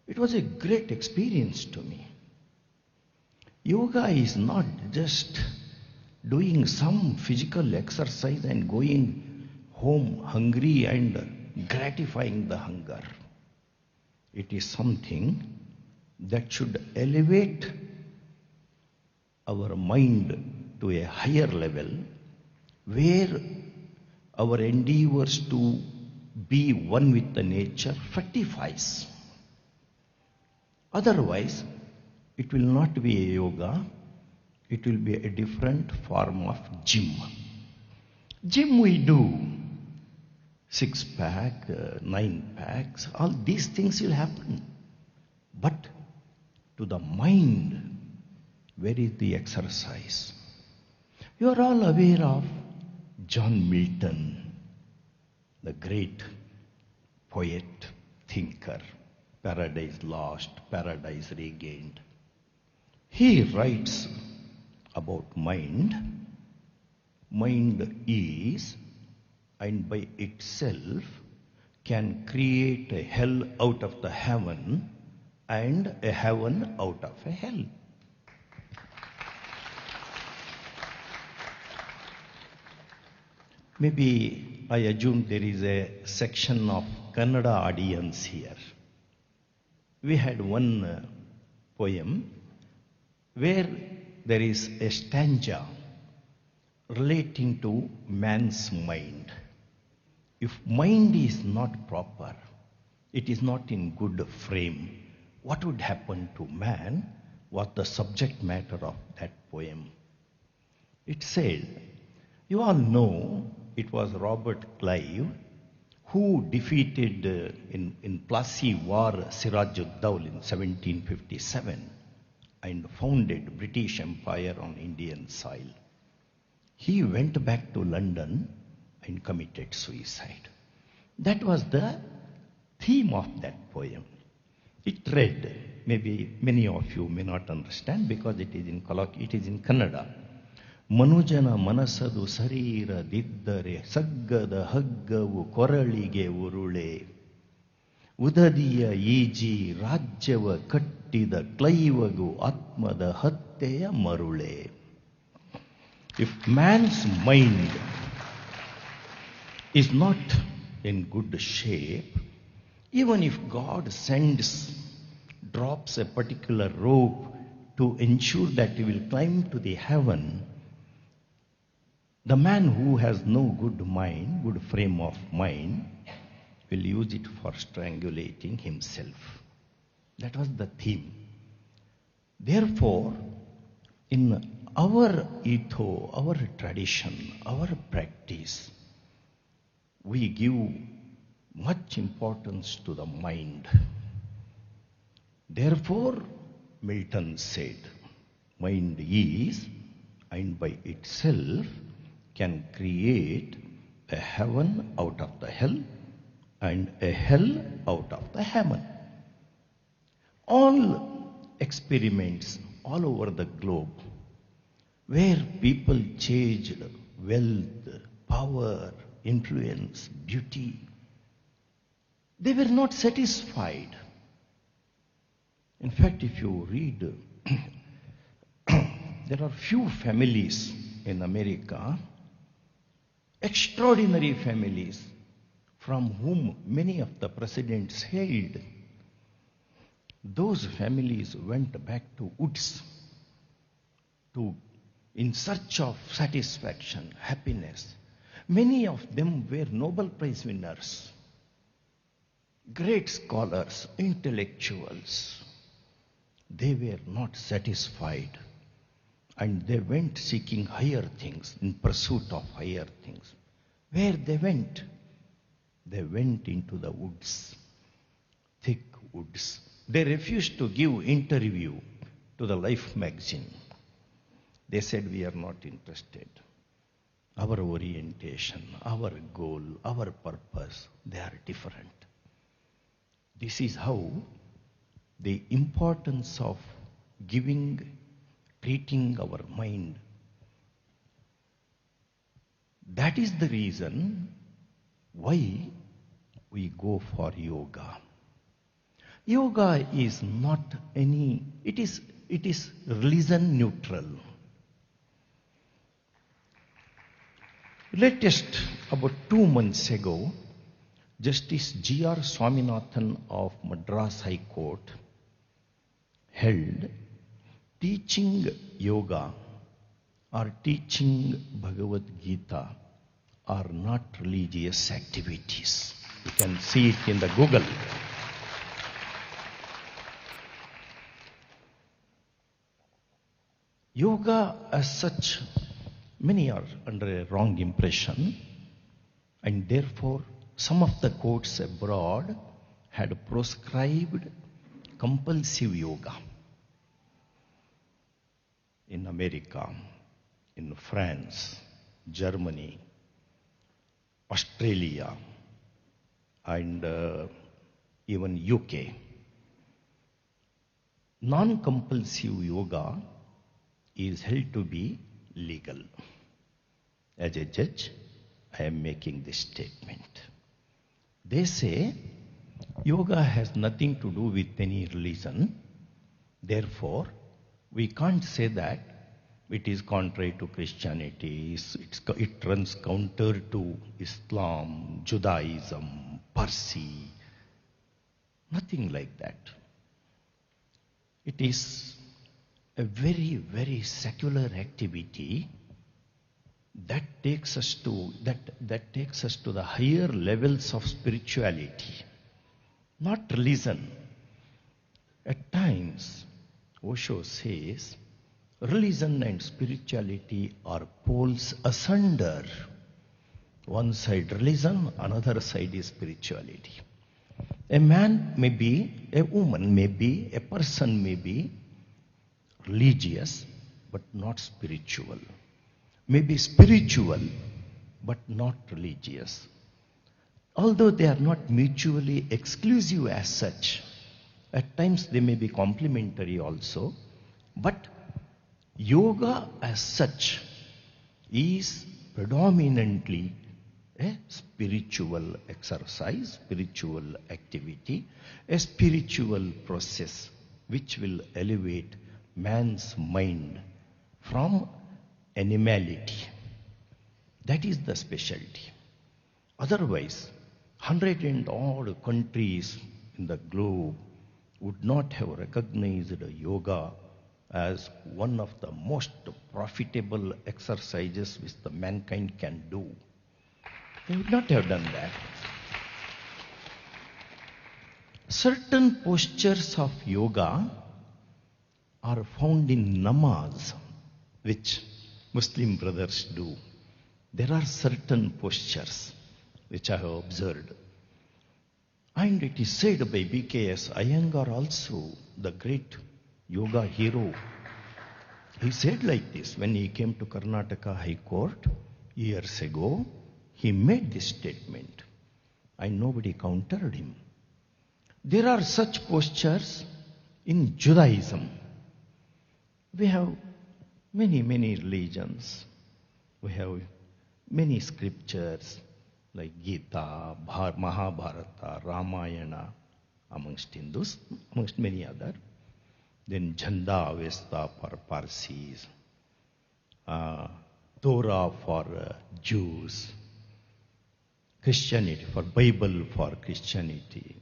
It was a great experience to me. Yoga is not just doing some physical exercise and going home hungry and gratifying the hunger. It is something that should elevate our mind to a higher level, where our endeavors to be one with the nature fructifies. Otherwise, it will not be a yoga, it will be a different form of gym. Gym we do, 6-pack, 9-packs, all these things will happen. But to the mind, where is the exercise? You are all aware of John Milton, the great poet, thinker, Paradise Lost, Paradise Regained. He writes about mind. Mind is, and by itself, can create a hell out of the heaven and a heaven out of a hell. Maybe I assume there is a section of Kannada audience here. We had one poem where there is a stanza relating to man's mind. If mind is not proper, it is not in good frame, what would happen to man was the subject matter of that poem. It said, you all know it was Robert Clive who defeated in Plassey War Siraj-ud-Dawla in 1757 and founded British Empire on Indian soil. He went back to London and committed suicide. That was the theme of that poem. It read, maybe many of you may not understand because it is in Kannada. ಮನುಜನ ಮನಸದು ಶರೀರದಿದ್ದರೆ ಸಗ್ಗದ ಹಗ್ಗವು ಕೊರಳಿಗೆ ಉರುಳೆ ಉದದಿಯ easy ರಾಜ್ಯವ ಕಟ್ಟಿದ ಕ್ಲೈವಗು ಆತ್ಮದ ಹತ್ಯೆಯ ಮರುಳೆ. If man's mind is not in good shape, even if God drops a particular rope to ensure that he will climb to the heaven, the man who has no good mind, good frame of mind, will use it for strangulating himself. That was the theme. Therefore, in our ethos, our tradition, our practice, we give much importance to the mind. Therefore, Milton said, mind is, and by itself, can create a heaven out of the hell and a hell out of the heaven. All experiments all over the globe where people chased wealth, power, influence, beauty, they were not satisfied. In fact, if you read, there are few families in America, extraordinary families from whom many of the presidents hailed. Those families went back to woods in search of satisfaction, happiness. Many of them were Nobel Prize winners, great scholars, intellectuals. They were not satisfied. And they went seeking higher things, in pursuit of higher things. Where they went? They went into the woods, thick woods. They refused to give interview to the Life magazine. They said, we are not interested. Our orientation, our goal, our purpose, they are different. This is how the importance of giving treating our mind. That is the reason why we go for yoga. Yoga is not any, it is religion neutral. Latest, about 2 months ago, Justice G.R. Swaminathan of Madras High Court held teaching yoga or teaching Bhagavad Gita are not religious activities. You can see it in the Google. Yoga as such, many are under a wrong impression, and therefore some of the courts abroad had proscribed compulsive yoga. In America, in France, Germany, Australia, and even UK. Non-compulsive yoga is held to be legal. As a judge, I am making this statement. They say yoga has nothing to do with any religion. Therefore, we can't say that it is contrary to Christianity, it runs counter to Islam, Judaism, Parsi. Nothing like that. It is a very, very secular activity that takes us to the higher levels of spirituality, not religion. At times, Osho says, religion and spirituality are poles asunder. One side religion, another side is spirituality. A man may be, a woman may be, a person may be religious but not spiritual. May be spiritual but not religious. Although they are not mutually exclusive as such, at times they may be complementary also, but yoga as such is predominantly a spiritual exercise, spiritual activity, a spiritual process which will elevate man's mind from animality. That is the specialty. Otherwise, 100 and odd countries in the globe would not have recognized yoga as one of the most profitable exercises which the mankind can do. They would not have done that. Certain postures of yoga are found in namaz, which Muslim brothers do. There are certain postures which I have observed. And it is said by B.K.S. Iyengar also, the great yoga hero. He said like this when he came to Karnataka High Court years ago. He made this statement and nobody countered him. There are such postures in Judaism. We have many, many religions. We have many scriptures like Gita, Mahabharata, Ramayana, amongst Hindus, amongst many other. Then Jhanda, Avesta for Parsis, Torah for Jews, Christianity, for Bible for Christianity.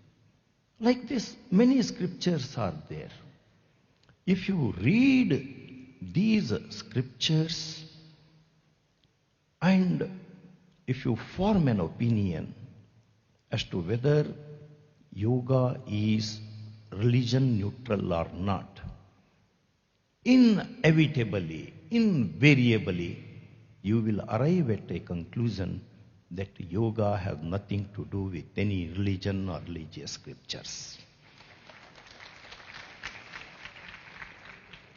Like this, many scriptures are there. If you read these scriptures and if you form an opinion as to whether yoga is religion neutral or not, inevitably, invariably, you will arrive at a conclusion that yoga has nothing to do with any religion or religious scriptures.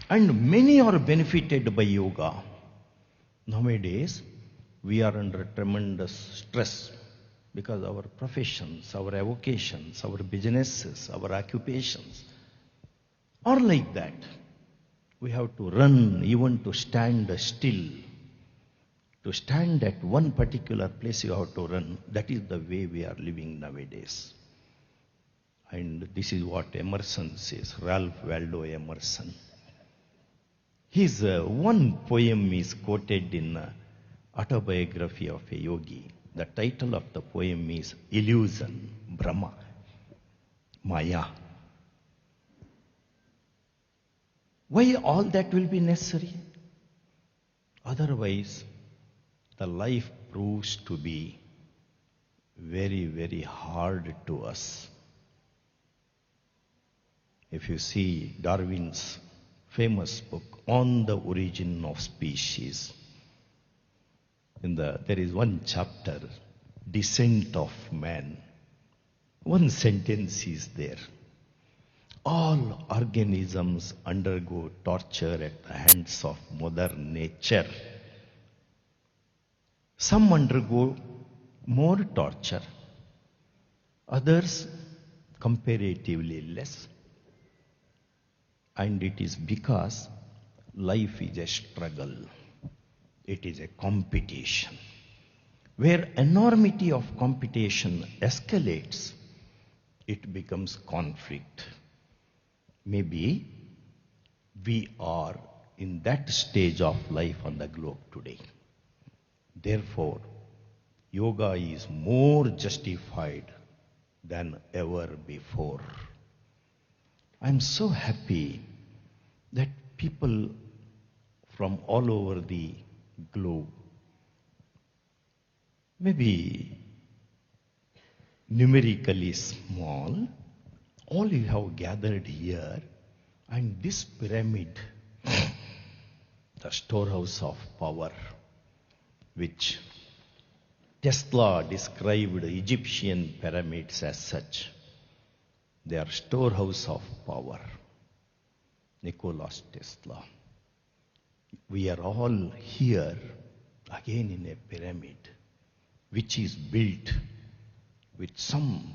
And many are benefited by yoga. Nowadays, we are under tremendous stress because our professions, our avocations, our businesses, our occupations are like that. We have to run, even to stand still. To stand at one particular place, you have to run. That is the way we are living nowadays. And this is what Emerson says, Ralph Waldo Emerson. His one poem is quoted in Autobiography of a Yogi. The title of the poem is Illusion, Brahma, Maya. Why all that will be necessary? Otherwise, the life proves to be very, very hard to us. If you see Darwin's famous book, On the Origin of Species, there is one chapter, Descent of Man. One sentence is there. All organisms undergo torture at the hands of Mother Nature. Some undergo more torture, others comparatively less. And it is because life is a struggle. It is a competition. Where enormity of competition escalates, it becomes conflict. Maybe we are in that stage of life on the globe today. Therefore, yoga is more justified than ever before. I'm so happy that people from all over the globe, maybe numerically small, all you have gathered here, and this pyramid, the storehouse of power, which Tesla described Egyptian pyramids as such. They are storehouse of power. Nikola Tesla. We are all here again in a pyramid, which is built with some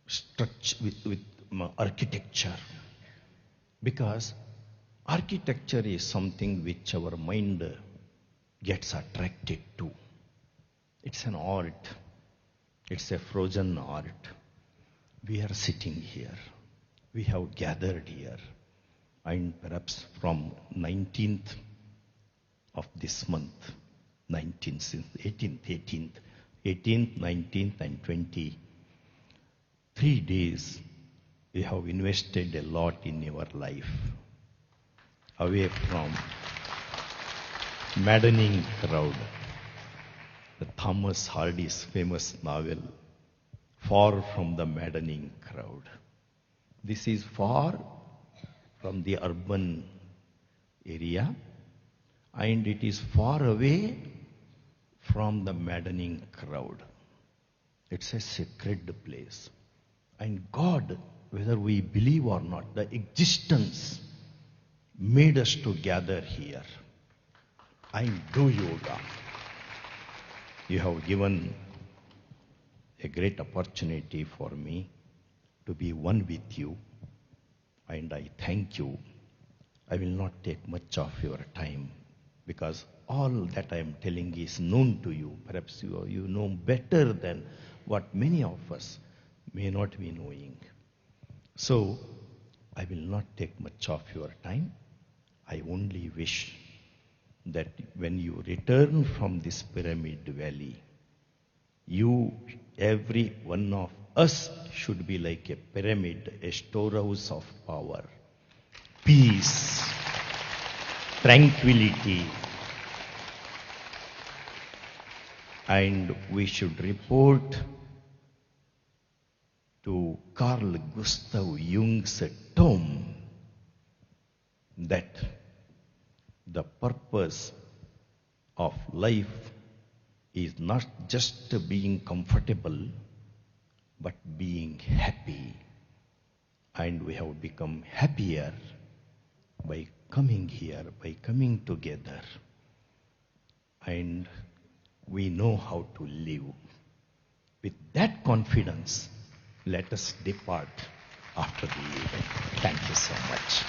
structure, with architecture. Because architecture is something which our mind gets attracted to. It's an art. It's a frozen art. We are sitting here. We have gathered here. And perhaps from 19th of this month, 18th, 19th and 20th, 3 days, we have invested a lot in your life. Away from maddening crowd. The Thomas Hardy's famous novel, Far from the Maddening Crowd. This is far from the urban area, and it is far away from the maddening crowd. It's a sacred place. And God, whether we believe or not, the existence made us to gather here and do yoga. You have given a great opportunity for me to be one with you, and I thank you. I will not take much of your time, because all that I am telling is known to you. Perhaps you know better than what many of us may not be knowing. So, I will not take much of your time. I only wish that when you return from this pyramid valley, every one of us should be like a pyramid, a storehouse of power, peace, tranquility. And we should report to Carl Gustav Jung's tomb that the purpose of life is not just being comfortable, but being happy. And we have become happier by coming here, by coming together. And we know how to live. With that confidence, let us depart after the event. Thank you so much.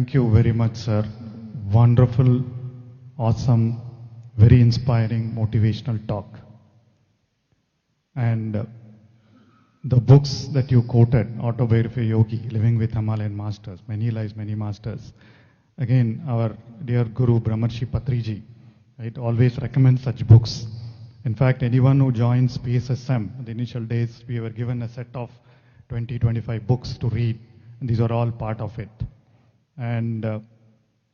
Thank you very much, sir. Wonderful, awesome, very inspiring, motivational talk. And the books that you quoted, Autobiography Yogi, Living with Himalayan Masters, Many Lives, Many Masters. Again, our dear Guru Brahmarshi Patriji, right, always recommends such books. In fact, anyone who joins PSSM, the initial days, we were given a set of 20-25 books to read, and these are all part of it. And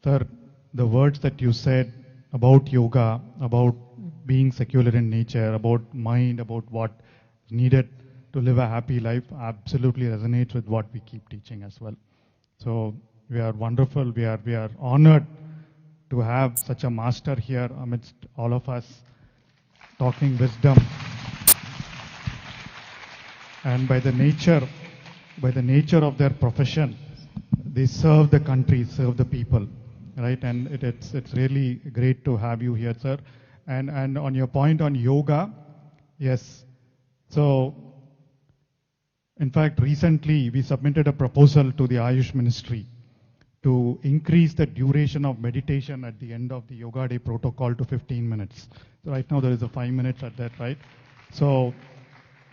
sir, the words that you said about yoga, about being secular in nature, about mind, about what is needed to live a happy life, absolutely resonates with what we keep teaching as well. So we are wonderful. We are honored to have such a master here amidst all of us, talking wisdom. And by the nature of their profession, they serve the country, serve the people, right? And it's really great to have you here, sir. And on your point on yoga, yes. So, in fact, recently we submitted a proposal to the Ayush Ministry to increase the duration of meditation at the end of the Yoga Day protocol to 15 minutes. So right now there is a 5 minutes at that, right? So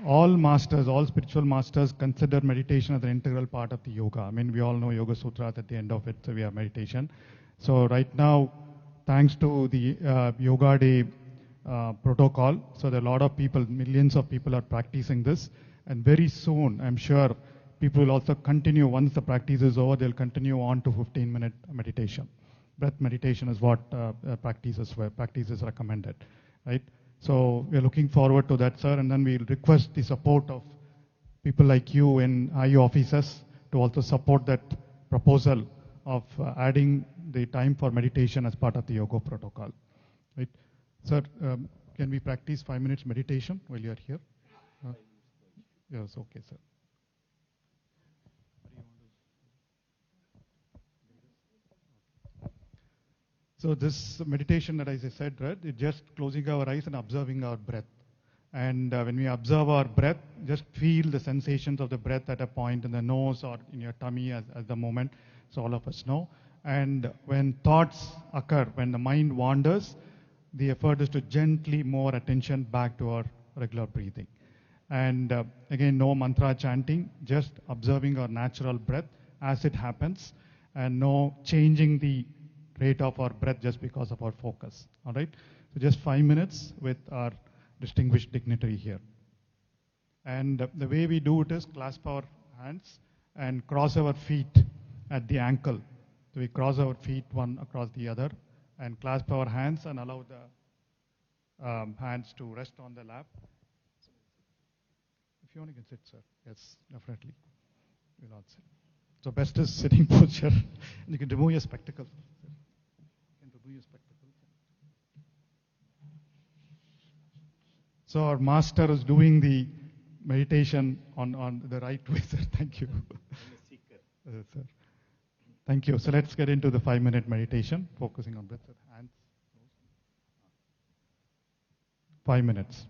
all masters, all spiritual masters consider meditation as an integral part of the yoga. I mean, we all know Yoga Sutras at the end of it, so we have meditation. So right now, thanks to the Yoga Day protocol, so there are a lot of people, millions of people are practicing this. And very soon, I'm sure, people will also continue, once the practice is over, they'll continue on to 15-minute meditation. Breath meditation is what practice is recommended, right? So we're looking forward to that, sir, and then we'll request the support of people like you in IU offices to also support that proposal of adding the time for meditation as part of the yoga protocol. Right? Sir, can we practice 5 minutes meditation while you're here? Yes, okay, sir. So this meditation that, as I said, right, it's just closing our eyes and observing our breath. And when we observe our breath, just feel the sensations of the breath at a point in the nose or in your tummy as the moment, so all of us know. And when thoughts occur, when the mind wanders, the effort is to gently move attention back to our regular breathing. And again, no mantra chanting, just observing our natural breath as it happens, and no changing the rate of our breath just because of our focus. All right? So just 5 minutes with our distinguished dignitary here. And the way we do it is clasp our hands and cross our feet at the ankle. So we cross our feet one across the other and clasp our hands and allow the hands to rest on the lap. If you want, you can sit, sir. Yes, definitely. We'll all sit. So best is sitting posture. And you can remove your spectacles. So our master is doing the meditation on the right way, sir. Thank you. Sir. Thank you. So let's get into the 5-minute meditation, focusing on breath, sir. Hands. 5 minutes.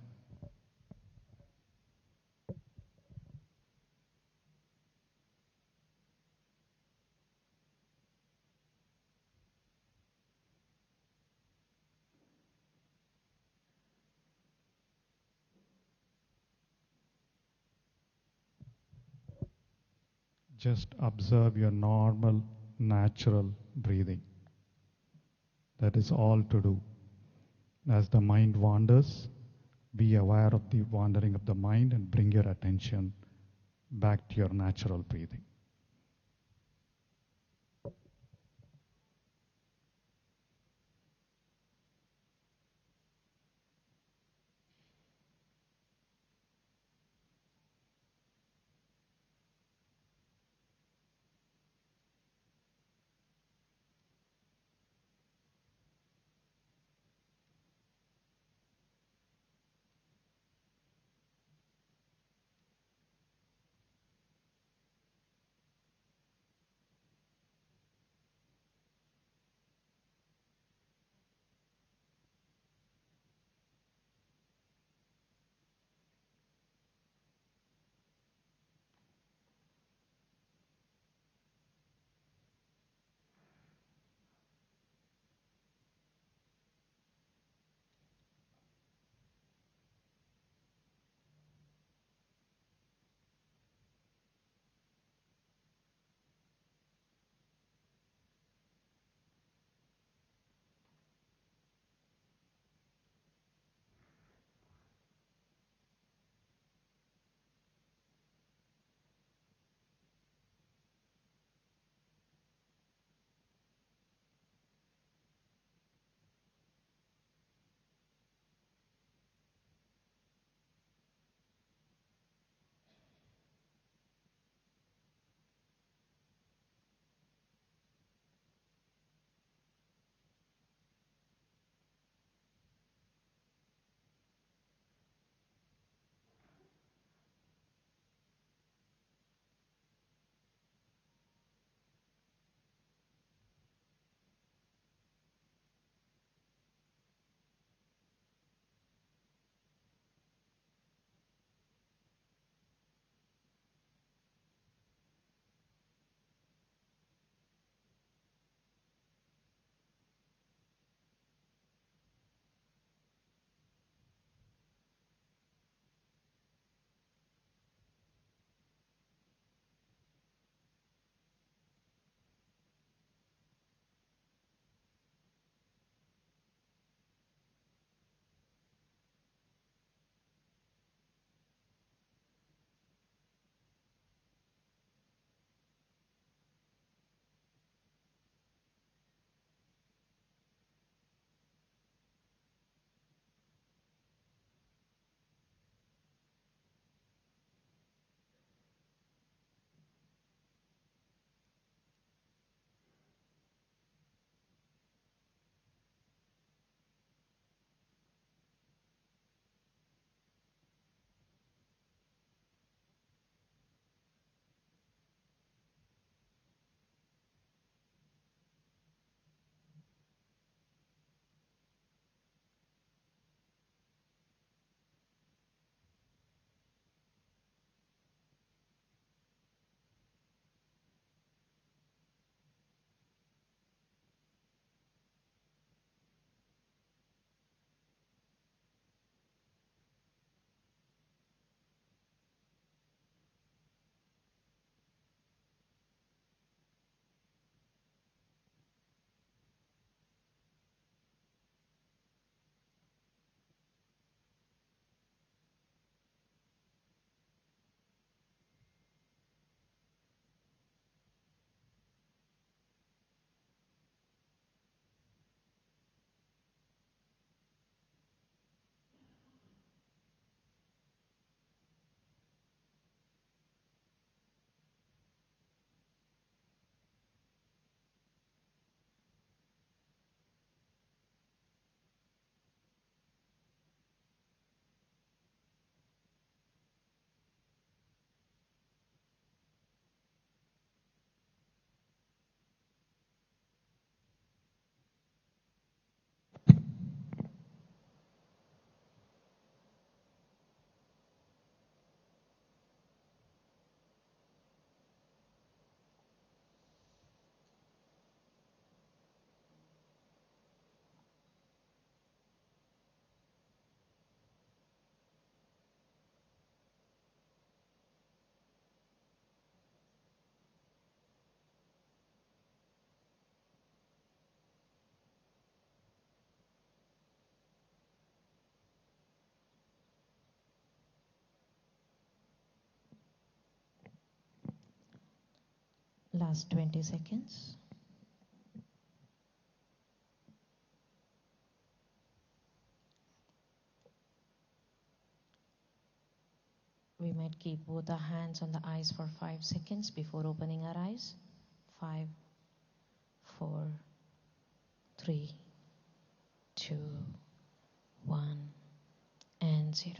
Just observe your normal, natural breathing. That is all to do. As the mind wanders, be aware of the wandering of the mind and bring your attention back to your natural breathing. Last 20 seconds. We might keep both our hands on the eyes for 5 seconds before opening our eyes. 5, 4, 3, 2, 1, and 0.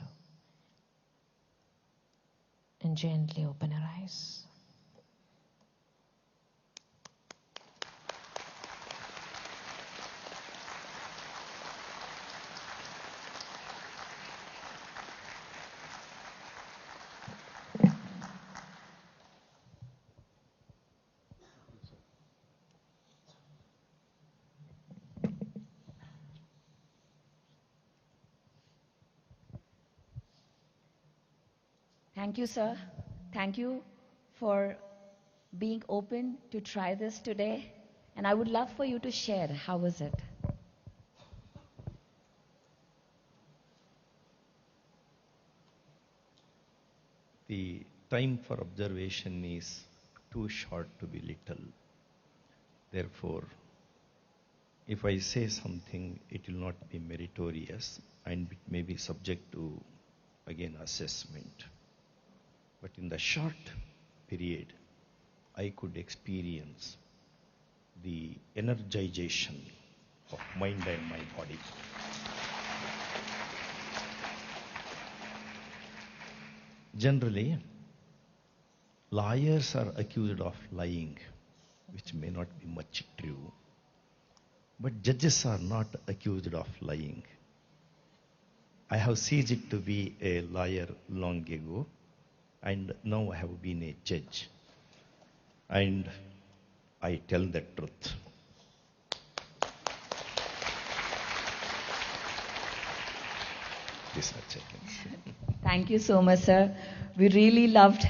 And gently open our eyes. Thank you, sir. Thank you for being open to try this today. And I would love for you to share, how was it? The time for observation is too short to be little. Therefore, if I say something, it will not be meritorious and it may be subject to, again, assessment. But in the short period, I could experience the energization of mind and my body. Generally, lawyers are accused of lying, which may not be much true. But judges are not accused of lying. I have ceased to be a liar long ago, and now I have been a judge. And I tell the truth. These are check-ins. Thank you so much, sir. We really loved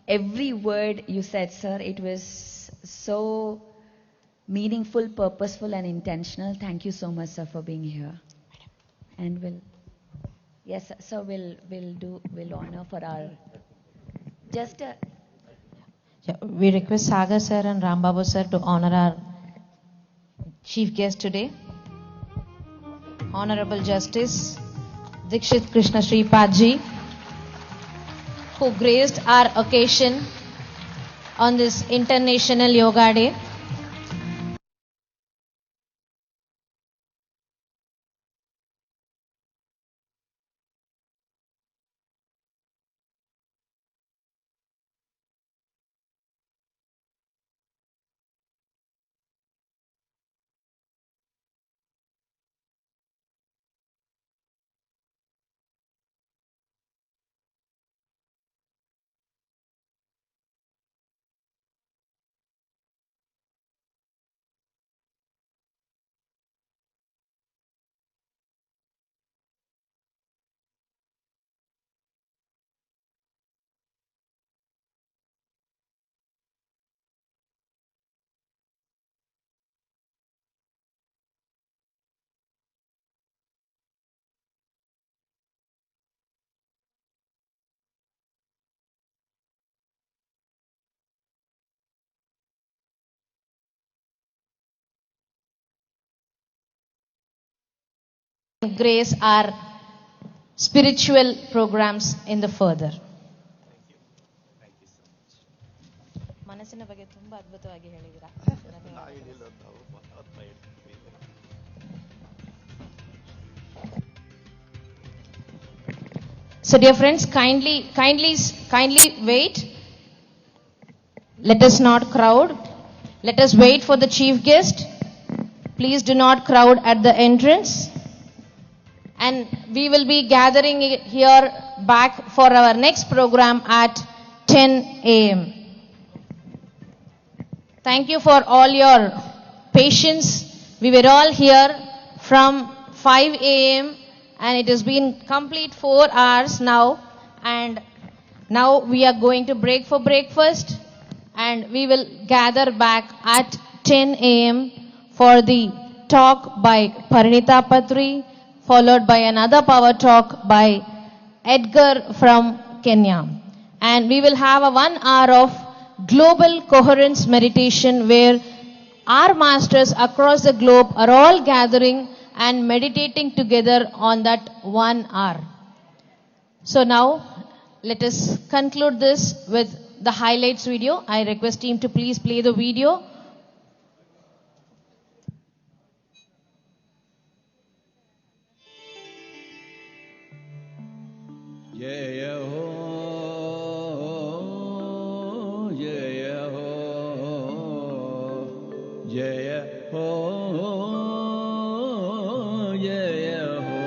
every word you said, sir. It was so meaningful, purposeful, and intentional. Thank you so much, sir, for being here. And yes, sir, we'll honor for our, just a, Yeah, we request Sagar sir and Rambabu sir to honor our chief guest today, Honorable Justice Dikshit Krishna Sripadji, who graced our occasion on this International Yoga Day. Grace our spiritual programs in the further. ಮನಸ್ಸಿನ ಬಗ್ಗೆ ತುಂಬಾ ಅದ್ಭುತವಾಗಿ ಹೇಳಿದ್ದೀರಾ. So dear friends, kindly wait. Let us not crowd. Let us wait for the chief guest. Please do not crowd at the entrance. And we will be gathering here back for our next program at 10 a.m. Thank you for all your patience. We were all here from 5 a.m. and it has been complete 4 hours now. And now we are going to break for breakfast and we will gather back at 10 a.m. for the talk by Parinita Patri, followed by another power talk by Edgar from Kenya. And we will have a 1 hour of global coherence meditation where our masters across the globe are all gathering and meditating together on that 1 hour. So now, let us conclude this with the highlights video. I request team to please play the video. Jaya ho, Jaya ho, Jaya ho, Jaya ho,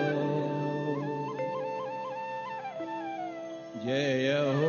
Jaya ho.